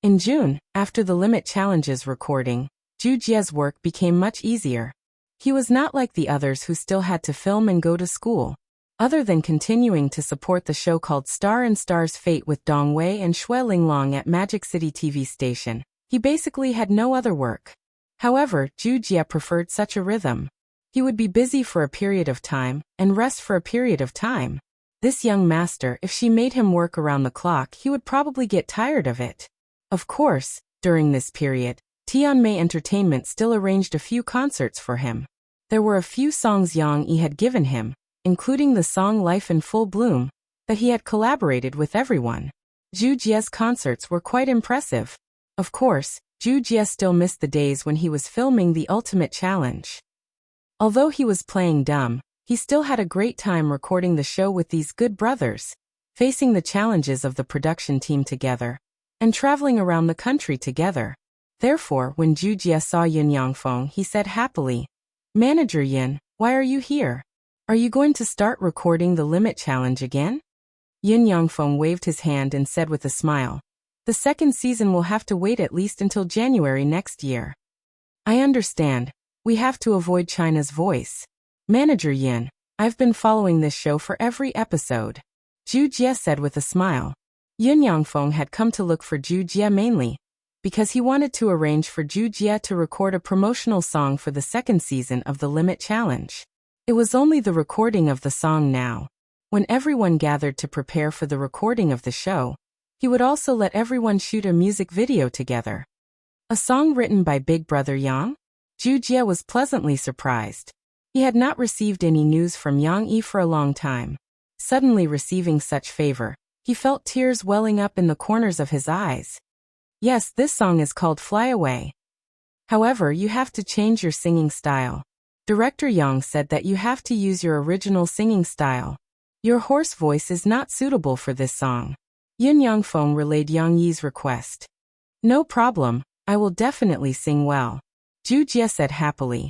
In June, after the Limit Challenge's recording, Zhu Jie's work became much easier. He was not like the others who still had to film and go to school. Other than continuing to support the show called Star and Star's Fate with Dong Wei and Shui Linglong at Magic City TV station, he basically had no other work. However, Zhu Jie preferred such a rhythm. He would be busy for a period of time, and rest for a period of time. This young master, if she made him work around the clock, he would probably get tired of it. Of course, during this period, Tianmei Entertainment still arranged a few concerts for him. There were a few songs Yang Yi had given him, including the song Life in Full Bloom, that he had collaborated with everyone. Zhu Jie's concerts were quite impressive. Of course, Zhu Jie still missed the days when he was filming The Ultimate Challenge. Although he was playing dumb, he still had a great time recording the show with these good brothers, facing the challenges of the production team together, and traveling around the country together. Therefore, when Zhu Jie saw Yun Yangfeng, he said happily, "Manager Yun, why are you here? Are you going to start recording the Limit Challenge again?" Yun Yangfeng waved his hand and said with a smile, "The second season will have to wait at least until January next year." "I understand. We have to avoid China's Voice. Manager Yin, I've been following this show for every episode," Zhu Jie said with a smile. Yun Yangfeng had come to look for Zhu Jie mainly because he wanted to arrange for Zhu Jie to record a promotional song for the second season of the Limit Challenge. It was only the recording of the song now. When everyone gathered to prepare for the recording of the show, he would also let everyone shoot a music video together. A song written by Big Brother Yang? Zhu Jie was pleasantly surprised. He had not received any news from Yang Yi for a long time. Suddenly receiving such favor, he felt tears welling up in the corners of his eyes. Yes, this song is called Fly Away. However, you have to change your singing style. Director Yang said that you have to use your original singing style. Your hoarse voice is not suitable for this song. Yin Yangfeng relayed Yang Yi's request. No problem, I will definitely sing well, Zhu Jie said happily.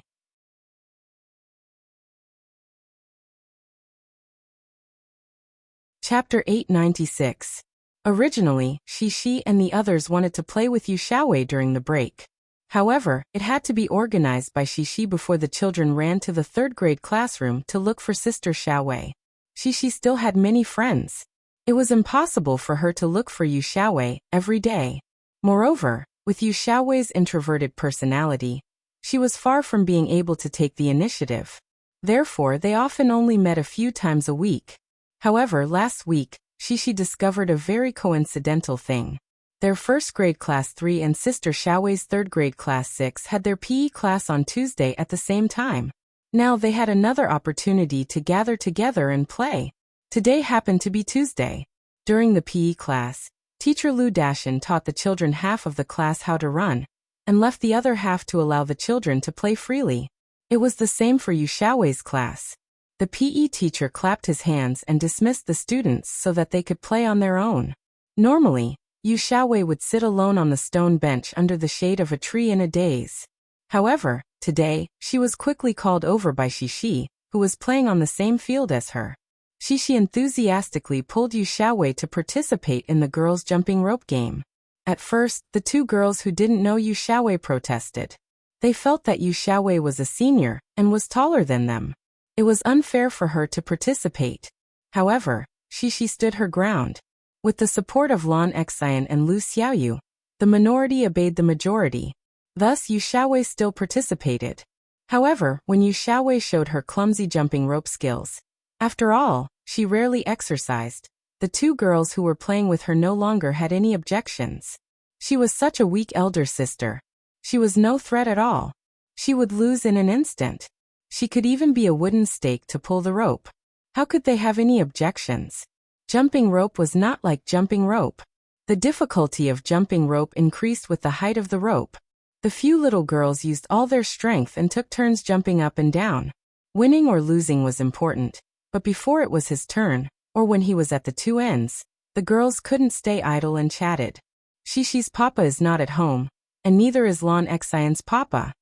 Chapter 896. Originally, Xixi and the others wanted to play with Yu Xiaowei during the break. However, it had to be organized by Xixi before the children ran to the third-grade classroom to look for Sister Xiaowei. Xixi still had many friends. It was impossible for her to look for Yu Xiaowei every day. Moreover, with Yu Xiaowei's introverted personality, she was far from being able to take the initiative. Therefore, they often only met a few times a week. However, last week, Xixi discovered a very coincidental thing. Their first-grade class 3 and Sister Xiaowei's third-grade class 6 had their PE class on Tuesday at the same time. Now they had another opportunity to gather together and play. Today happened to be Tuesday. During the PE class, teacher Lu Dashan taught the children half of the class how to run, and left the other half to allow the children to play freely. It was the same for Yu Xiaowei's class. The PE teacher clapped his hands and dismissed the students so that they could play on their own. Normally, Yu Xiaowei would sit alone on the stone bench under the shade of a tree in a daze. However, today, she was quickly called over by Xixi, who was playing on the same field as her. Xixi enthusiastically pulled Yu Xiaowei to participate in the girls' jumping rope game. At first, the two girls who didn't know Yu Xiaowei protested. They felt that Yu Xiaowei was a senior and was taller than them. It was unfair for her to participate. However, Xixi stood her ground. With the support of Lan Xian and Lu Xiaoyu, the minority obeyed the majority. Thus Yu Xiaowei still participated. However, when Yu Xiaowei showed her clumsy jumping rope skills, after all, she rarely exercised, the two girls who were playing with her no longer had any objections. She was such a weak elder sister. She was no threat at all. She would lose in an instant. She could even be a wooden stake to pull the rope. How could they have any objections? Jumping rope was not like jumping rope. The difficulty of jumping rope increased with the height of the rope. The few little girls used all their strength and took turns jumping up and down. Winning or losing was important, but before it was his turn, or when he was at the two ends, the girls couldn't stay idle and chatted. Xixi's papa is not at home, and neither is Lan Xian's papa.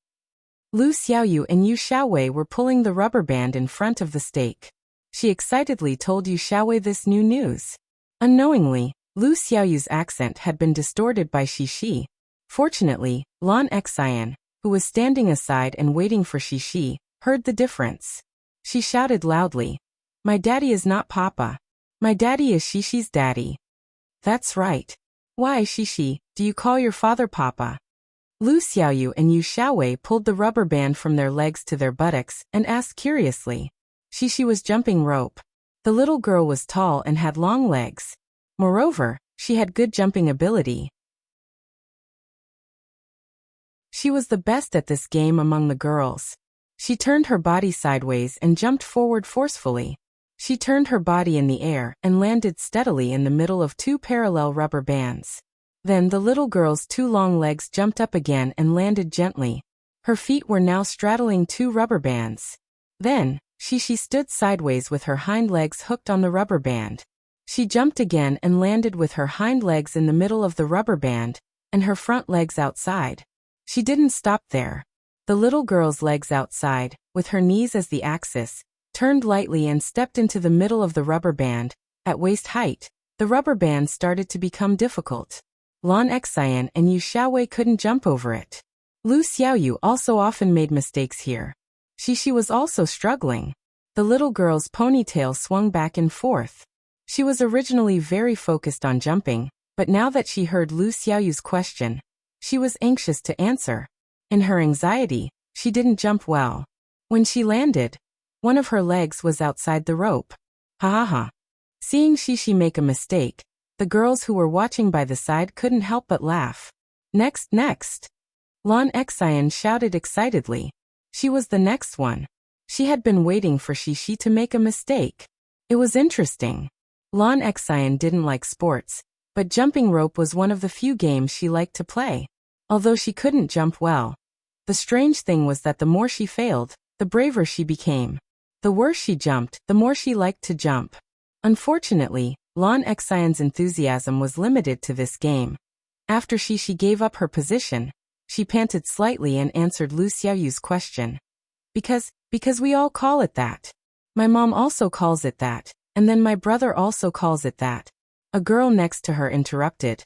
Lu Xiaoyu and Yu Xiaowei were pulling the rubber band in front of the stake. She excitedly told Yu Xiaowei this new news. Unknowingly, Lu Xiaoyu's accent had been distorted by Xixi. Fortunately, Lan Xian, who was standing aside and waiting for Xixi, heard the difference. She shouted loudly, "My daddy is not Papa. My daddy is Xixi's daddy." That's right. Why, Xixi, do you call your father Papa? Lu Xiaoyu and Yu Xiaowei pulled the rubber band from their legs to their buttocks and asked curiously. Xixi was jumping rope. The little girl was tall and had long legs. Moreover, she had good jumping ability. She was the best at this game among the girls. She turned her body sideways and jumped forward forcefully. She turned her body in the air and landed steadily in the middle of two parallel rubber bands. Then the little girl's two long legs jumped up again and landed gently. Her feet were now straddling two rubber bands. Then, Xixi stood sideways with her hind legs hooked on the rubber band. She jumped again and landed with her hind legs in the middle of the rubber band, and her front legs outside. She didn't stop there. The little girl's legs outside, with her knees as the axis, turned lightly and stepped into the middle of the rubber band. At waist height, the rubber band started to become difficult. Lan Xian and Yu Xiaowei couldn't jump over it. Lu Xiaoyu also often made mistakes here. Xixi was also struggling. The little girl's ponytail swung back and forth. She was originally very focused on jumping, but now that she heard Lu Xiaoyu's question, She was anxious to answer. In her anxiety, she didn't jump well. When she landed, one of her legs was outside the rope. Ha ha ha. Seeing Shishi make a mistake, the girls who were watching by the side couldn't help but laugh. Next, next. Lon Xian shouted excitedly. She was the next one. She had been waiting for Shishi to make a mistake. It was interesting. Lon Xian didn't like sports, but jumping rope was one of the few games she liked to play. Although she couldn't jump well. The strange thing was that the more she failed, the braver she became. The worse she jumped, the more she liked to jump. Unfortunately, Lon Xian's enthusiasm was limited to this game. After she gave up her position, she panted slightly and answered Lu Xiaoyu's question. Because we all call it that. My mom also calls it that, and then my brother also calls it that. A girl next to her interrupted.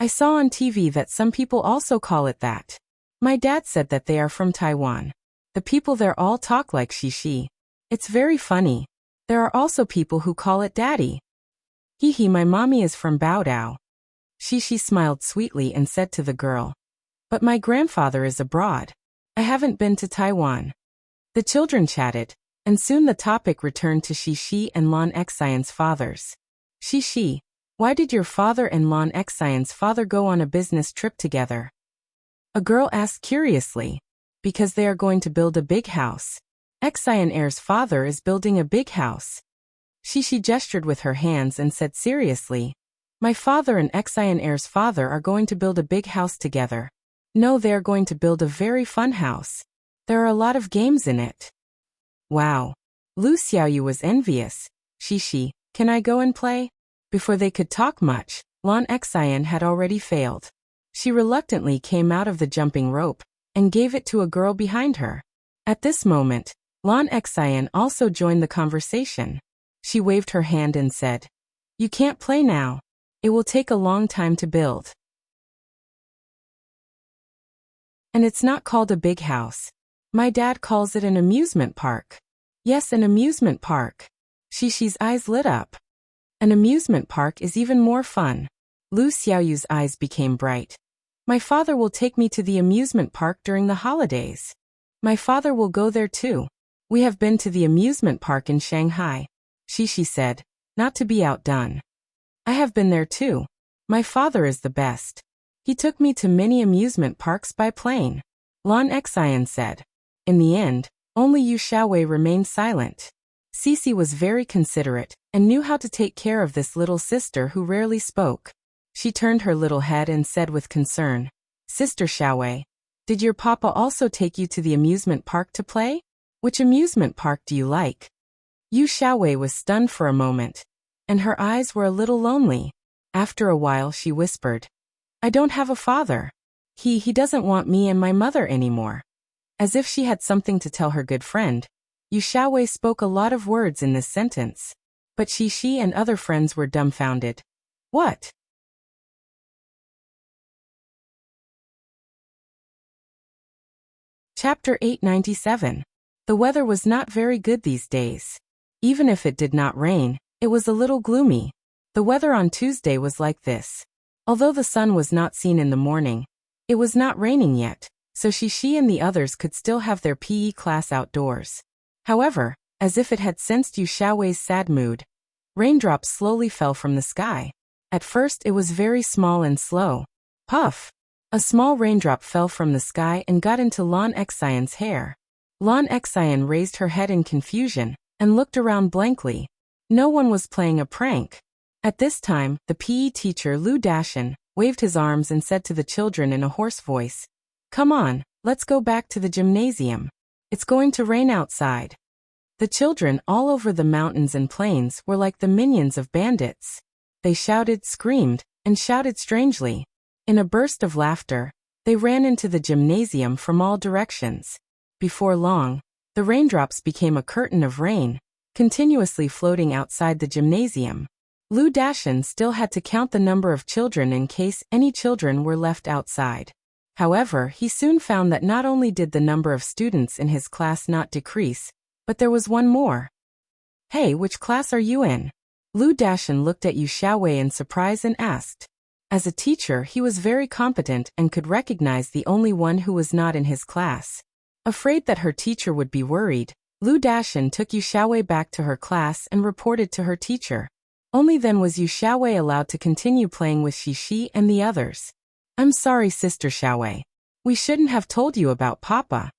I saw on TV that some people also call it that. My dad said that they are from Taiwan. The people there all talk like Shishi. It's very funny. There are also people who call it daddy. Hee, my mommy is from Baodao. Shishi smiled sweetly and said to the girl. But my grandfather is abroad. I haven't been to Taiwan. The children chatted, and soon the topic returned to Shishi and Lon Xian's fathers. Shishi, why did your father and Lon Xian's father go on a business trip together? A girl asked curiously. Because they are going to build a big house. Xian Air's father is building a big house. Shishi gestured with her hands and said seriously. My father and Xian Air's father are going to build a big house together. No, they are going to build a very fun house. There are a lot of games in it. Wow. Lu Xiaoyu was envious. Shishi, can I go and play? Before they could talk much, Lon Xian had already failed. She reluctantly came out of the jumping rope and gave it to a girl behind her. At this moment, Lon Xian also joined the conversation. She waved her hand and said, You can't play now. It will take a long time to build. And it's not called a big house. My dad calls it an amusement park. Yes, an amusement park. Shishi's eyes lit up. An amusement park is even more fun. Lu Xiaoyu's eyes became bright. My father will take me to the amusement park during the holidays. My father will go there too. We have been to the amusement park in Shanghai. Shishi said, not to be outdone. I have been there too. My father is the best. He took me to many amusement parks by plane. Lon Xian said. In the end, only Yu Xiaowei remained silent. Sisi was very considerate and knew how to take care of this little sister who rarely spoke. She turned her little head and said with concern, Sister Xiaowei, did your papa also take you to the amusement park to play? Which amusement park do you like? Yu Xiaowei was stunned for a moment, and her eyes were a little lonely. After a while she whispered, I don't have a father. He doesn't want me and my mother anymore. As if she had something to tell her good friend, Yu Xiaowei spoke a lot of words in this sentence. But Shishi and other friends were dumbfounded. What? Chapter 897. The weather was not very good these days. Even if it did not rain, it was a little gloomy. The weather on Tuesday was like this. Although the sun was not seen in the morning, it was not raining yet, so Shishi and the others could still have their PE class outdoors. However, as if it had sensed Yu Xiaowei's sad mood, raindrops slowly fell from the sky. At first it was very small and slow. Puff! A small raindrop fell from the sky and got into Lon Xian's hair. Lon Xian raised her head in confusion and looked around blankly. No one was playing a prank. At this time, the PE teacher Lu Dashan waved his arms and said to the children in a hoarse voice, Come on, let's go back to the gymnasium. It's going to rain outside. The children all over the mountains and plains were like the minions of bandits. They shouted, screamed, and shouted strangely. In a burst of laughter, they ran into the gymnasium from all directions. Before long, the raindrops became a curtain of rain, continuously floating outside the gymnasium. Lu Dashan still had to count the number of children in case any children were left outside. However, he soon found that not only did the number of students in his class not decrease, but there was one more. Hey, which class are you in? Lu Dashan looked at Yu Xiaowei in surprise and asked. As a teacher, he was very competent and could recognize the only one who was not in his class. Afraid that her teacher would be worried, Lu Dashan took Yu Xiaowei back to her class and reported to her teacher. Only then was Yu Xiaowei allowed to continue playing with Xixi and the others. "I'm sorry, Sister Xiaowei. We shouldn't have told you about Papa,"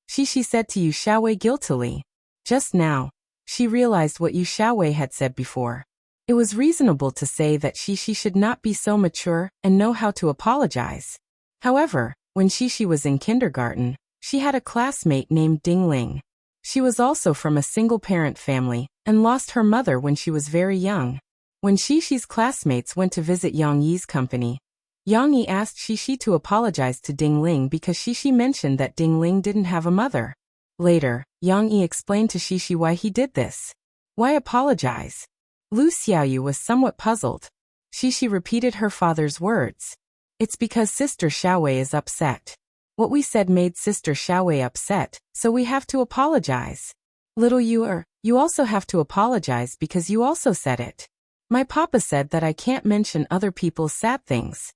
Xixi said to Yu Xiaowei guiltily. Just now, she realized what Yu Xiaowei had said before. It was reasonable to say that Xixi should not be so mature and know how to apologize. However, when Xixi was in kindergarten, she had a classmate named Ding Ling. She was also from a single-parent family and lost her mother when she was very young. When Xixi's classmates went to visit Yang Yi's company, Yang Yi asked Xixi to apologize to Ding Ling because Xixi mentioned that Ding Ling didn't have a mother. Later, Yang Yi explained to Xixi why he did this. Why apologize? Lu Xiaoyu was somewhat puzzled. Xixi repeated her father's words. It's because Sister Xiaowei is upset. What we said made Sister Xiaowei upset, so we have to apologize. Little you also have to apologize because you also said it. My papa said that I can't mention other people's sad things.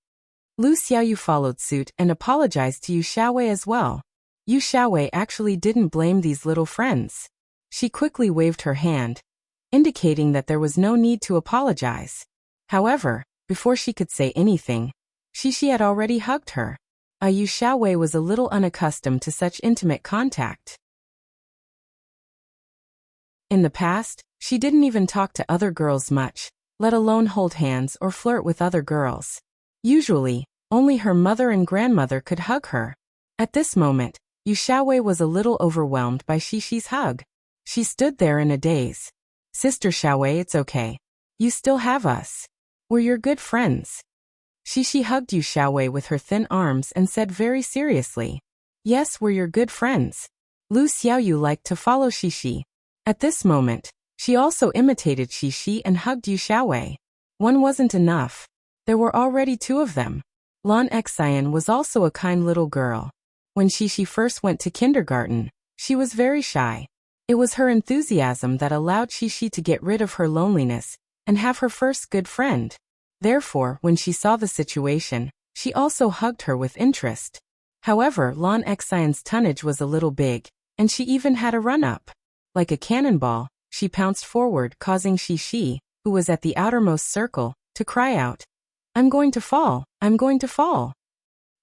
Lu Xiaoyu followed suit and apologized to Yu Xiaowei as well. Yu Xiaowei actually didn't blame these little friends. She quickly waved her hand, indicating that there was no need to apologize. However, before she could say anything, Xixi had already hugged her. Yu Xiaowei was a little unaccustomed to such intimate contact. In the past, she didn't even talk to other girls much, let alone hold hands or flirt with other girls. Usually, only her mother and grandmother could hug her. At this moment, Yu Xiaowei was a little overwhelmed by Xixi's hug. She stood there in a daze. Sister Xiaowei, it's okay. You still have us. We're your good friends. Xixi hugged Yu Xiaowei with her thin arms and said very seriously, "Yes, we're your good friends." Lu Xiaoyu liked to follow Xixi. At this moment, she also imitated Xixi and hugged Yu Xiaowei. One wasn't enough. There were already two of them. Lan Xian was also a kind little girl. When Xixi first went to kindergarten, she was very shy. It was her enthusiasm that allowed Xixi to get rid of her loneliness and have her first good friend. Therefore, when she saw the situation, she also hugged her with interest. However, Lan Xian's tonnage was a little big, and she even had a run-up. Like a cannonball, she pounced forward, causing Xixi, who was at the outermost circle, to cry out, "I'm going to fall! I'm going to fall!"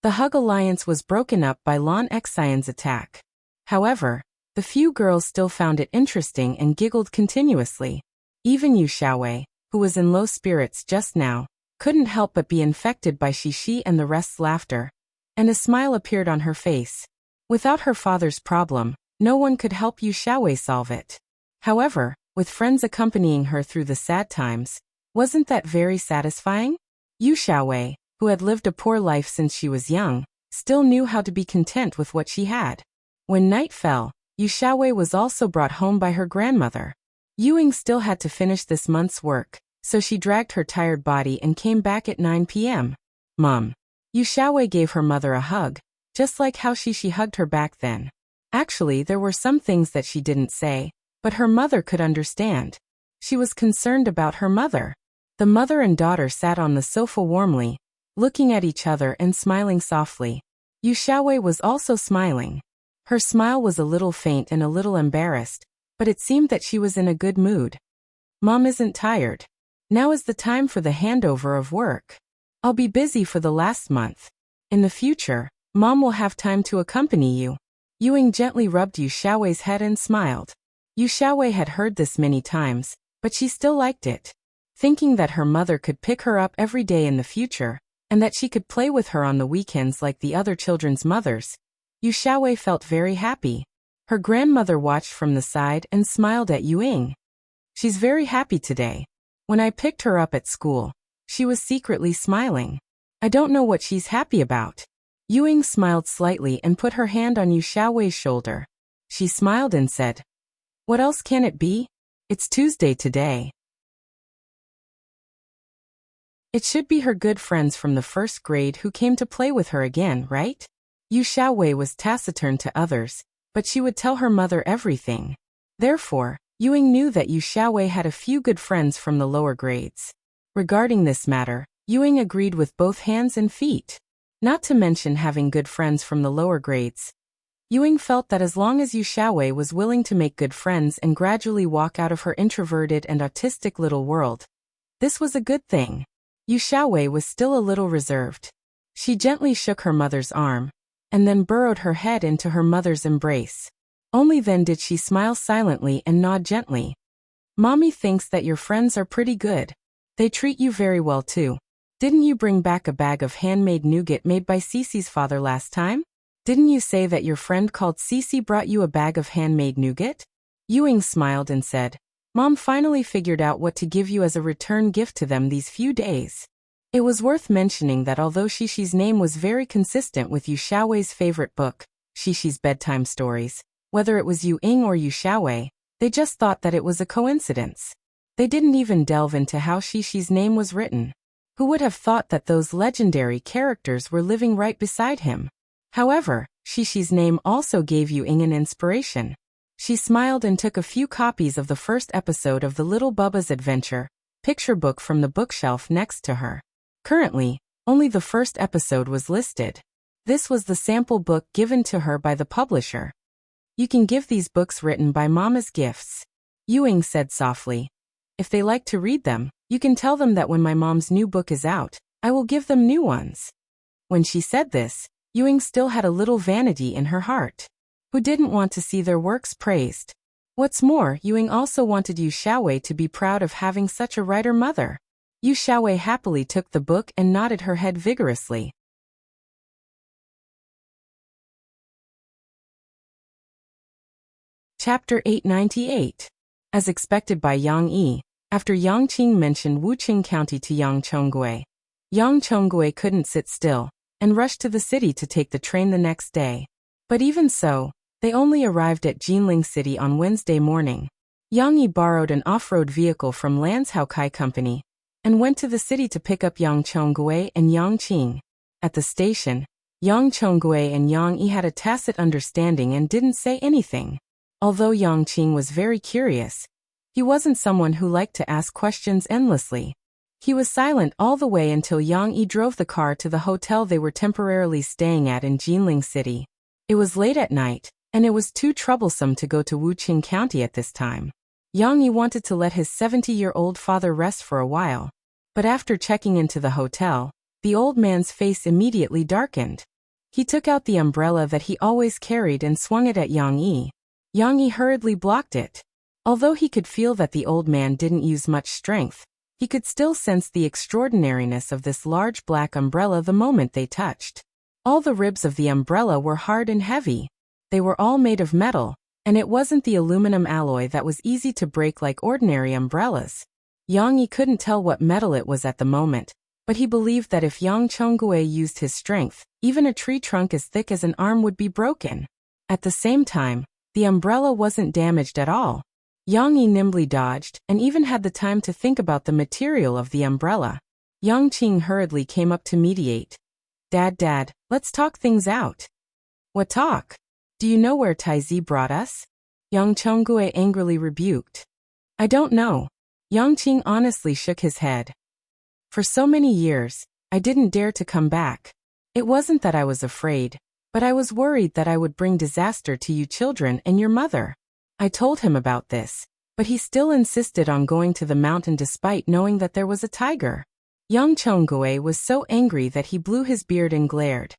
The hug alliance was broken up by Lan Xian's attack. However, the few girls still found it interesting and giggled continuously. Even Yu Xiaowei, who was in low spirits just now, couldn't help but be infected by Xixi and the rest's laughter, and a smile appeared on her face. Without her father's problem, no one could help Yu Xiaowei solve it. However, with friends accompanying her through the sad times, wasn't that very satisfying? Yu Xiaowei, who had lived a poor life since she was young, still knew how to be content with what she had. When night fell, Yu Xiaowei was also brought home by her grandmother. Yuing still had to finish this month's work, so she dragged her tired body and came back at 9 p.m. "Mom." Yu Xiaowei gave her mother a hug, just like how she hugged her back then. Actually, there were some things that she didn't say, but her mother could understand. She was concerned about her mother. The mother and daughter sat on the sofa warmly, looking at each other and smiling softly. Yu Xiaowei was also smiling. Her smile was a little faint and a little embarrassed, but it seemed that she was in a good mood. "Mom isn't tired. Now is the time for the handover of work. I'll be busy for the last month. In the future, Mom will have time to accompany you." Yuing gently rubbed Yu Xiaowei's head and smiled. Yu Xiaowei had heard this many times, but she still liked it. Thinking that her mother could pick her up every day in the future, and that she could play with her on the weekends like the other children's mothers, Yu Xiaowei felt very happy. Her grandmother watched from the side and smiled at Yuing. "She's very happy today. When I picked her up at school, she was secretly smiling. I don't know what she's happy about." Yuing smiled slightly and put her hand on Yu Xiaowei's shoulder. She smiled and said, "What else can it be? It's Tuesday today. It should be her good friends from the first grade who came to play with her again, right?" Yu Xiaowei was taciturn to others, but she would tell her mother everything. Therefore, Yuing knew that Yu Xiaowei had a few good friends from the lower grades. Regarding this matter, Ewing agreed with both hands and feet. Not to mention having good friends from the lower grades. Ewing felt that as long as Yu Xiaowei was willing to make good friends and gradually walk out of her introverted and autistic little world, this was a good thing. Yu Xiaowei was still a little reserved. She gently shook her mother's arm, and then burrowed her head into her mother's embrace. Only then did she smile silently and nod gently. Mommy thinks that your friends are pretty good. They treat you very well too. Didn't you bring back a bag of handmade nougat made by Cece's father last time? Didn't you say that your friend called Cece brought you a bag of handmade nougat? Ewing smiled and said, Mom finally figured out what to give you as a return gift to them these few days. It was worth mentioning that although Shishi's name was very consistent with Yu Xiaowei's favorite book, Shishi's Bedtime Stories, whether it was Yu Ying or Yu Xiaowei, they just thought that it was a coincidence. They didn't even delve into how Shishi's name was written. Who would have thought that those legendary characters were living right beside him? However, Shishi's name also gave Yu Ying an inspiration. She smiled and took a few copies of the first episode of The Little Bubba's Adventure picture book from the bookshelf next to her. Currently, only the first episode was listed. This was the sample book given to her by the publisher. You can give these books written by Mom as gifts, Ewing said softly. If they like to read them, you can tell them that when my mom's new book is out, I will give them new ones. When she said this, Ewing still had a little vanity in her heart. Who didn't want to see their works praised? What's more, Ewing also wanted Yu Xiaowei to be proud of having such a writer mother. Yu Xiaowei happily took the book and nodded her head vigorously. Chapter 898. As expected by Yang Yi, after Yang Qing mentioned Wuqing County to Yang Chonggui couldn't sit still, and rushed to the city to take the train the next day. But even so, they only arrived at Jinling City on Wednesday morning. Yang Yi borrowed an off-road vehicle from Lan's Haokai Company, and went to the city to pick up Yang Chonggui and Yang Qing. At the station, Yang Chonggui and Yang Yi had a tacit understanding and didn't say anything. Although Yang Qing was very curious, he wasn't someone who liked to ask questions endlessly. He was silent all the way until Yang Yi drove the car to the hotel they were temporarily staying at in Jinling City. It was late at night, and it was too troublesome to go to Wuqing County at this time. Yang Yi wanted to let his 70-year-old father rest for a while, but after checking into the hotel, the old man's face immediately darkened. He took out the umbrella that he always carried and swung it at Yang Yi. Yang Yi hurriedly blocked it. Although he could feel that the old man didn't use much strength, he could still sense the extraordinariness of this large black umbrella the moment they touched. All the ribs of the umbrella were hard and heavy. They were all made of metal, and it wasn't the aluminum alloy that was easy to break like ordinary umbrellas. Yang Yi couldn't tell what metal it was at the moment, but he believed that if Yang Chonggui used his strength, even a tree trunk as thick as an arm would be broken. At the same time, the umbrella wasn't damaged at all. Yang Yi nimbly dodged, and even had the time to think about the material of the umbrella. Yang Qing hurriedly came up to mediate. Dad, let's talk things out. What talk? Do you know where Taizi brought us? Yang Chonggui angrily rebuked. I don't know. Yang Qing honestly shook his head. For so many years, I didn't dare to come back. It wasn't that I was afraid, but I was worried that I would bring disaster to you children and your mother. I told him about this, but he still insisted on going to the mountain despite knowing that there was a tiger. Yang Chonggui was so angry that he blew his beard and glared.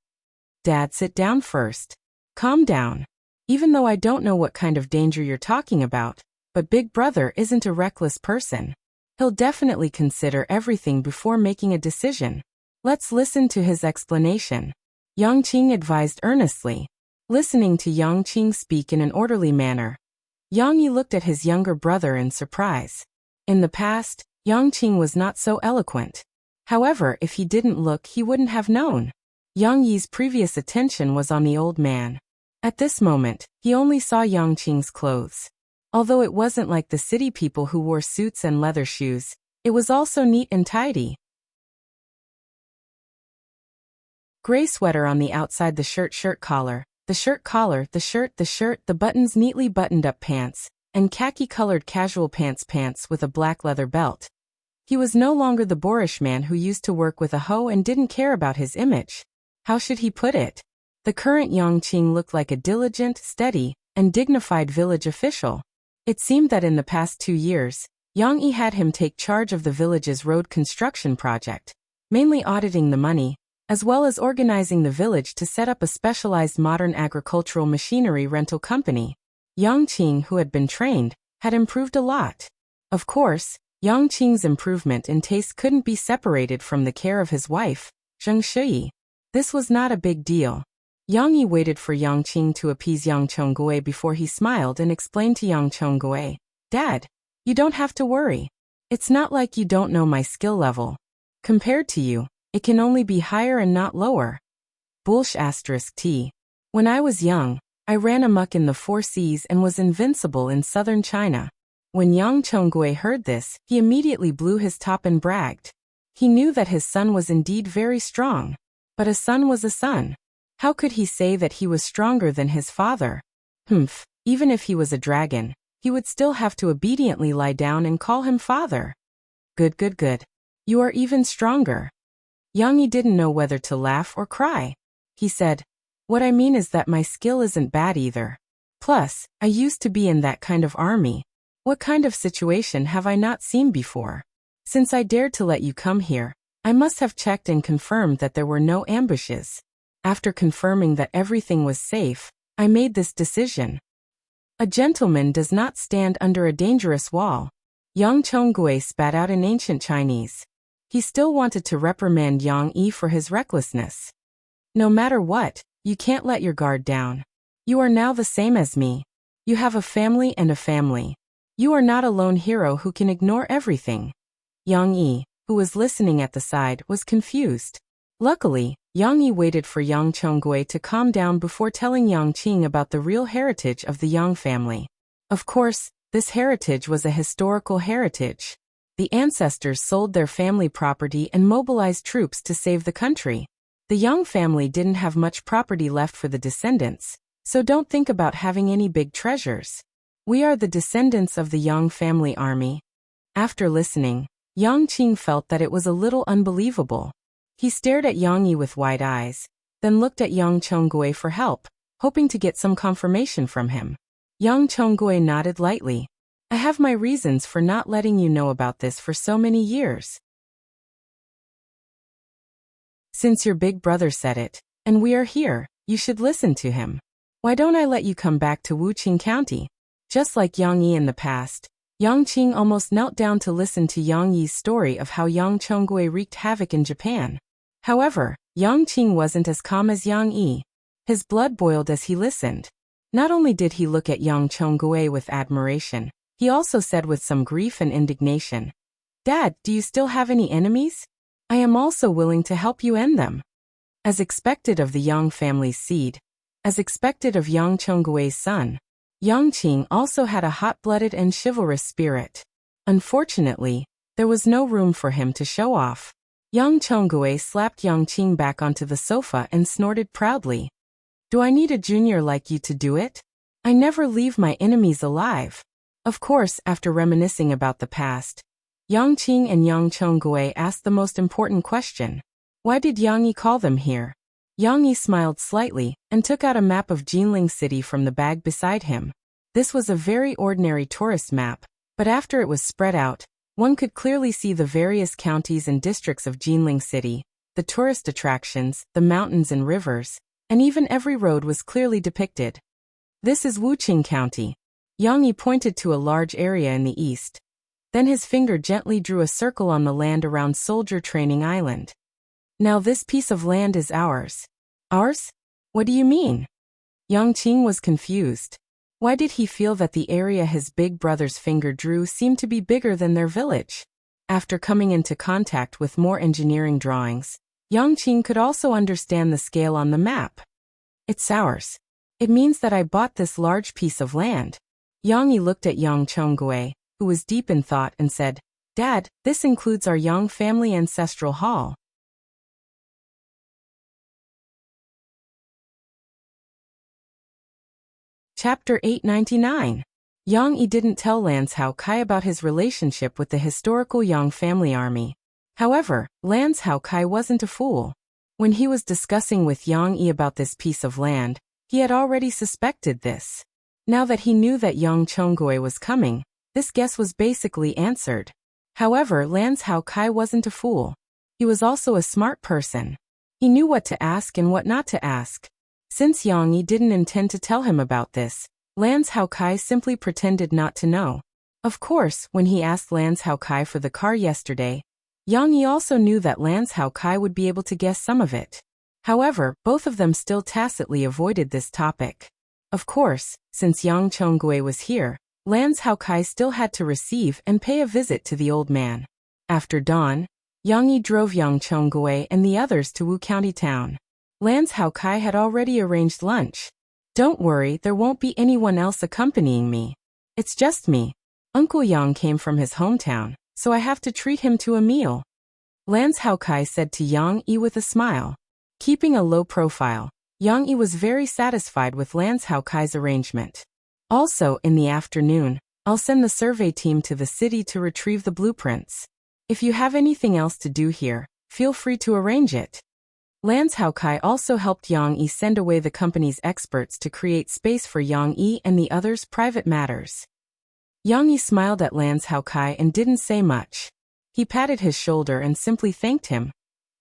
Dad, sit down first. Calm down. Even though I don't know what kind of danger you're talking about, but Big Brother isn't a reckless person. He'll definitely consider everything before making a decision. Let's listen to his explanation. Yang Qing advised earnestly. Listening to Yang Qing speak in an orderly manner, Yang Yi looked at his younger brother in surprise. In the past, Yang Qing was not so eloquent. However, if he didn't look, he wouldn't have known. Yang Yi's previous attention was on the old man. At this moment, he only saw Yang Qing's clothes. Although it wasn't like the city people who wore suits and leather shoes, it was also neat and tidy. Gray sweater on the outside, the shirt collar, the shirt collar, the shirt, the buttons neatly buttoned up pants, and khaki-colored casual pants with a black leather belt. He was no longer the boorish man who used to work with a hoe and didn't care about his image. How should he put it? The current Yang Qing looked like a diligent, steady, and dignified village official. It seemed that in the past 2 years, Yang Yi had him take charge of the village's road construction project, mainly auditing the money, as well as organizing the village to set up a specialized modern agricultural machinery rental company. Yang Qing, who had been trained, had improved a lot. Of course, Yang Qing's improvement in taste couldn't be separated from the care of his wife, Zheng Shiyi. This was not a big deal. Yang Yi waited for Yang Qing to appease Yang Chonggui before he smiled and explained to Yang Chonggui, "Dad, you don't have to worry. It's not like you don't know my skill level. Compared to you, it can only be higher and not lower." *T. When I was young, I ran amok in the 4 seas and was invincible in southern China. When Yang Chonggui heard this, he immediately blew his top and bragged. He knew that his son was indeed very strong. But a son was a son. How could he say that he was stronger than his father? Even if he was a dragon, he would still have to obediently lie down and call him father. Good. You are even stronger. Yang Yi didn't know whether to laugh or cry. He said, "What I mean is that my skill isn't bad either. Plus, I used to be in that kind of army. What kind of situation have I not seen before? Since I dared to let you come here, I must have checked and confirmed that there were no ambushes. After confirming that everything was safe, I made this decision. A gentleman does not stand under a dangerous wall." Yang Chonggui spat out in ancient Chinese. He still wanted to reprimand Yang Yi for his recklessness. "No matter what, you can't let your guard down. You are now the same as me. You have a family and a family. You are not a lone hero who can ignore everything." Yang Yi, who was listening at the side, was confused. Luckily, Yang Yi waited for Yang Chonggui to calm down before telling Yang Qing about the real heritage of the Yang family. Of course, this heritage was a historical heritage. The ancestors sold their family property and mobilized troops to save the country. The Yang family didn't have much property left for the descendants, so don't think about having any big treasures. We are the descendants of the Yang family army. After listening, Yang Qing felt that it was a little unbelievable. He stared at Yang Yi with wide eyes, then looked at Yang Chonggui for help, hoping to get some confirmation from him. Yang Chonggui nodded lightly. "I have my reasons for not letting you know about this for so many years. Since your big brother said it, and we are here, you should listen to him. Why don't I let you come back to Wuqing County?" Just like Yang Yi in the past, Yang Qing almost knelt down to listen to Yang Yi's story of how Yang Chonggui wreaked havoc in Japan. However, Yang Qing wasn't as calm as Yang Yi. His blood boiled as he listened. Not only did he look at Yang Chonggui with admiration, he also said with some grief and indignation, "Dad, do you still have any enemies? I am also willing to help you end them." As expected of the Yang family's seed, as expected of Yang Chonggui's son, Yang Qing also had a hot-blooded and chivalrous spirit. Unfortunately, there was no room for him to show off. Yang Chonggui slapped Yang Qing back onto the sofa and snorted proudly. "Do I need a junior like you to do it? I never leave my enemies alive." Of course, after reminiscing about the past, Yang Qing and Yang Chonggui asked the most important question. Why did Yang Yi call them here? Yang Yi smiled slightly and took out a map of Jinling City from the bag beside him. This was a very ordinary tourist map, but after it was spread out, one could clearly see the various counties and districts of Jinling City, the tourist attractions, the mountains and rivers, and even every road was clearly depicted. "This is Wuqing County." Yang Yi pointed to a large area in the east. Then his finger gently drew a circle on the land around Soldier Training Island. "Now this piece of land is ours." "Ours? What do you mean?" Yang Qing was confused. Why did he feel that the area his big brother's finger drew seemed to be bigger than their village? After coming into contact with more engineering drawings, Yang Qing could also understand the scale on the map. "It's ours. It means that I bought this large piece of land." Yang Yi looked at Yang Chonggui, who was deep in thought, and said, "Dad, this includes our Yang family ancestral hall." Chapter 899. Yang Yi didn't tell Lan Hao Kai about his relationship with the historical Yang family army. However, Lan Hao Kai wasn't a fool. When he was discussing with Yang Yi about this piece of land, he had already suspected this. Now that he knew that Yang Chonggui was coming, this guess was basically answered. However, Lan Hao Kai wasn't a fool. He was also a smart person. He knew what to ask and what not to ask. Since Yang Yi didn't intend to tell him about this, Lan Hao Kai simply pretended not to know. Of course, when he asked Lan Hao Kai for the car yesterday, Yang Yi also knew that Lan Hao Kai would be able to guess some of it. However, both of them still tacitly avoided this topic. Of course, since Yang Chonggui was here, Lan Hao Kai still had to receive and pay a visit to the old man. After dawn, Yang Yi drove Yang Chonggui and the others to Wu County town. Lan Hao Kai had already arranged lunch. Don't worry, there won't be anyone else accompanying me. It's just me. Uncle Yang came from his hometown, so I have to treat him to a meal. Lan Hao Kai said to Yang Yi with a smile. Keeping a low profile, Yang Yi was very satisfied with Lan Hao Kai's arrangement. Also, in the afternoon, I'll send the survey team to the city to retrieve the blueprints. If you have anything else to do here, feel free to arrange it. Lan Hao Kai also helped Yang Yi send away the company's experts to create space for Yang Yi and the others' private matters. Yang Yi smiled at Lan Hao Kai and didn't say much. He patted his shoulder and simply thanked him.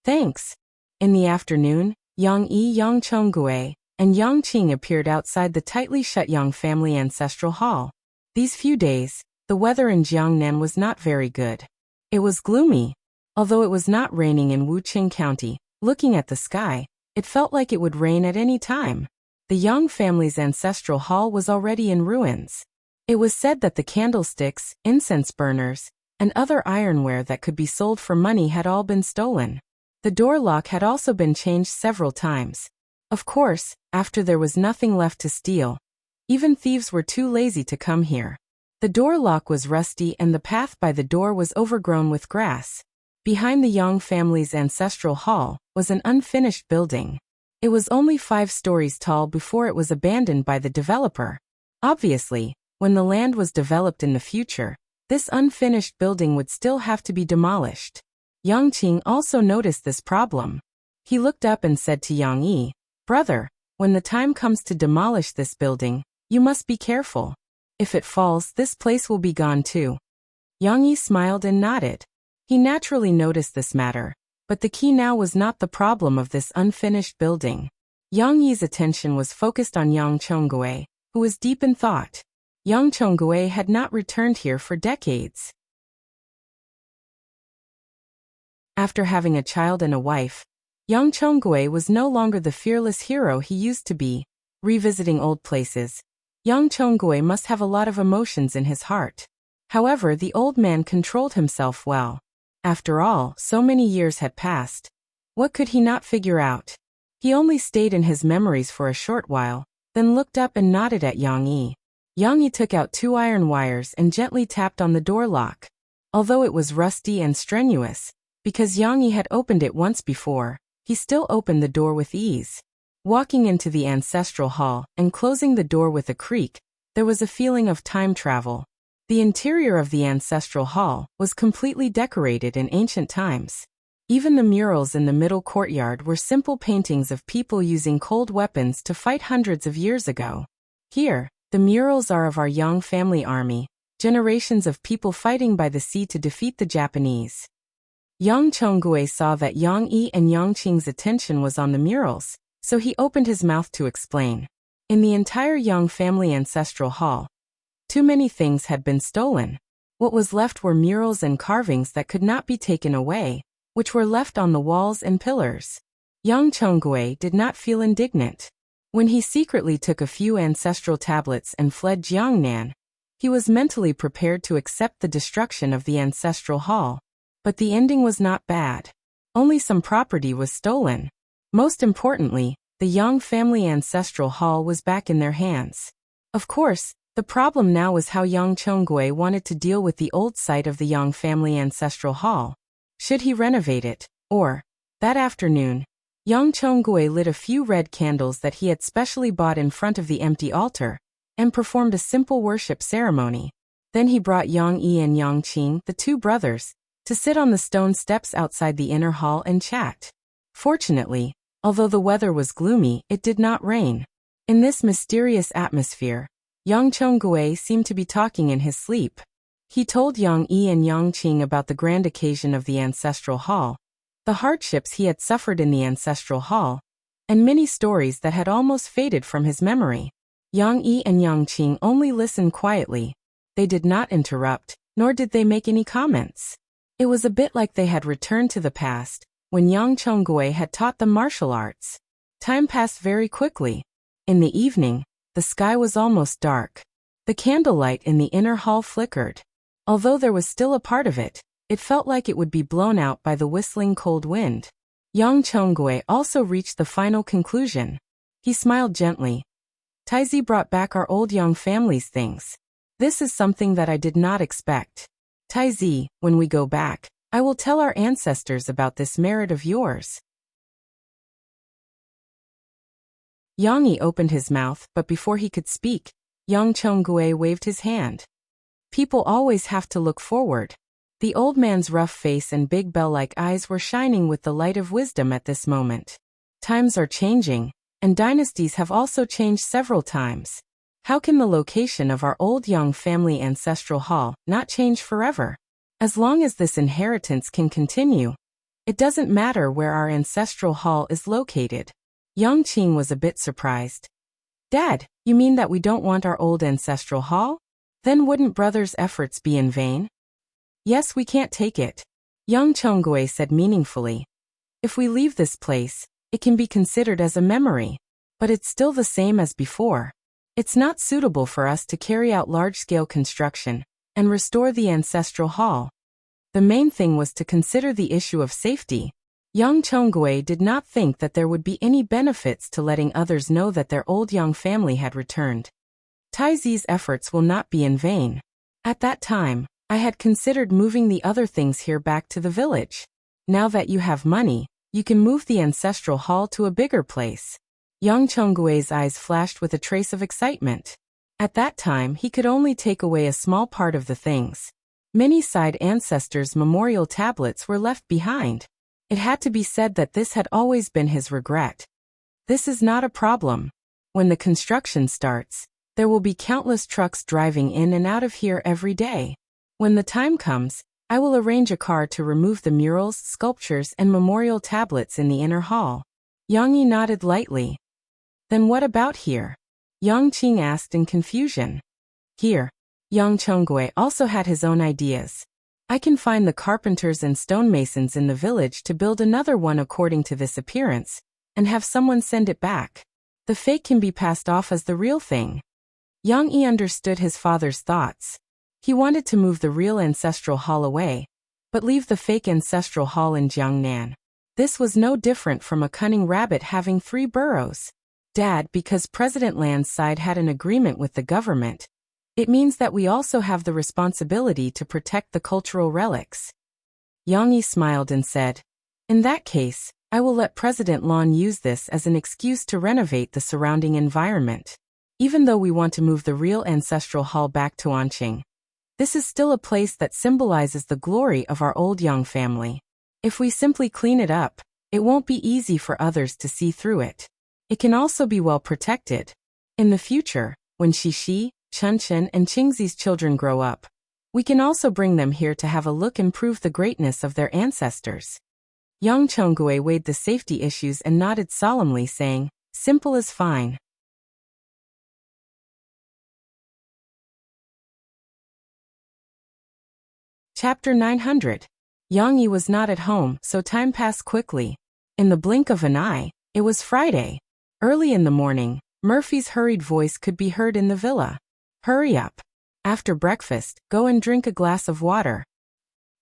Thanks. In the afternoon, Yang Yi, Yang Chonggui, and Yang Qing appeared outside the tightly shut Yang family ancestral hall. These few days, the weather in Jiangnan was not very good. It was gloomy. Although it was not raining in Wuqing County, looking at the sky, it felt like it would rain at any time. The Yang family's ancestral hall was already in ruins. It was said that the candlesticks, incense burners, and other ironware that could be sold for money had all been stolen. The door lock had also been changed several times. Of course, after there was nothing left to steal, even thieves were too lazy to come here. The door lock was rusty and the path by the door was overgrown with grass. Behind the Yang family's ancestral hall was an unfinished building. It was only 5 stories tall before it was abandoned by the developer. Obviously, when the land was developed in the future, this unfinished building would still have to be demolished. Yang Qing also noticed this problem. He looked up and said to Yang Yi, "Brother, when the time comes to demolish this building, you must be careful. If it falls, this place will be gone too." Yang Yi smiled and nodded. He naturally noticed this matter, but the key now was not the problem of this unfinished building. Yang Yi's attention was focused on Yang Chonggui, who was deep in thought. Yang Chonggui had not returned here for decades. After having a child and a wife, Yang Chonggui was no longer the fearless hero he used to be. Revisiting old places, Yang Chonggui must have a lot of emotions in his heart. However, the old man controlled himself well. After all, so many years had passed. What could he not figure out? He only stayed in his memories for a short while, then looked up and nodded at Yang Yi. Yang Yi took out 2 iron wires and gently tapped on the door lock. Although it was rusty and strenuous, because Yang Yi had opened it once before, he still opened the door with ease. Walking into the ancestral hall and closing the door with a creak, there was a feeling of time travel. The interior of the ancestral hall was completely decorated in ancient times. Even the murals in the middle courtyard were simple paintings of people using cold weapons to fight hundreds of years ago. Here, the murals are of our Yang family army, generations of people fighting by the sea to defeat the Japanese. Yang Chonggui saw that Yang Yi and Yang Qing's attention was on the murals, so he opened his mouth to explain. In the entire Yang family ancestral hall, too many things had been stolen. What was left were murals and carvings that could not be taken away, which were left on the walls and pillars. Yang Chonggui did not feel indignant. When he secretly took a few ancestral tablets and fled Jiangnan, he was mentally prepared to accept the destruction of the ancestral hall. But the ending was not bad. Only some property was stolen. Most importantly, the Yang family ancestral hall was back in their hands. Of course, the problem now was how Yang Chonggui wanted to deal with the old site of the Yang family ancestral hall. Should he renovate it, or, that afternoon, Yang Chonggui lit a few red candles that he had specially bought in front of the empty altar, and performed a simple worship ceremony. Then he brought Yang Yi and Yang Qing, the two brothers, to sit on the stone steps outside the inner hall and chat. Fortunately, although the weather was gloomy, it did not rain. In this mysterious atmosphere, Yang Chongguei seemed to be talking in his sleep. He told Yang Yi and Yang Qing about the grand occasion of the ancestral hall, the hardships he had suffered in the ancestral hall, and many stories that had almost faded from his memory. Yang Yi and Yang Qing only listened quietly. They did not interrupt, nor did they make any comments. It was a bit like they had returned to the past, when Yang Chongguei had taught them martial arts. Time passed very quickly. In the evening, the sky was almost dark. The candlelight in the inner hall flickered. Although there was still a part of it, it felt like it would be blown out by the whistling cold wind. Yang Chongguei also reached the final conclusion. He smiled gently. Taizi brought back our old Yang family's things. This is something that I did not expect. Taizi, when we go back, I will tell our ancestors about this merit of yours. Yang Yi opened his mouth, but before he could speak, Yang Chongguei waved his hand. People always have to look forward. The old man's rough face and big bell-like eyes were shining with the light of wisdom at this moment. Times are changing, and dynasties have also changed several times. How can the location of our old Yang family ancestral hall not change forever? As long as this inheritance can continue, it doesn't matter where our ancestral hall is located. Yang Qing was a bit surprised. Dad, you mean that we don't want our old ancestral hall? Then wouldn't brothers' efforts be in vain? Yes, we can't take it, Yang Chongguei said meaningfully. If we leave this place, it can be considered as a memory, but it's still the same as before. It's not suitable for us to carry out large-scale construction and restore the ancestral hall. The main thing was to consider the issue of safety. Yang Chongguei did not think that there would be any benefits to letting others know that their old Yang family had returned. Taizi's efforts will not be in vain. At that time, I had considered moving the other things here back to the village. Now that you have money, you can move the ancestral hall to a bigger place. Yang Chongguei's eyes flashed with a trace of excitement. At that time, he could only take away a small part of the things. Many side ancestors' memorial tablets were left behind. It had to be said that this had always been his regret. This is not a problem. When the construction starts, there will be countless trucks driving in and out of here every day. When the time comes, I will arrange a car to remove the murals, sculptures, and memorial tablets in the inner hall. Yang Yi nodded lightly. Then what about here? Yang Qing asked in confusion. Here. Yang Chongguei also had his own ideas. I can find the carpenters and stonemasons in the village to build another one according to this appearance, and have someone send it back. The fake can be passed off as the real thing. Yang Yi understood his father's thoughts. He wanted to move the real ancestral hall away, but leave the fake ancestral hall in Jiangnan. This was no different from a cunning rabbit having 3 burrows. Dad, because President Land's side had an agreement with the government, it means that we also have the responsibility to protect the cultural relics. Yang Yi smiled and said, in that case, I will let President Lan use this as an excuse to renovate the surrounding environment. Even though we want to move the real ancestral hall back to Anqing, this is still a place that symbolizes the glory of our old Yang family. If we simply clean it up, it won't be easy for others to see through it. It can also be well protected. In the future, when Shishi, Chunchen, and Qingzi's children grow up, we can also bring them here to have a look and prove the greatness of their ancestors. Yang Chongguei weighed the safety issues and nodded solemnly, saying, simple is fine. Chapter 900. Yang Yi was not at home, so time passed quickly. In the blink of an eye, it was Friday. Early in the morning, Murphy's hurried voice could be heard in the villa. Hurry up. After breakfast, go and drink a glass of water.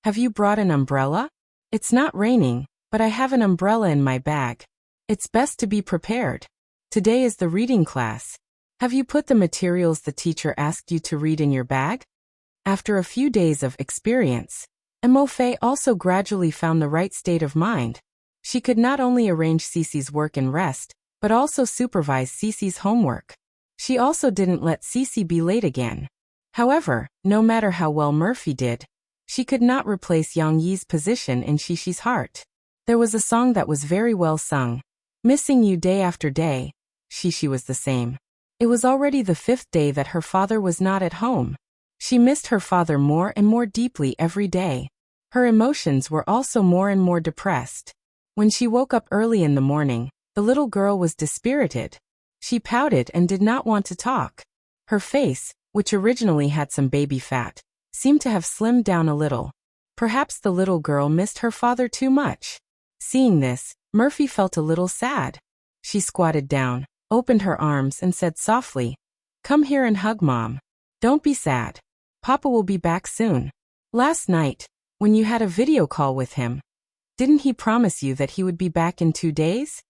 Have you brought an umbrella? It's not raining, but I have an umbrella in my bag. It's best to be prepared. Today is the reading class. Have you put the materials the teacher asked you to read in your bag? After a few days of experience, Fei also gradually found the right state of mind. She could not only arrange Cece's work and rest, but also supervise Cece's homework. She also didn't let Cece be late again. However, no matter how well Murphy did, she could not replace Yang Yi's position in Shishi's heart. There was a song that was very well sung. Missing you day after day. Shishi was the same. It was already the 5th day that her father was not at home. She missed her father more and more deeply every day. Her emotions were also more and more depressed. When she woke up early in the morning, the little girl was dispirited. She pouted and did not want to talk. Her face, which originally had some baby fat, seemed to have slimmed down a little. Perhaps the little girl missed her father too much. Seeing this, Murphy felt a little sad. She squatted down, opened her arms and said softly, "Come here and hug Mom. Don't be sad. Papa will be back soon." Last night, when you had a video call with him, didn't he promise you that he would be back in 2 days?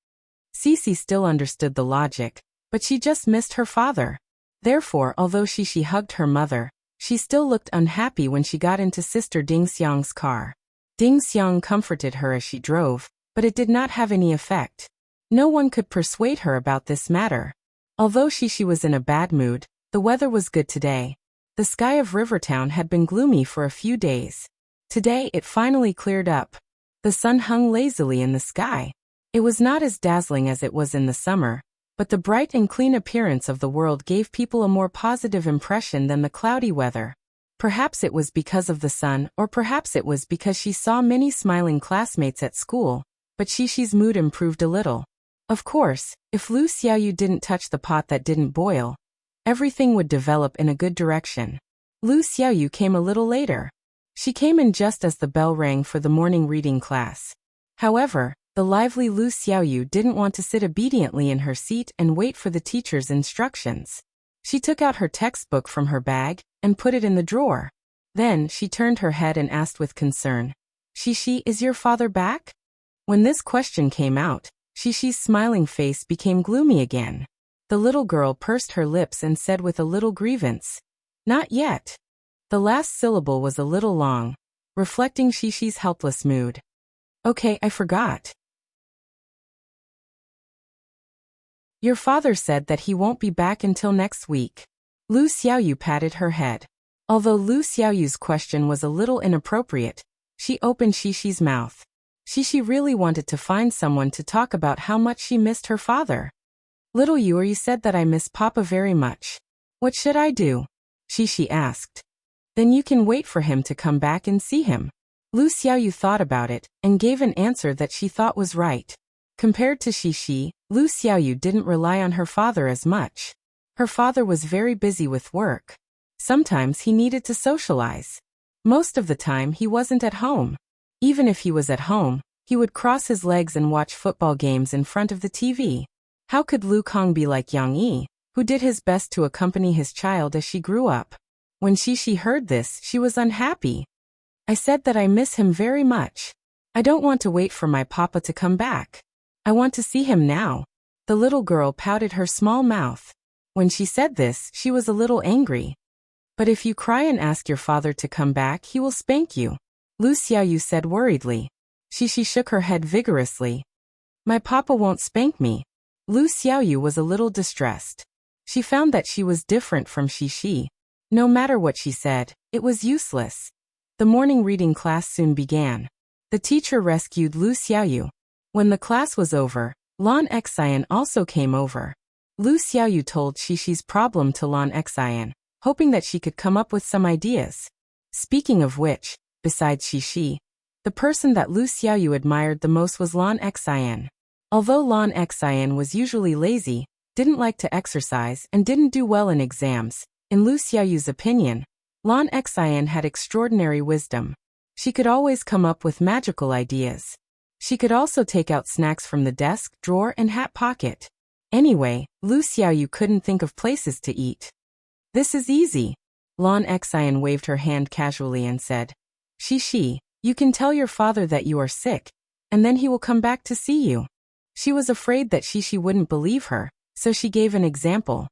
Cece still understood the logic, but she just missed her father. Therefore, although she hugged her mother, she still looked unhappy when she got into Sister Ding Xiang's car. Ding Xiang comforted her as she drove, but it did not have any effect. No one could persuade her about this matter. Although she was in a bad mood, the weather was good today. The sky of Rivertown had been gloomy for a few days. Today it finally cleared up. The sun hung lazily in the sky. It was not as dazzling as it was in the summer, but the bright and clean appearance of the world gave people a more positive impression than the cloudy weather. Perhaps it was because of the sun, or perhaps it was because she saw many smiling classmates at school, but Shishi's mood improved a little. Of course, if Lu Xiaoyu didn't touch the pot that didn't boil, everything would develop in a good direction. Lu Xiaoyu came a little later. She came in just as the bell rang for the morning reading class. However, the lively Lu Xiaoyu didn't want to sit obediently in her seat and wait for the teacher's instructions. She took out her textbook from her bag and put it in the drawer. Then she turned her head and asked with concern, "Shishi, is your father back?" When this question came out, Shishi's smiling face became gloomy again. The little girl pursed her lips and said with a little grievance, "Not yet." The last syllable was a little long, reflecting Shishi's helpless mood. "Okay, I forgot. Your father said that he won't be back until next week." Lu Xiaoyu patted her head. Although Lu Xiaoyu's question was a little inappropriate, she opened Shishi's mouth. Shishi really wanted to find someone to talk about how much she missed her father. "Little you said that I miss Papa very much. What should I do?" Shishi asked. "Then you can wait for him to come back and see him." Lu Xiaoyu thought about it and gave an answer that she thought was right. Compared to Shishi, Lu Xiaoyu didn't rely on her father as much. Her father was very busy with work. Sometimes he needed to socialize. Most of the time he wasn't at home. Even if he was at home, he would cross his legs and watch football games in front of the TV. How could Lu Kong be like Yang Yi, who did his best to accompany his child as she grew up? When Shishi heard this, she was unhappy. "I said that I miss him very much. I don't want to wait for my papa to come back. I want to see him now." The little girl pouted her small mouth. When she said this, she was a little angry. "But if you cry and ask your father to come back, he will spank you," Lu Xiaoyu said worriedly. Shishi shook her head vigorously. "My papa won't spank me." Lu Xiaoyu was a little distressed. She found that she was different from Shishi. No matter what she said, it was useless. The morning reading class soon began. The teacher rescued Lu Xiaoyu. When the class was over, Lan Xian also came over. Lu Xiaoyu told Shishi's problem to Lan Xian, hoping that she could come up with some ideas. Speaking of which, besides Shishi, the person that Lu Xiaoyu admired the most was Lan Xian. Although Lan Xian was usually lazy, didn't like to exercise and didn't do well in exams, in Lu Xiaoyu's opinion, Lan Xian had extraordinary wisdom. She could always come up with magical ideas. She could also take out snacks from the desk, drawer, and hat pocket. Anyway, Lu Xiaoyu couldn't think of places to eat. "This is easy." Lan Xian waved her hand casually and said, "Shishi, you can tell your father that you are sick, and then he will come back to see you." She was afraid that Shishi wouldn't believe her, so she gave an example.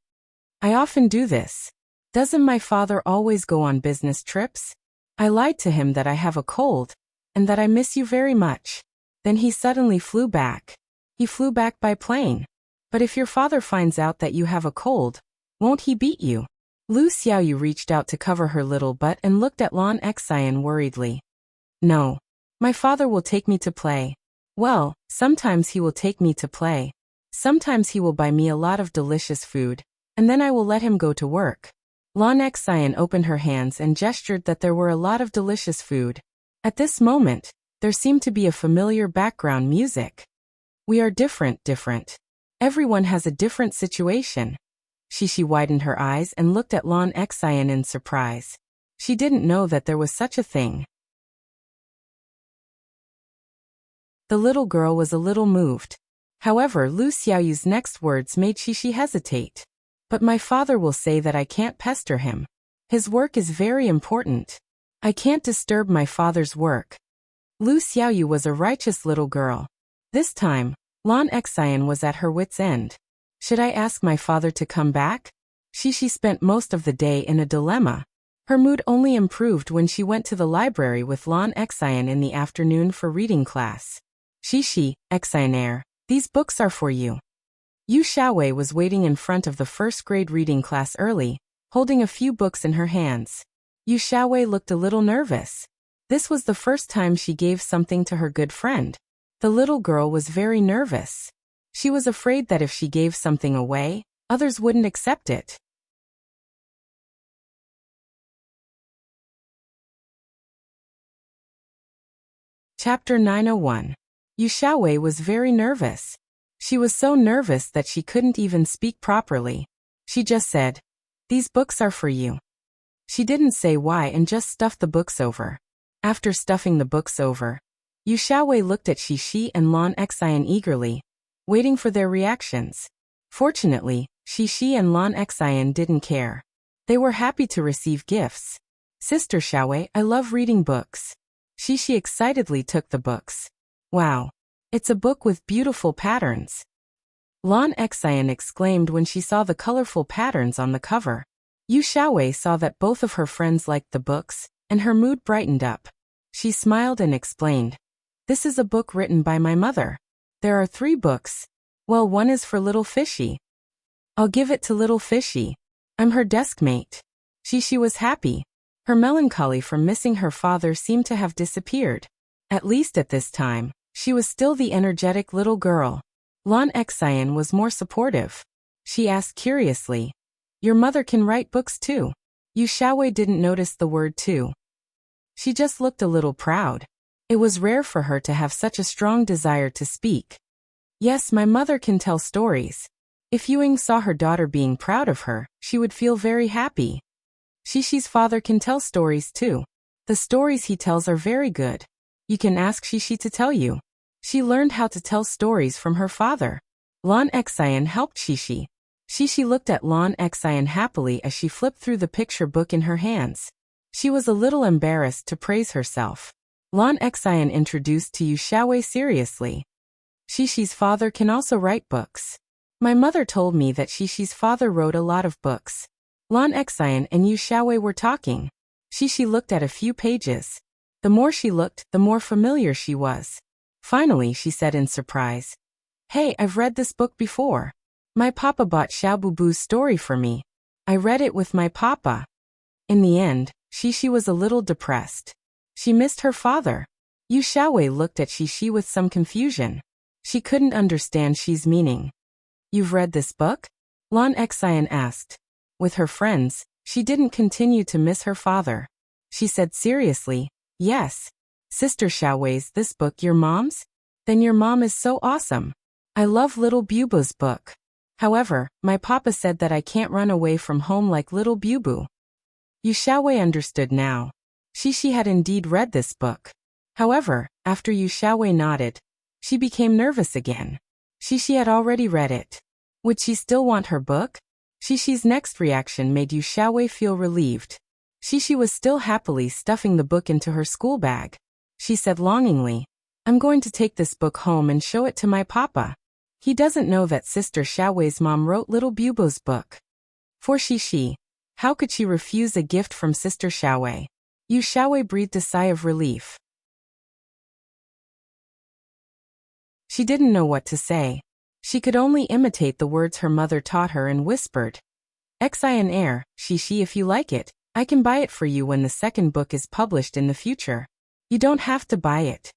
"I often do this. Doesn't my father always go on business trips? I lied to him that I have a cold, and that I miss you very much. Then he suddenly flew back. He flew back by plane. But if your father finds out that you have a cold, Won't he beat you? Lu Xiaoyu reached out to cover her little butt and looked at Lan Xian worriedly. No. My father will take me to play. Well, sometimes he will take me to play. Sometimes he will buy me a lot of delicious food, and then I will let him go to work. Lan Xian opened her hands and gestured that there were a lot of delicious food. At this moment, there seemed to be a familiar background music. We are different. Everyone has a different situation. Shishi widened her eyes and looked at Lan Xian in surprise. She didn't know that there was such a thing. The little girl was a little moved. However, Lu Xiaoyu's next words made Shishi hesitate. But my father will say that I can't pester him. His work is very important. I can't disturb my father's work. Lu Xiaoyu was a righteous little girl. This time, Lan Xian was at her wit's end. Should I ask my father to come back? Shishi spent most of the day in a dilemma. Her mood only improved when she went to the library with Lan Xian in the afternoon for reading class. Shishi, Xianer, these books are for you. Yu Xiaowei was waiting in front of the first-grade reading class early, holding a few books in her hands. Yu Xiaowei looked a little nervous. This was the first time she gave something to her good friend. The little girl was very nervous. She was afraid that if she gave something away, others wouldn't accept it. Chapter 901. Yu Xiaowei was very nervous. She was so nervous that she couldn't even speak properly. She just said, "These books are for you." She didn't say why and just stuffed the books over. After stuffing the books over, Yu Xiaowei looked at Shishi and Lan Xian eagerly, waiting for their reactions. Fortunately, Shishi and Lan Xian didn't care. They were happy to receive gifts. Sister Xiaowei, I love reading books. Shishi excitedly took the books. Wow. It's a book with beautiful patterns. Lan Xian exclaimed when she saw the colorful patterns on the cover. Yu Xiaowei saw that both of her friends liked the books, and her mood brightened up. She smiled and explained, "This is a book written by my mother. There are 3 books. Well, one is for little Fishy. I'll give it to little Fishy. I'm her desk mate." Shishi was happy. Her melancholy from missing her father seemed to have disappeared. At least at this time, she was still the energetic little girl. Lan Xian was more supportive. She asked curiously, "Your mother can write books too?" Yu Xiaowei didn't notice the word too. She just looked a little proud. It was rare for her to have such a strong desire to speak. "Yes, my mother can tell stories." If Yuing saw her daughter being proud of her, she would feel very happy. Shishi's father can tell stories too. The stories he tells are very good. You can ask Shishi to tell you. She learned how to tell stories from her father. Lan Xian helped Shishi. Shishi looked at Lan Xian happily as she flipped through the picture book in her hands. She was a little embarrassed to praise herself. Lan Xian introduced to Yu Xiaowei seriously. Shishi's father can also write books. My mother told me that Shishi's father wrote a lot of books. Lan Xian and Yu Xiaowei were talking. Shishi looked at a few pages. The more she looked, the more familiar she was. Finally, she said in surprise, "Hey, I've read this book before. My papa bought Xiaobubu's story for me. I read it with my papa." In the end, Shishi was a little depressed. She missed her father. Yu Xiaowei looked at Shishi with some confusion. She couldn't understand Shi's meaning. "You've read this book?" Lan Xian asked. With her friends, she didn't continue to miss her father. She said seriously, "Yes. Sister Xiaowei's this book your mom's? Then your mom is so awesome. I love little Bubu's book. However, my papa said that I can't run away from home like little Bubu." Yu Xiaowei understood now. Shishi had indeed read this book. However, after Yu Xiaowei nodded, she became nervous again. Shishi had already read it. Would she still want her book? Shishi's next reaction made Yu Xiaowei feel relieved. Shishi was still happily stuffing the book into her school bag. She said longingly, "I'm going to take this book home and show it to my papa. He doesn't know that Sister Xiaowei's mom wrote little Bubo's book." For Shishi, how could she refuse a gift from Sister Xiaowei? Yu Xiaowei breathed a sigh of relief. She didn't know what to say. She could only imitate the words her mother taught her and whispered, Xian Air, Shishi, if you like it, I can buy it for you when the second book is published in the future. You don't have to buy it.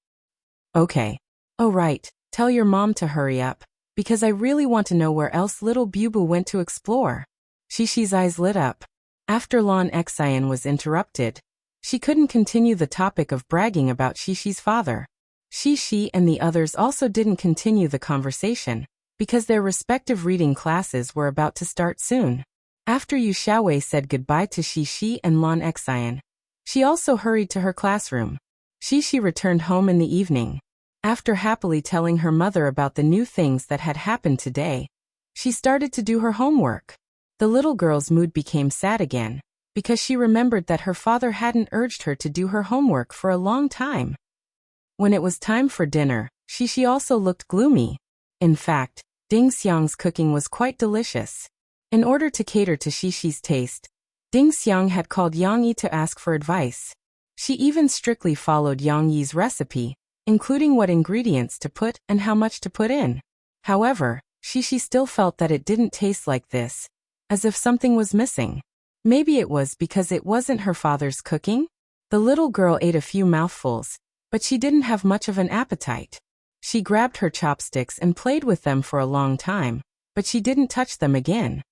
Okay. Oh right, tell your mom to hurry up, because I really want to know where else little Bubu went to explore. Shishi's eyes lit up. After Lan Xian was interrupted, she couldn't continue the topic of bragging about Shishi's father. Shishi and the others also didn't continue the conversation, because their respective reading classes were about to start soon. After Yu Xiaowei said goodbye to Shishi and Lan Xian, she also hurried to her classroom. Shishi returned home in the evening. After happily telling her mother about the new things that had happened today, she started to do her homework. The little girl's mood became sad again, because she remembered that her father hadn't urged her to do her homework for a long time. When it was time for dinner, Shishi also looked gloomy. In fact, Ding Xiang's cooking was quite delicious. In order to cater to Shishi's taste, Ding Xiang had called Yang Yi to ask for advice. She even strictly followed Yang Yi's recipe, including what ingredients to put and how much to put in. However, Shishi still felt that it didn't taste like this, as if something was missing. Maybe it was because it wasn't her father's cooking? The little girl ate a few mouthfuls, but she didn't have much of an appetite. She grabbed her chopsticks and played with them for a long time, but she didn't touch them again.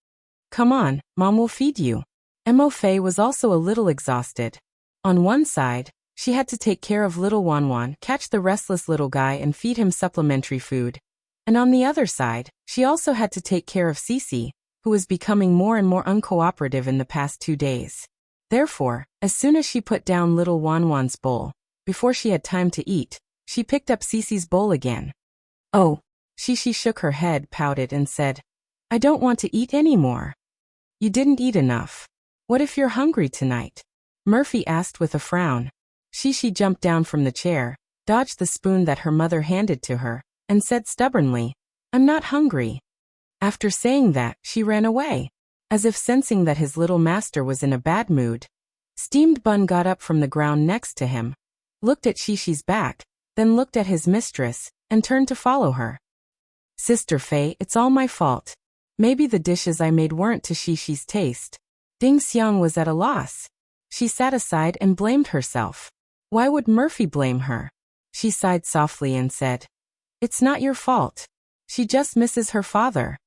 Come on, Mom will feed you. Mo Fei was also a little exhausted. On one side, she had to take care of little Wanwan, catch the restless little guy and feed him supplementary food. And on the other side, she also had to take care of Cici, who was becoming more and more uncooperative in the past 2 days. Therefore, as soon as she put down little Wanwan's bowl, before she had time to eat, she picked up Cici's bowl again. Oh. Shishi shook her head, pouted and said, I don't want to eat anymore. You didn't eat enough. What if you're hungry tonight? Murphy asked with a frown. Shishi jumped down from the chair, dodged the spoon that her mother handed to her, and said stubbornly, I'm not hungry. After saying that, she ran away. As if sensing that his little master was in a bad mood, Steamed Bun got up from the ground next to him, looked at Shishi's back, then looked at his mistress, and turned to follow her. Sister Fei, it's all my fault. Maybe the dishes I made weren't to Shishi's taste. Ding Xiang was at a loss. She sat aside and blamed herself. Why would Murphy blame her? She sighed softly and said, It's not your fault. She just misses her father.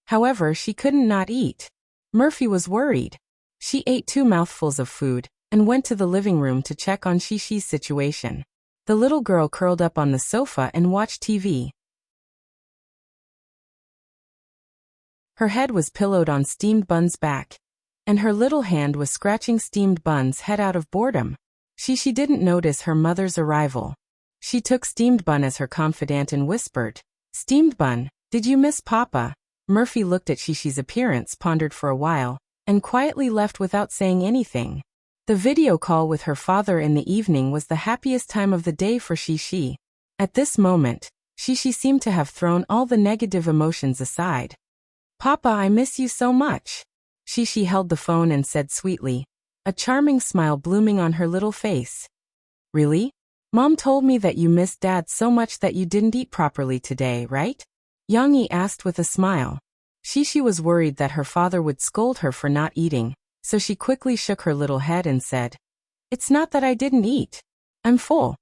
However, she couldn't not eat. Murphy was worried. She ate 2 mouthfuls of food, and went to the living room to check on Shishi's situation. The little girl curled up on the sofa and watched TV. Her head was pillowed on Steamed Bun's back, and her little hand was scratching Steamed Bun's head out of boredom. Shishi didn't notice her mother's arrival. She took Steamed Bun as her confidant and whispered, Steamed Bun, did you miss Papa? Murphy looked at Shishi's appearance, pondered for a while, and quietly left without saying anything. The video call with her father in the evening was the happiest time of the day for Shishi. At this moment, Shishi seemed to have thrown all the negative emotions aside. Papa, I miss you so much. Shishi held the phone and said sweetly, a charming smile blooming on her little face. Really? Mom told me that you missed Dad so much that you didn't eat properly today, right? Yang Yi asked with a smile. Shishi was worried that her father would scold her for not eating, so she quickly shook her little head and said, It's not that I didn't eat. I'm full.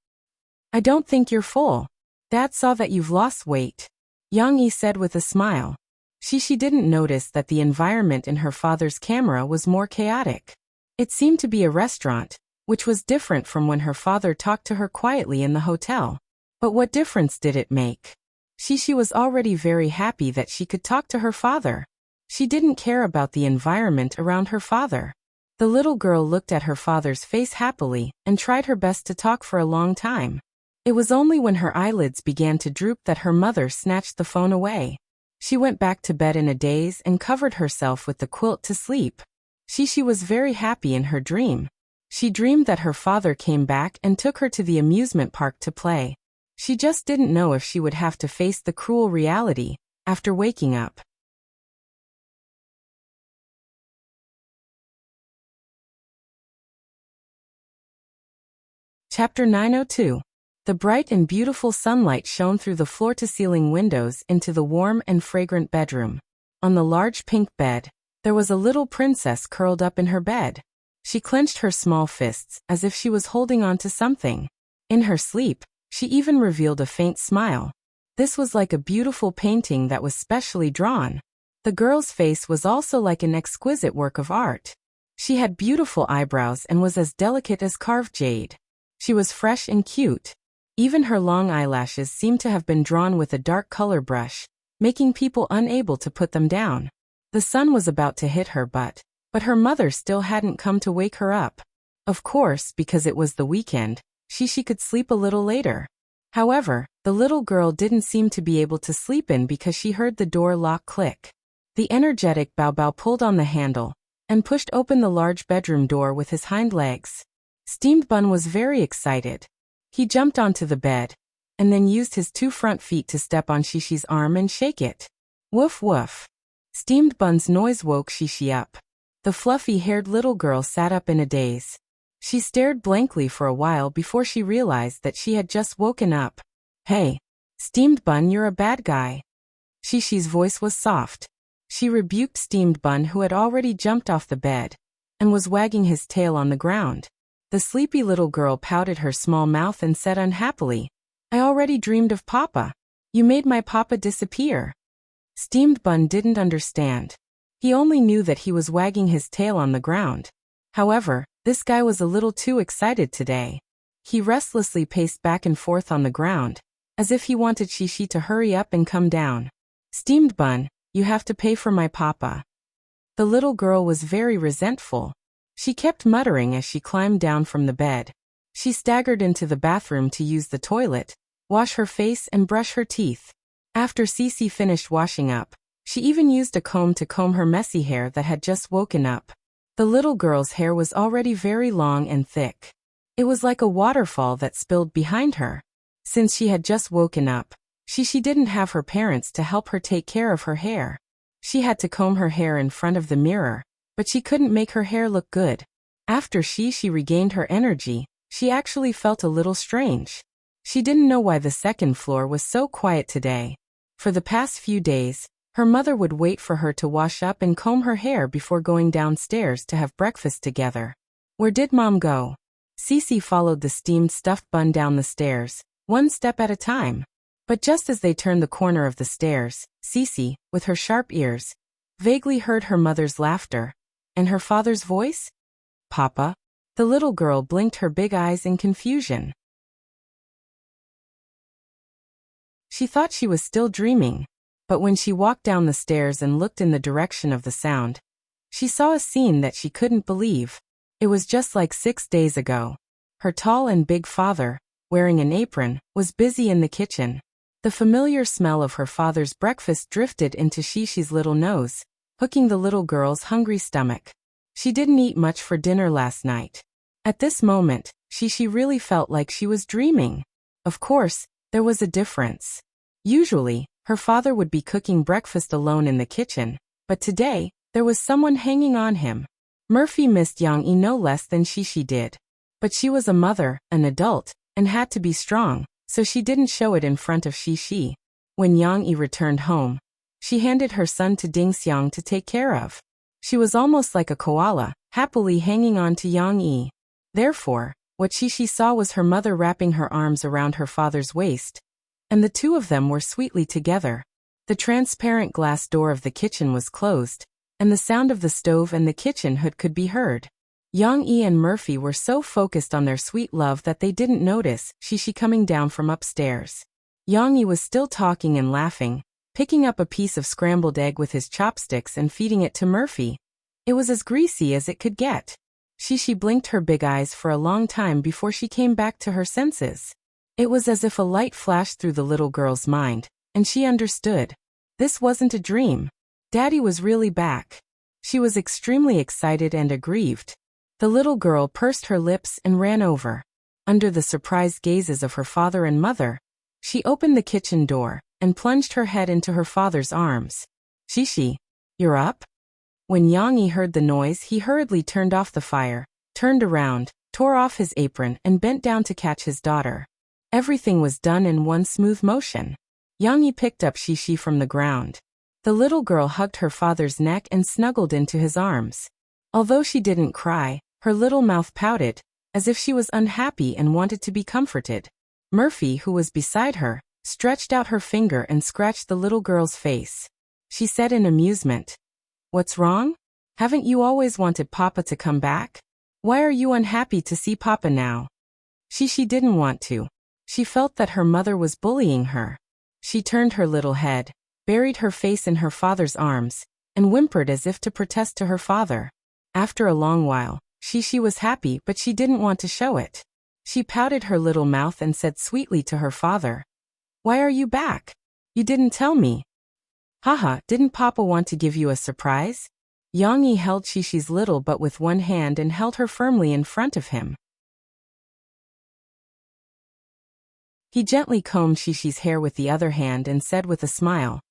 I don't think you're full. Dad saw that you've lost weight. Yang Yi said with a smile. Shishi didn't notice that the environment in her father's camera was more chaotic. It seemed to be a restaurant, which was different from when her father talked to her quietly in the hotel. But what difference did it make? Shishi was already very happy that she could talk to her father. She didn't care about the environment around her father. The little girl looked at her father's face happily and tried her best to talk for a long time. It was only when her eyelids began to droop that her mother snatched the phone away. She went back to bed in a daze and covered herself with the quilt to sleep. Shishi was very happy in her dream. She dreamed that her father came back and took her to the amusement park to play. She just didn't know if she would have to face the cruel reality after waking up. Chapter 902. The bright and beautiful sunlight shone through the floor-to-ceiling windows into the warm and fragrant bedroom. On the large pink bed, There was a little princess curled up in her bed. She clenched her small fists as if she was holding on to something. In her sleep, she even revealed a faint smile. This was like a beautiful painting that was specially drawn. The girl's face was also like an exquisite work of art. She had beautiful eyebrows and was as delicate as carved jade. She was fresh and cute. Even her long eyelashes seemed to have been drawn with a dark color brush, making people unable to put them down. The sun was about to hit her but her mother still hadn't come to wake her up. Of course, because it was the weekend, she could sleep a little later. However, the little girl didn't seem to be able to sleep in because she heard the door lock click. The energetic Bao Bao pulled on the handle and pushed open the large bedroom door with his hind legs. Steamed Bun was very excited. He jumped onto the bed and then used his 2 front feet to step on Shishi's arm and shake it. Woof woof. Steamed Bun's noise woke Shishi up. The fluffy-haired little girl sat up in a daze. She stared blankly for a while before she realized that she had just woken up. Hey, Steamed Bun, you're a bad guy. Shishi's voice was soft. She rebuked Steamed Bun, who had already jumped off the bed and was wagging his tail on the ground. The sleepy little girl pouted her small mouth and said unhappily, I already dreamed of Papa. You made my Papa disappear. Steamed Bun didn't understand. He only knew that he was wagging his tail on the ground. However, this guy was a little too excited today. He restlessly paced back and forth on the ground, as if he wanted Shishi to hurry up and come down. Steamed Bun, you have to pay for my Papa. The little girl was very resentful. She kept muttering as she climbed down from the bed. She staggered into the bathroom to use the toilet, wash her face and brush her teeth. After Cece finished washing up, she even used a comb to comb her messy hair that had just woken up. The little girl's hair was already very long and thick. It was like a waterfall that spilled behind her. Since she had just woken up, she didn't have her parents to help her take care of her hair. She had to comb her hair in front of the mirror, but she couldn't make her hair look good. After she regained her energy, she actually felt a little strange. She didn't know why the second floor was so quiet today. For the past few days, her mother would wait for her to wash up and comb her hair before going downstairs to have breakfast together. Where did Mom go? Cece followed the steamed stuffed bun down the stairs, one step at a time. But just as they turned the corner of the stairs, Cece, with her sharp ears, vaguely heard her mother's laughter. And her father's voice? Papa? The little girl blinked her big eyes in confusion. She thought she was still dreaming. But when she walked down the stairs and looked in the direction of the sound, she saw a scene that she couldn't believe. It was just like 6 days ago. Her tall and big father, wearing an apron, was busy in the kitchen. The familiar smell of her father's breakfast drifted into Shishi's little nose, hooking the little girl's hungry stomach. She didn't eat much for dinner last night. At this moment, Shishi really felt like she was dreaming. Of course, there was a difference. Usually, her father would be cooking breakfast alone in the kitchen, but today, there was someone hanging on him. Murphy missed Yang-yi no less than Shishi did. But she was a mother, an adult, and had to be strong, so she didn't show it in front of Shishi. When Yang-yi returned home, she handed her son to Ding Xiang to take care of. She was almost like a koala, happily hanging on to Yang-yi. Therefore, what Shishi saw was her mother wrapping her arms around her father's waist, and the two of them were sweetly together. The transparent glass door of the kitchen was closed, and the sound of the stove and the kitchen hood could be heard. Yang-yi and Murphy were so focused on their sweet love that they didn't notice Shishi coming down from upstairs. Yang-yi was still talking and laughing, picking up a piece of scrambled egg with his chopsticks and feeding it to Murphy. It was as greasy as it could get. Shishi blinked her big eyes for a long time before she came back to her senses. It was as if a light flashed through the little girl's mind, and she understood. This wasn't a dream. Daddy was really back. She was extremely excited and aggrieved. The little girl pursed her lips and ran over. Under the surprised gazes of her father and mother, she opened the kitchen door and plunged her head into her father's arms. Shishi, you're up? When Yang-yi heard the noise, he hurriedly turned off the fire, turned around, tore off his apron and bent down to catch his daughter. Everything was done in one smooth motion. Yang-yi picked up Shishi from the ground. The little girl hugged her father's neck and snuggled into his arms. Although she didn't cry, her little mouth pouted, as if she was unhappy and wanted to be comforted. Murphy, who was beside her, stretched out her finger and scratched the little girl's face. She said in amusement, "What's wrong? Haven't you always wanted Papa to come back? Why are you unhappy to see Papa now?" She didn't want to. She felt that her mother was bullying her. She turned her little head, buried her face in her father's arms, and whimpered as if to protest to her father. After a long while, she was happy, but she didn't want to show it. She pouted her little mouth and said sweetly to her father, "Why are you back? You didn't tell me." "Haha, didn't Papa want to give you a surprise?" Yang Yi held Shishi's little butt with one hand and held her firmly in front of him. He gently combed Shishi's hair with the other hand and said with a smile,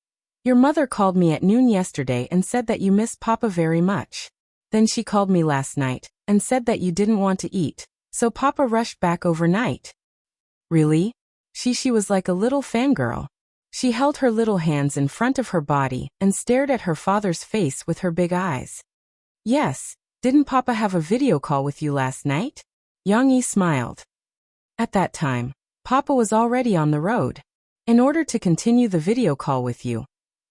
"Your mother called me at noon yesterday and said that you miss Papa very much. Then she called me last night and said that you didn't want to eat, so Papa rushed back overnight." "Really?" Shishi was like a little fangirl. She held her little hands in front of her body and stared at her father's face with her big eyes. "Yes, didn't Papa have a video call with you last night?" Yang Yi smiled. "At that time, Papa was already on the road. In order to continue the video call with you,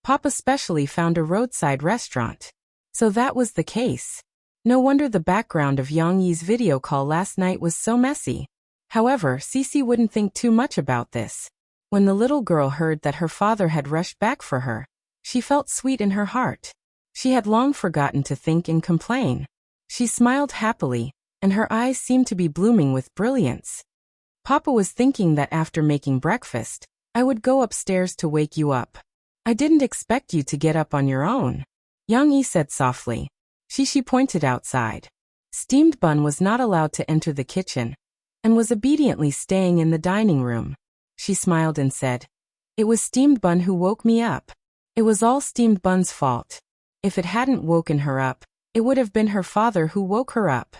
Papa specially found a roadside restaurant. So that was the case. No wonder the background of Yang Yi's video call last night was so messy." However, Sisi wouldn't think too much about this. When the little girl heard that her father had rushed back for her, she felt sweet in her heart. She had long forgotten to think and complain. She smiled happily, and her eyes seemed to be blooming with brilliance. "Papa was thinking that after making breakfast, I would go upstairs to wake you up. I didn't expect you to get up on your own," Yang Yi said softly. Shishi pointed outside. Steamed Bun was not allowed to enter the kitchen, and was obediently staying in the dining room. She smiled and said, "It was Steamed Bun who woke me up. It was all Steamed Bun's fault. If it hadn't woken her up, it would have been her father who woke her up."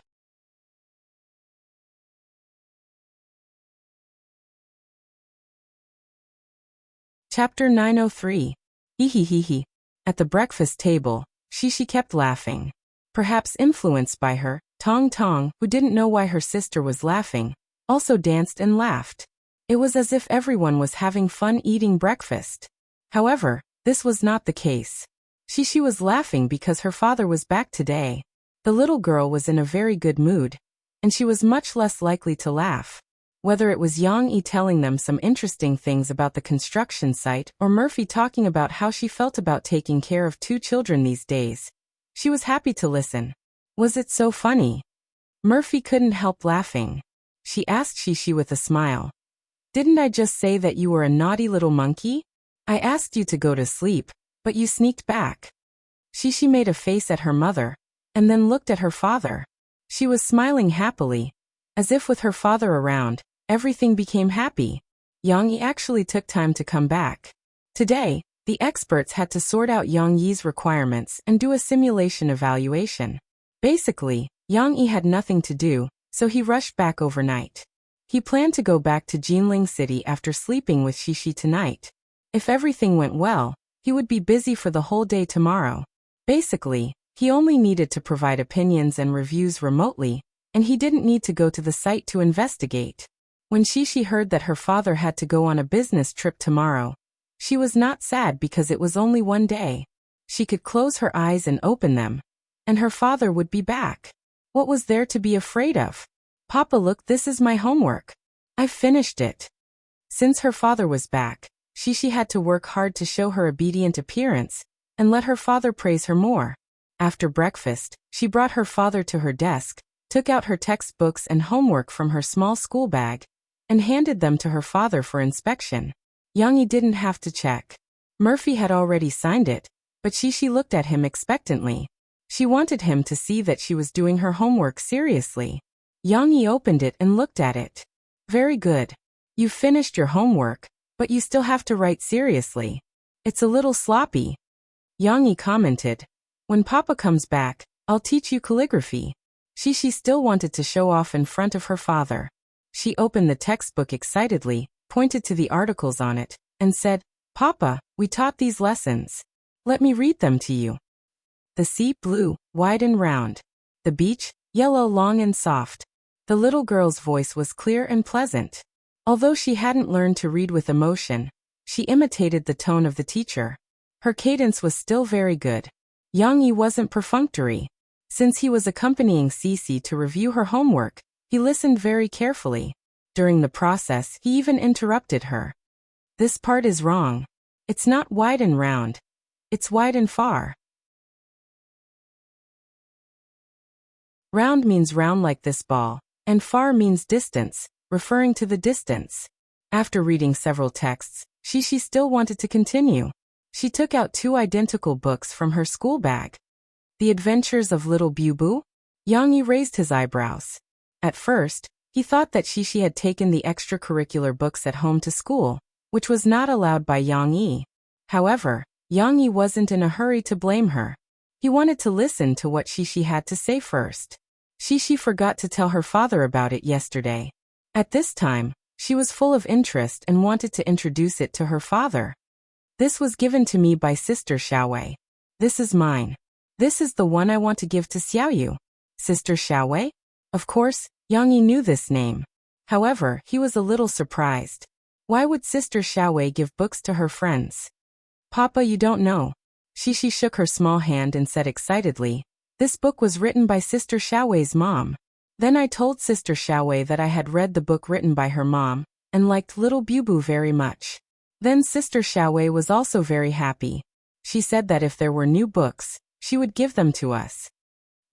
Chapter 903. Hehehehe. At the breakfast table, Shishi kept laughing. Perhaps influenced by her, Tong Tong, who didn't know why her sister was laughing, also danced and laughed. It was as if everyone was having fun eating breakfast. However, this was not the case. Shishi was laughing because her father was back today. The little girl was in a very good mood, and she was much less likely to laugh. Whether it was Yang Yi telling them some interesting things about the construction site or Murphy talking about how she felt about taking care of 2 children these days, she was happy to listen. Was it so funny? Murphy couldn't help laughing. She asked Shishi with a smile, "Didn't I just say that you were a naughty little monkey? I asked you to go to sleep, but you sneaked back." Shishi made a face at her mother, and then looked at her father. She was smiling happily, as if with her father around, everything became happy. Yang Yi actually took time to come back. Today, the experts had to sort out Yang Yi's requirements and do a simulation evaluation. Basically, Yang Yi had nothing to do, so he rushed back overnight. He planned to go back to Jinling City after sleeping with Shishi tonight. If everything went well, he would be busy for the whole day tomorrow. Basically, he only needed to provide opinions and reviews remotely, and he didn't need to go to the site to investigate. When Shishi heard that her father had to go on a business trip tomorrow, she was not sad because it was only one day. She could close her eyes and open them, and her father would be back. What was there to be afraid of? "Papa, look, this is my homework. I've finished it." Since her father was back, Shishi had to work hard to show her obedient appearance and let her father praise her more. After breakfast, she brought her father to her desk, took out her textbooks and homework from her small school bag, and handed them to her father for inspection. Yang Yi didn't have to check. Murphy had already signed it, but Shishi looked at him expectantly. She wanted him to see that she was doing her homework seriously. Yang Yi opened it and looked at it. "Very good. You've finished your homework, but you still have to write seriously. It's a little sloppy." Yang Yi commented, "When Papa comes back, I'll teach you calligraphy." Shishi still wanted to show off in front of her father. She opened the textbook excitedly, pointed to the articles on it, and said, "Papa, we taught these lessons." Let me read them to you. The sea, blue, wide and round. The beach, yellow, long and soft. The little girl's voice was clear and pleasant. Although she hadn't learned to read with emotion, she imitated the tone of the teacher. Her cadence was still very good. Yang Yi wasn't perfunctory. Since he was accompanying Cece to review her homework, he listened very carefully. During the process, he even interrupted her. This part is wrong. It's not wide and round. It's wide and far. Round means round like this ball, and far means distance, referring to the distance. After reading several texts, she still wanted to continue. She took out 2 identical books from her school bag. The Adventures of Little Bubu? Yang Yi raised his eyebrows. At first, he thought that she had taken the extracurricular books at home to school, which was not allowed by Yang Yi. However, Yang Yi wasn't in a hurry to blame her. He wanted to listen to what she had to say first. She forgot to tell her father about it yesterday. At this time, she was full of interest and wanted to introduce it to her father. This was given to me by Sister Xiaowei. This is mine. This is the one I want to give to Xiaoyu. Sister Xiaowei? Of course, Yang Yi knew this name. However, he was a little surprised. Why would Sister Xiaowei give books to her friends? Papa, you don't know. She shook her small hand and said excitedly, this book was written by Sister Xiaowei's mom. Then I told Sister Xiaowei that I had read the book written by her mom, and liked Little Bubu very much. Then Sister Xiaowei was also very happy. She said that if there were new books, she would give them to us.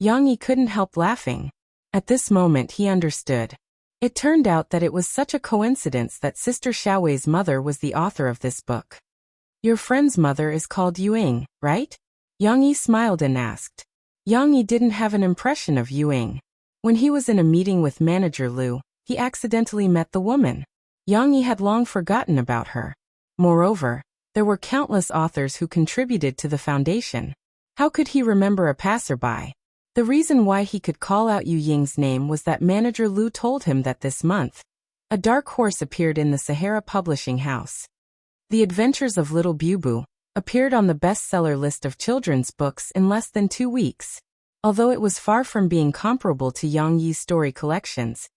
Yang Yi couldn't help laughing. At this moment he understood. It turned out that it was such a coincidence that Sister Xiaowei's mother was the author of this book. Your friend's mother is called Yuing, right? Yang Yi smiled and asked. Yang Yi didn't have an impression of Yuing. When he was in a meeting with Manager Liu, he accidentally met the woman. Yang Yi had long forgotten about her. Moreover, there were countless authors who contributed to the foundation. How could he remember a passerby? The reason why he could call out Yu Ying's name was that Manager Liu told him that this month, a dark horse appeared in the Sahara Publishing House. The Adventures of Little Bubu appeared on the bestseller list of children's books in less than 2 weeks. Although it was far from being comparable to Yang Yi's story collections,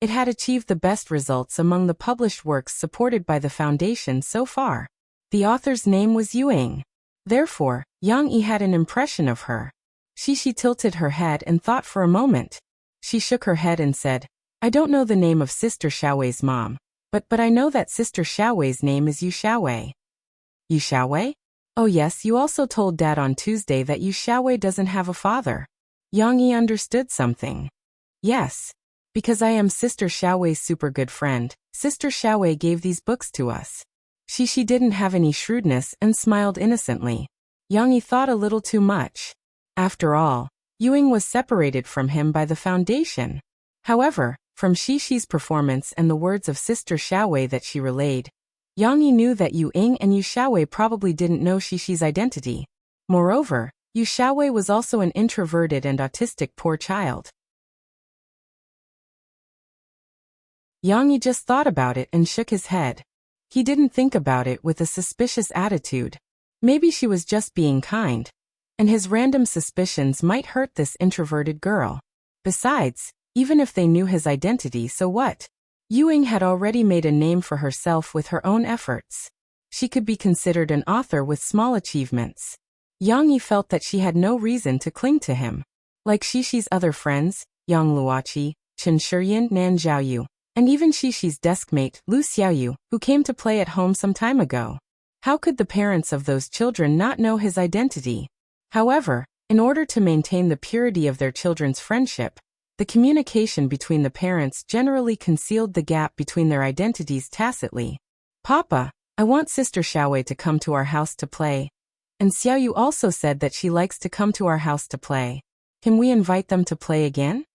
it had achieved the best results among the published works supported by the foundation so far. The author's name was Yuing. Therefore, Yang Yi had an impression of her. She tilted her head and thought for a moment. She shook her head and said, I don't know the name of Sister Xiaowei's mom, but I know that Sister Xiaowei's name is Yu Xiaowei. Yu Xiaowei? Oh yes, you also told Dad on Tuesday that Yu Xiaowei doesn't have a father. Yang Yi understood something. Yes. Because I am Sister Xiaowei's super good friend, Sister Xiaowei gave these books to us. She didn't have any shrewdness and smiled innocently. Yang Yi thought a little too much. After all, Yuing was separated from him by the foundation. However, from Shi's performance and the words of Sister Xiaowei that she relayed, Yang Yi knew that Yuing and Yu Xiaowei probably didn't know Shi's identity. Moreover, Yu Xiaowei was also an introverted and autistic poor child. Yang Yi just thought about it and shook his head. He didn't think about it with a suspicious attitude. Maybe she was just being kind. And his random suspicions might hurt this introverted girl. Besides, even if they knew his identity, so what? Yuing had already made a name for herself with her own efforts. She could be considered an author with small achievements. Yang Yi felt that she had no reason to cling to him. Like Shi's other friends, Yang Luoqi, Chen Shiyin, Nan Zhaoyu, and even Shi's deskmate, Lu Xiaoyu, who came to play at home some time ago. How could the parents of those children not know his identity? However, in order to maintain the purity of their children's friendship, the communication between the parents generally concealed the gap between their identities tacitly. Papa, I want Sister Xiaowei to come to our house to play. And Xiaoyu also said that she likes to come to our house to play. Can we invite them to play again?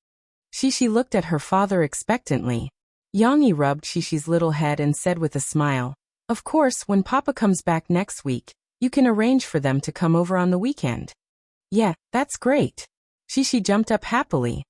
She looked at her father expectantly. Yang Yi rubbed Shi's little head and said with a smile, of course, when Papa comes back next week, you can arrange for them to come over on the weekend. Yeah, that's great. She jumped up happily.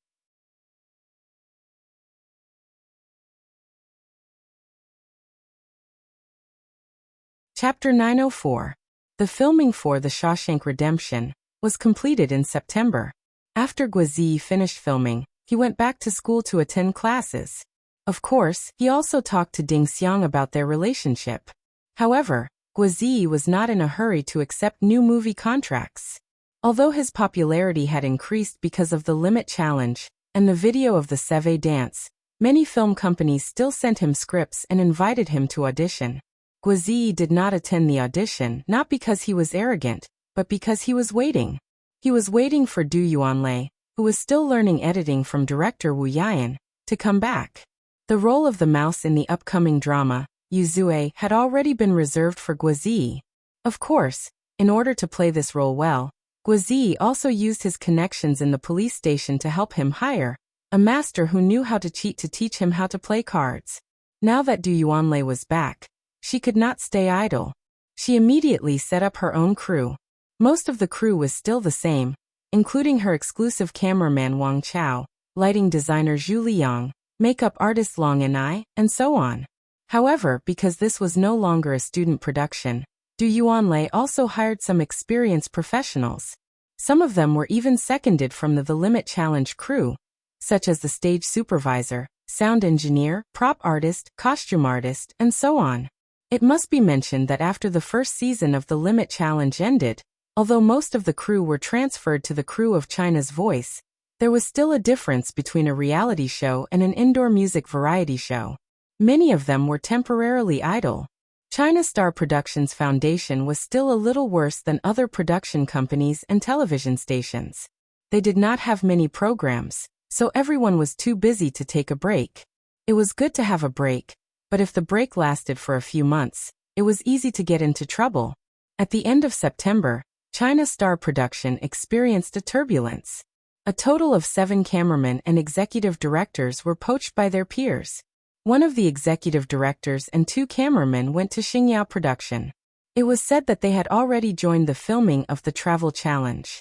Chapter 904. The filming for The Shawshank Redemption was completed in September. After Guo finished filming, he went back to school to attend classes. Of course, he also talked to Ding Xiang about their relationship. However, Guo was not in a hurry to accept new movie contracts. Although his popularity had increased because of the Limit Challenge and the video of the Seve dance, many film companies still sent him scripts and invited him to audition. Guo did not attend the audition not because he was arrogant, but because he was waiting. He was waiting for Du Yuanlei, who was still learning editing from director Wu Yian, to come back. The role of the mouse in the upcoming drama, Yu Zue, had already been reserved for Guo. Of course, in order to play this role well, Guo also used his connections in the police station to help him hire a master who knew how to cheat to teach him how to play cards. Now that Du Yuanlei was back, she could not stay idle. She immediately set up her own crew. Most of the crew was still the same, including her exclusive cameraman Wang Chao, lighting designer Zhu Liang, makeup artist Long Enai, and so on. However, because this was no longer a student production, Du Yuanlei also hired some experienced professionals. Some of them were even seconded from the Limit Challenge crew, such as the stage supervisor, sound engineer, prop artist, costume artist, and so on. It must be mentioned that after the first season of the Limit Challenge ended, although most of the crew were transferred to the crew of China's Voice, there was still a difference between a reality show and an indoor music variety show. Many of them were temporarily idle. China Star Productions Foundation was still a little worse than other production companies and television stations. They did not have many programs, so everyone was too busy to take a break. It was good to have a break, but if the break lasted for a few months, it was easy to get into trouble. At the end of September, China Star Production experienced a turbulence. A total of 7 cameramen and executive directors were poached by their peers. One of the executive directors and 2 cameramen went to Xingyao Production. It was said that they had already joined the filming of the Travel Challenge.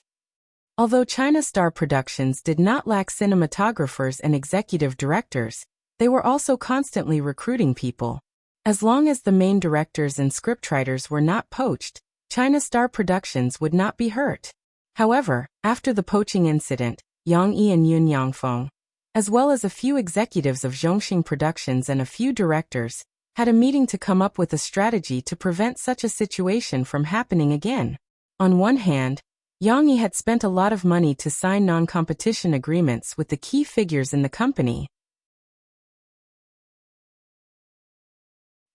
Although China Star Productions did not lack cinematographers and executive directors, they were also constantly recruiting people. As long as the main directors and scriptwriters were not poached, China Star Productions would not be hurt. However, after the poaching incident, Yang Yi and Yun Yangfeng, as well as a few executives of Zhongxing Productions and a few directors, had a meeting to come up with a strategy to prevent such a situation from happening again. On one hand, Yang Yi had spent a lot of money to sign non-competition agreements with the key figures in the company.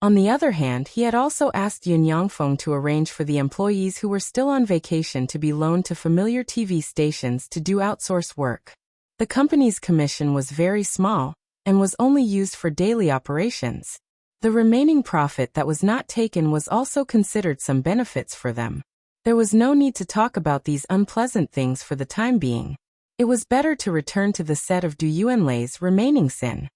On the other hand, he had also asked Yun Yangfeng to arrange for the employees who were still on vacation to be loaned to familiar TV stations to do outsource work. The company's commission was very small, and was only used for daily operations. The remaining profit that was not taken was also considered some benefits for them. There was no need to talk about these unpleasant things for the time being. It was better to return to the set of Du Yuanlei's remaining sin.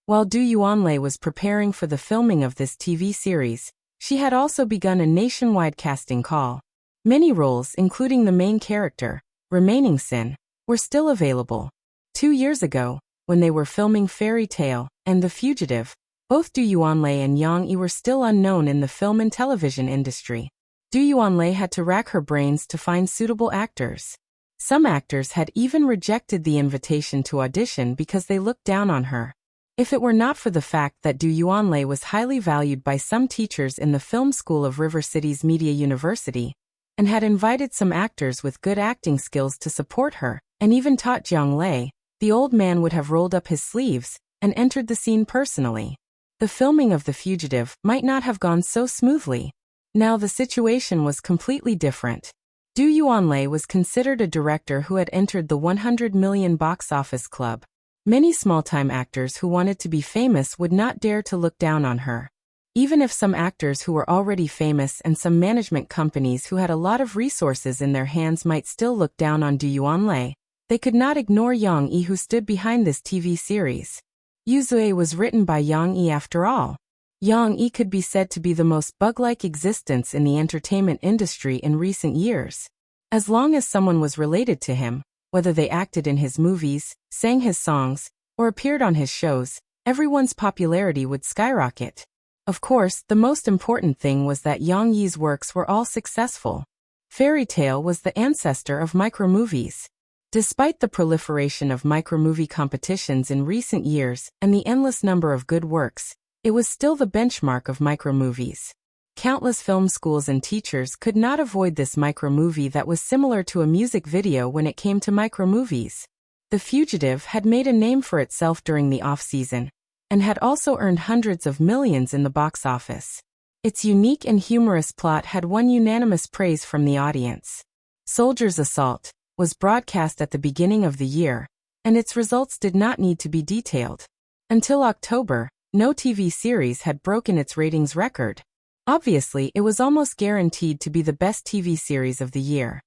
While Du Yuanlei was preparing for the filming of this TV series, she had also begun a nationwide casting call. Many roles, including the main character, remaining sin, were still available. 2 years ago, when they were filming Fairy Tale and The Fugitive, both Du Yuanlei and Yang Yi were still unknown in the film and television industry. Du Yuanlei had to rack her brains to find suitable actors. Some actors had even rejected the invitation to audition because they looked down on her. If it were not for the fact that Du Yuanlei was highly valued by some teachers in the film school of River City's Media University, and had invited some actors with good acting skills to support her, and even taught Jiang Lei, the old man would have rolled up his sleeves and entered the scene personally. The filming of The Fugitive might not have gone so smoothly. Now the situation was completely different. Du Yuanlei was considered a director who had entered the 100 million box office club. Many small-time actors who wanted to be famous would not dare to look down on her. Even if some actors who were already famous and some management companies who had a lot of resources in their hands might still look down on Du Yuanlei, they could not ignore Yang Yi, who stood behind this TV series. Yu Zue was written by Yang Yi after all. Yang Yi could be said to be the most bug-like existence in the entertainment industry in recent years. As long as someone was related to him, whether they acted in his movies, sang his songs, or appeared on his shows, everyone's popularity would skyrocket. Of course, the most important thing was that Yang Yi's works were all successful. Fairy tale was the ancestor of micromovies. Despite the proliferation of micromovie competitions in recent years and the endless number of good works, it was still the benchmark of micromovies. Countless film schools and teachers could not avoid this micromovie that was similar to a music video when it came to micromovies. The Fugitive had made a name for itself during the off-season, and had also earned hundreds of millions in the box office. Its unique and humorous plot had won unanimous praise from the audience. Soldier's Assault was broadcast at the beginning of the year, and its results did not need to be detailed. Until October, no TV series had broken its ratings record. Obviously, it was almost guaranteed to be the best TV series of the year.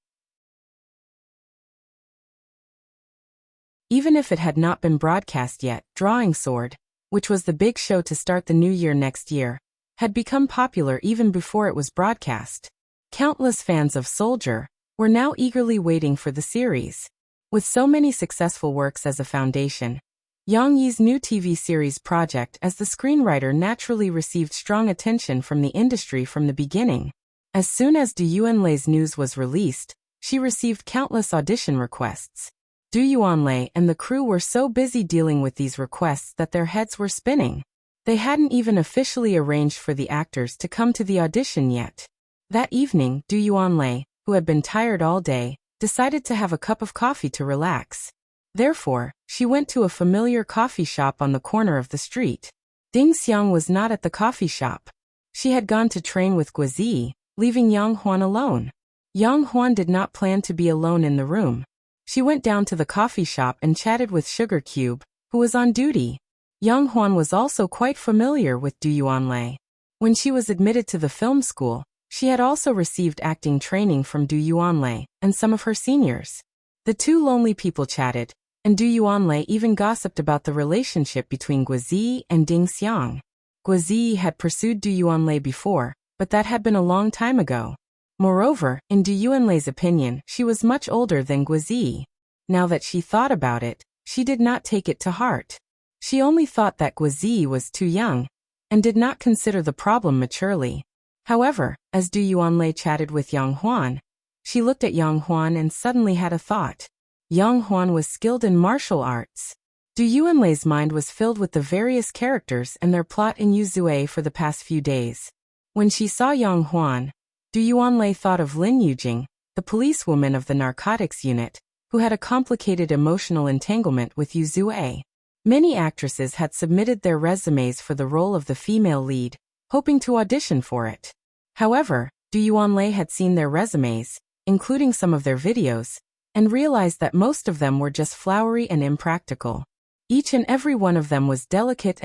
Even if it had not been broadcast yet, Drawing Sword, which was the big show to start the new year next year, had become popular even before it was broadcast. Countless fans of Soldier were now eagerly waiting for the series. With so many successful works as a foundation, Yang Yi's new TV series project as the screenwriter naturally received strong attention from the industry from the beginning. As soon as Du Yuanlei's news was released, she received countless audition requests. Du Yuanlei and the crew were so busy dealing with these requests that their heads were spinning. They hadn't even officially arranged for the actors to come to the audition yet. That evening, Du Yuanlei, who had been tired all day, decided to have a cup of coffee to relax. Therefore, she went to a familiar coffee shop on the corner of the street. Ding Xiang was not at the coffee shop. She had gone to train with Guizi, leaving Yang Huan alone. Yang Huan did not plan to be alone in the room. She went down to the coffee shop and chatted with Sugar Cube, who was on duty. Yang Huan was also quite familiar with Du Yuanlei. When she was admitted to the film school, she had also received acting training from Du Yuanlei and some of her seniors. The two lonely people chatted, and Du Yuanlei even gossiped about the relationship between Guizi and Ding Xiang. Guizi had pursued Du Yuanlei before, but that had been a long time ago. Moreover, in Du Yuanlei's opinion, she was much older than Guizi. Now that she thought about it, she did not take it to heart. She only thought that Guizi was too young, and did not consider the problem maturely. However, as Du Yuanlei chatted with Yang Huan, she looked at Yang Huan and suddenly had a thought. Yang Huan was skilled in martial arts. Du Yuanlei's mind was filled with the various characters and their plot in Yuzue for the past few days. When she saw Yang Huan, Du Yuanlei thought of Lin Yujing, the policewoman of the narcotics unit, who had a complicated emotional entanglement with Yuzue. Many actresses had submitted their resumes for the role of the female lead, hoping to audition for it. However, Du Yuanlei had seen their resumes, including some of their videos, and realized that most of them were just flowery and impractical. Each and every one of them was delicate.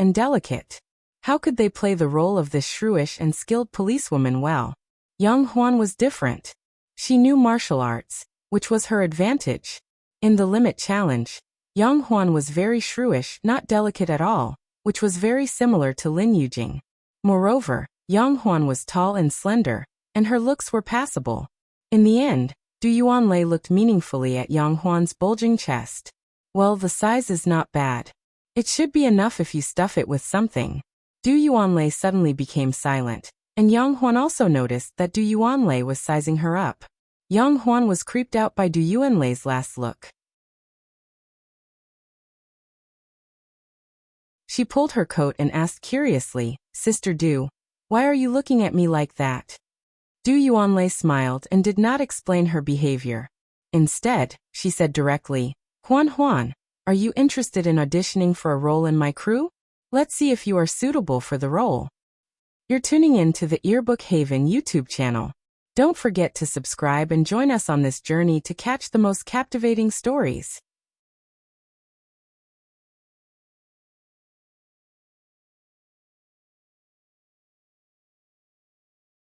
How could they play the role of this shrewish and skilled policewoman well? Yang Huan was different. She knew martial arts, which was her advantage. In the Limit Challenge, Yang Huan was very shrewish, not delicate at all, which was very similar to Lin Yujing. Moreover, Yang Huan was tall and slender, and her looks were passable. In the end, Du Yuanlei looked meaningfully at Yang Huan's bulging chest. Well, the size is not bad. It should be enough if you stuff it with something. Du Yuanlei suddenly became silent, and Yang Huan also noticed that Du Yuanlei was sizing her up. Yang Huan was creeped out by Du Yuanlei's last look. She pulled her coat and asked curiously, "Sister Du, why are you looking at me like that?" Du Yuanlei smiled and did not explain her behavior. Instead, she said directly, "Huan Huan, are you interested in auditioning for a role in my crew? Let's see if you are suitable for the role." You're tuning in to the Earbook Haven YouTube channel. Don't forget to subscribe and join us on this journey to catch the most captivating stories.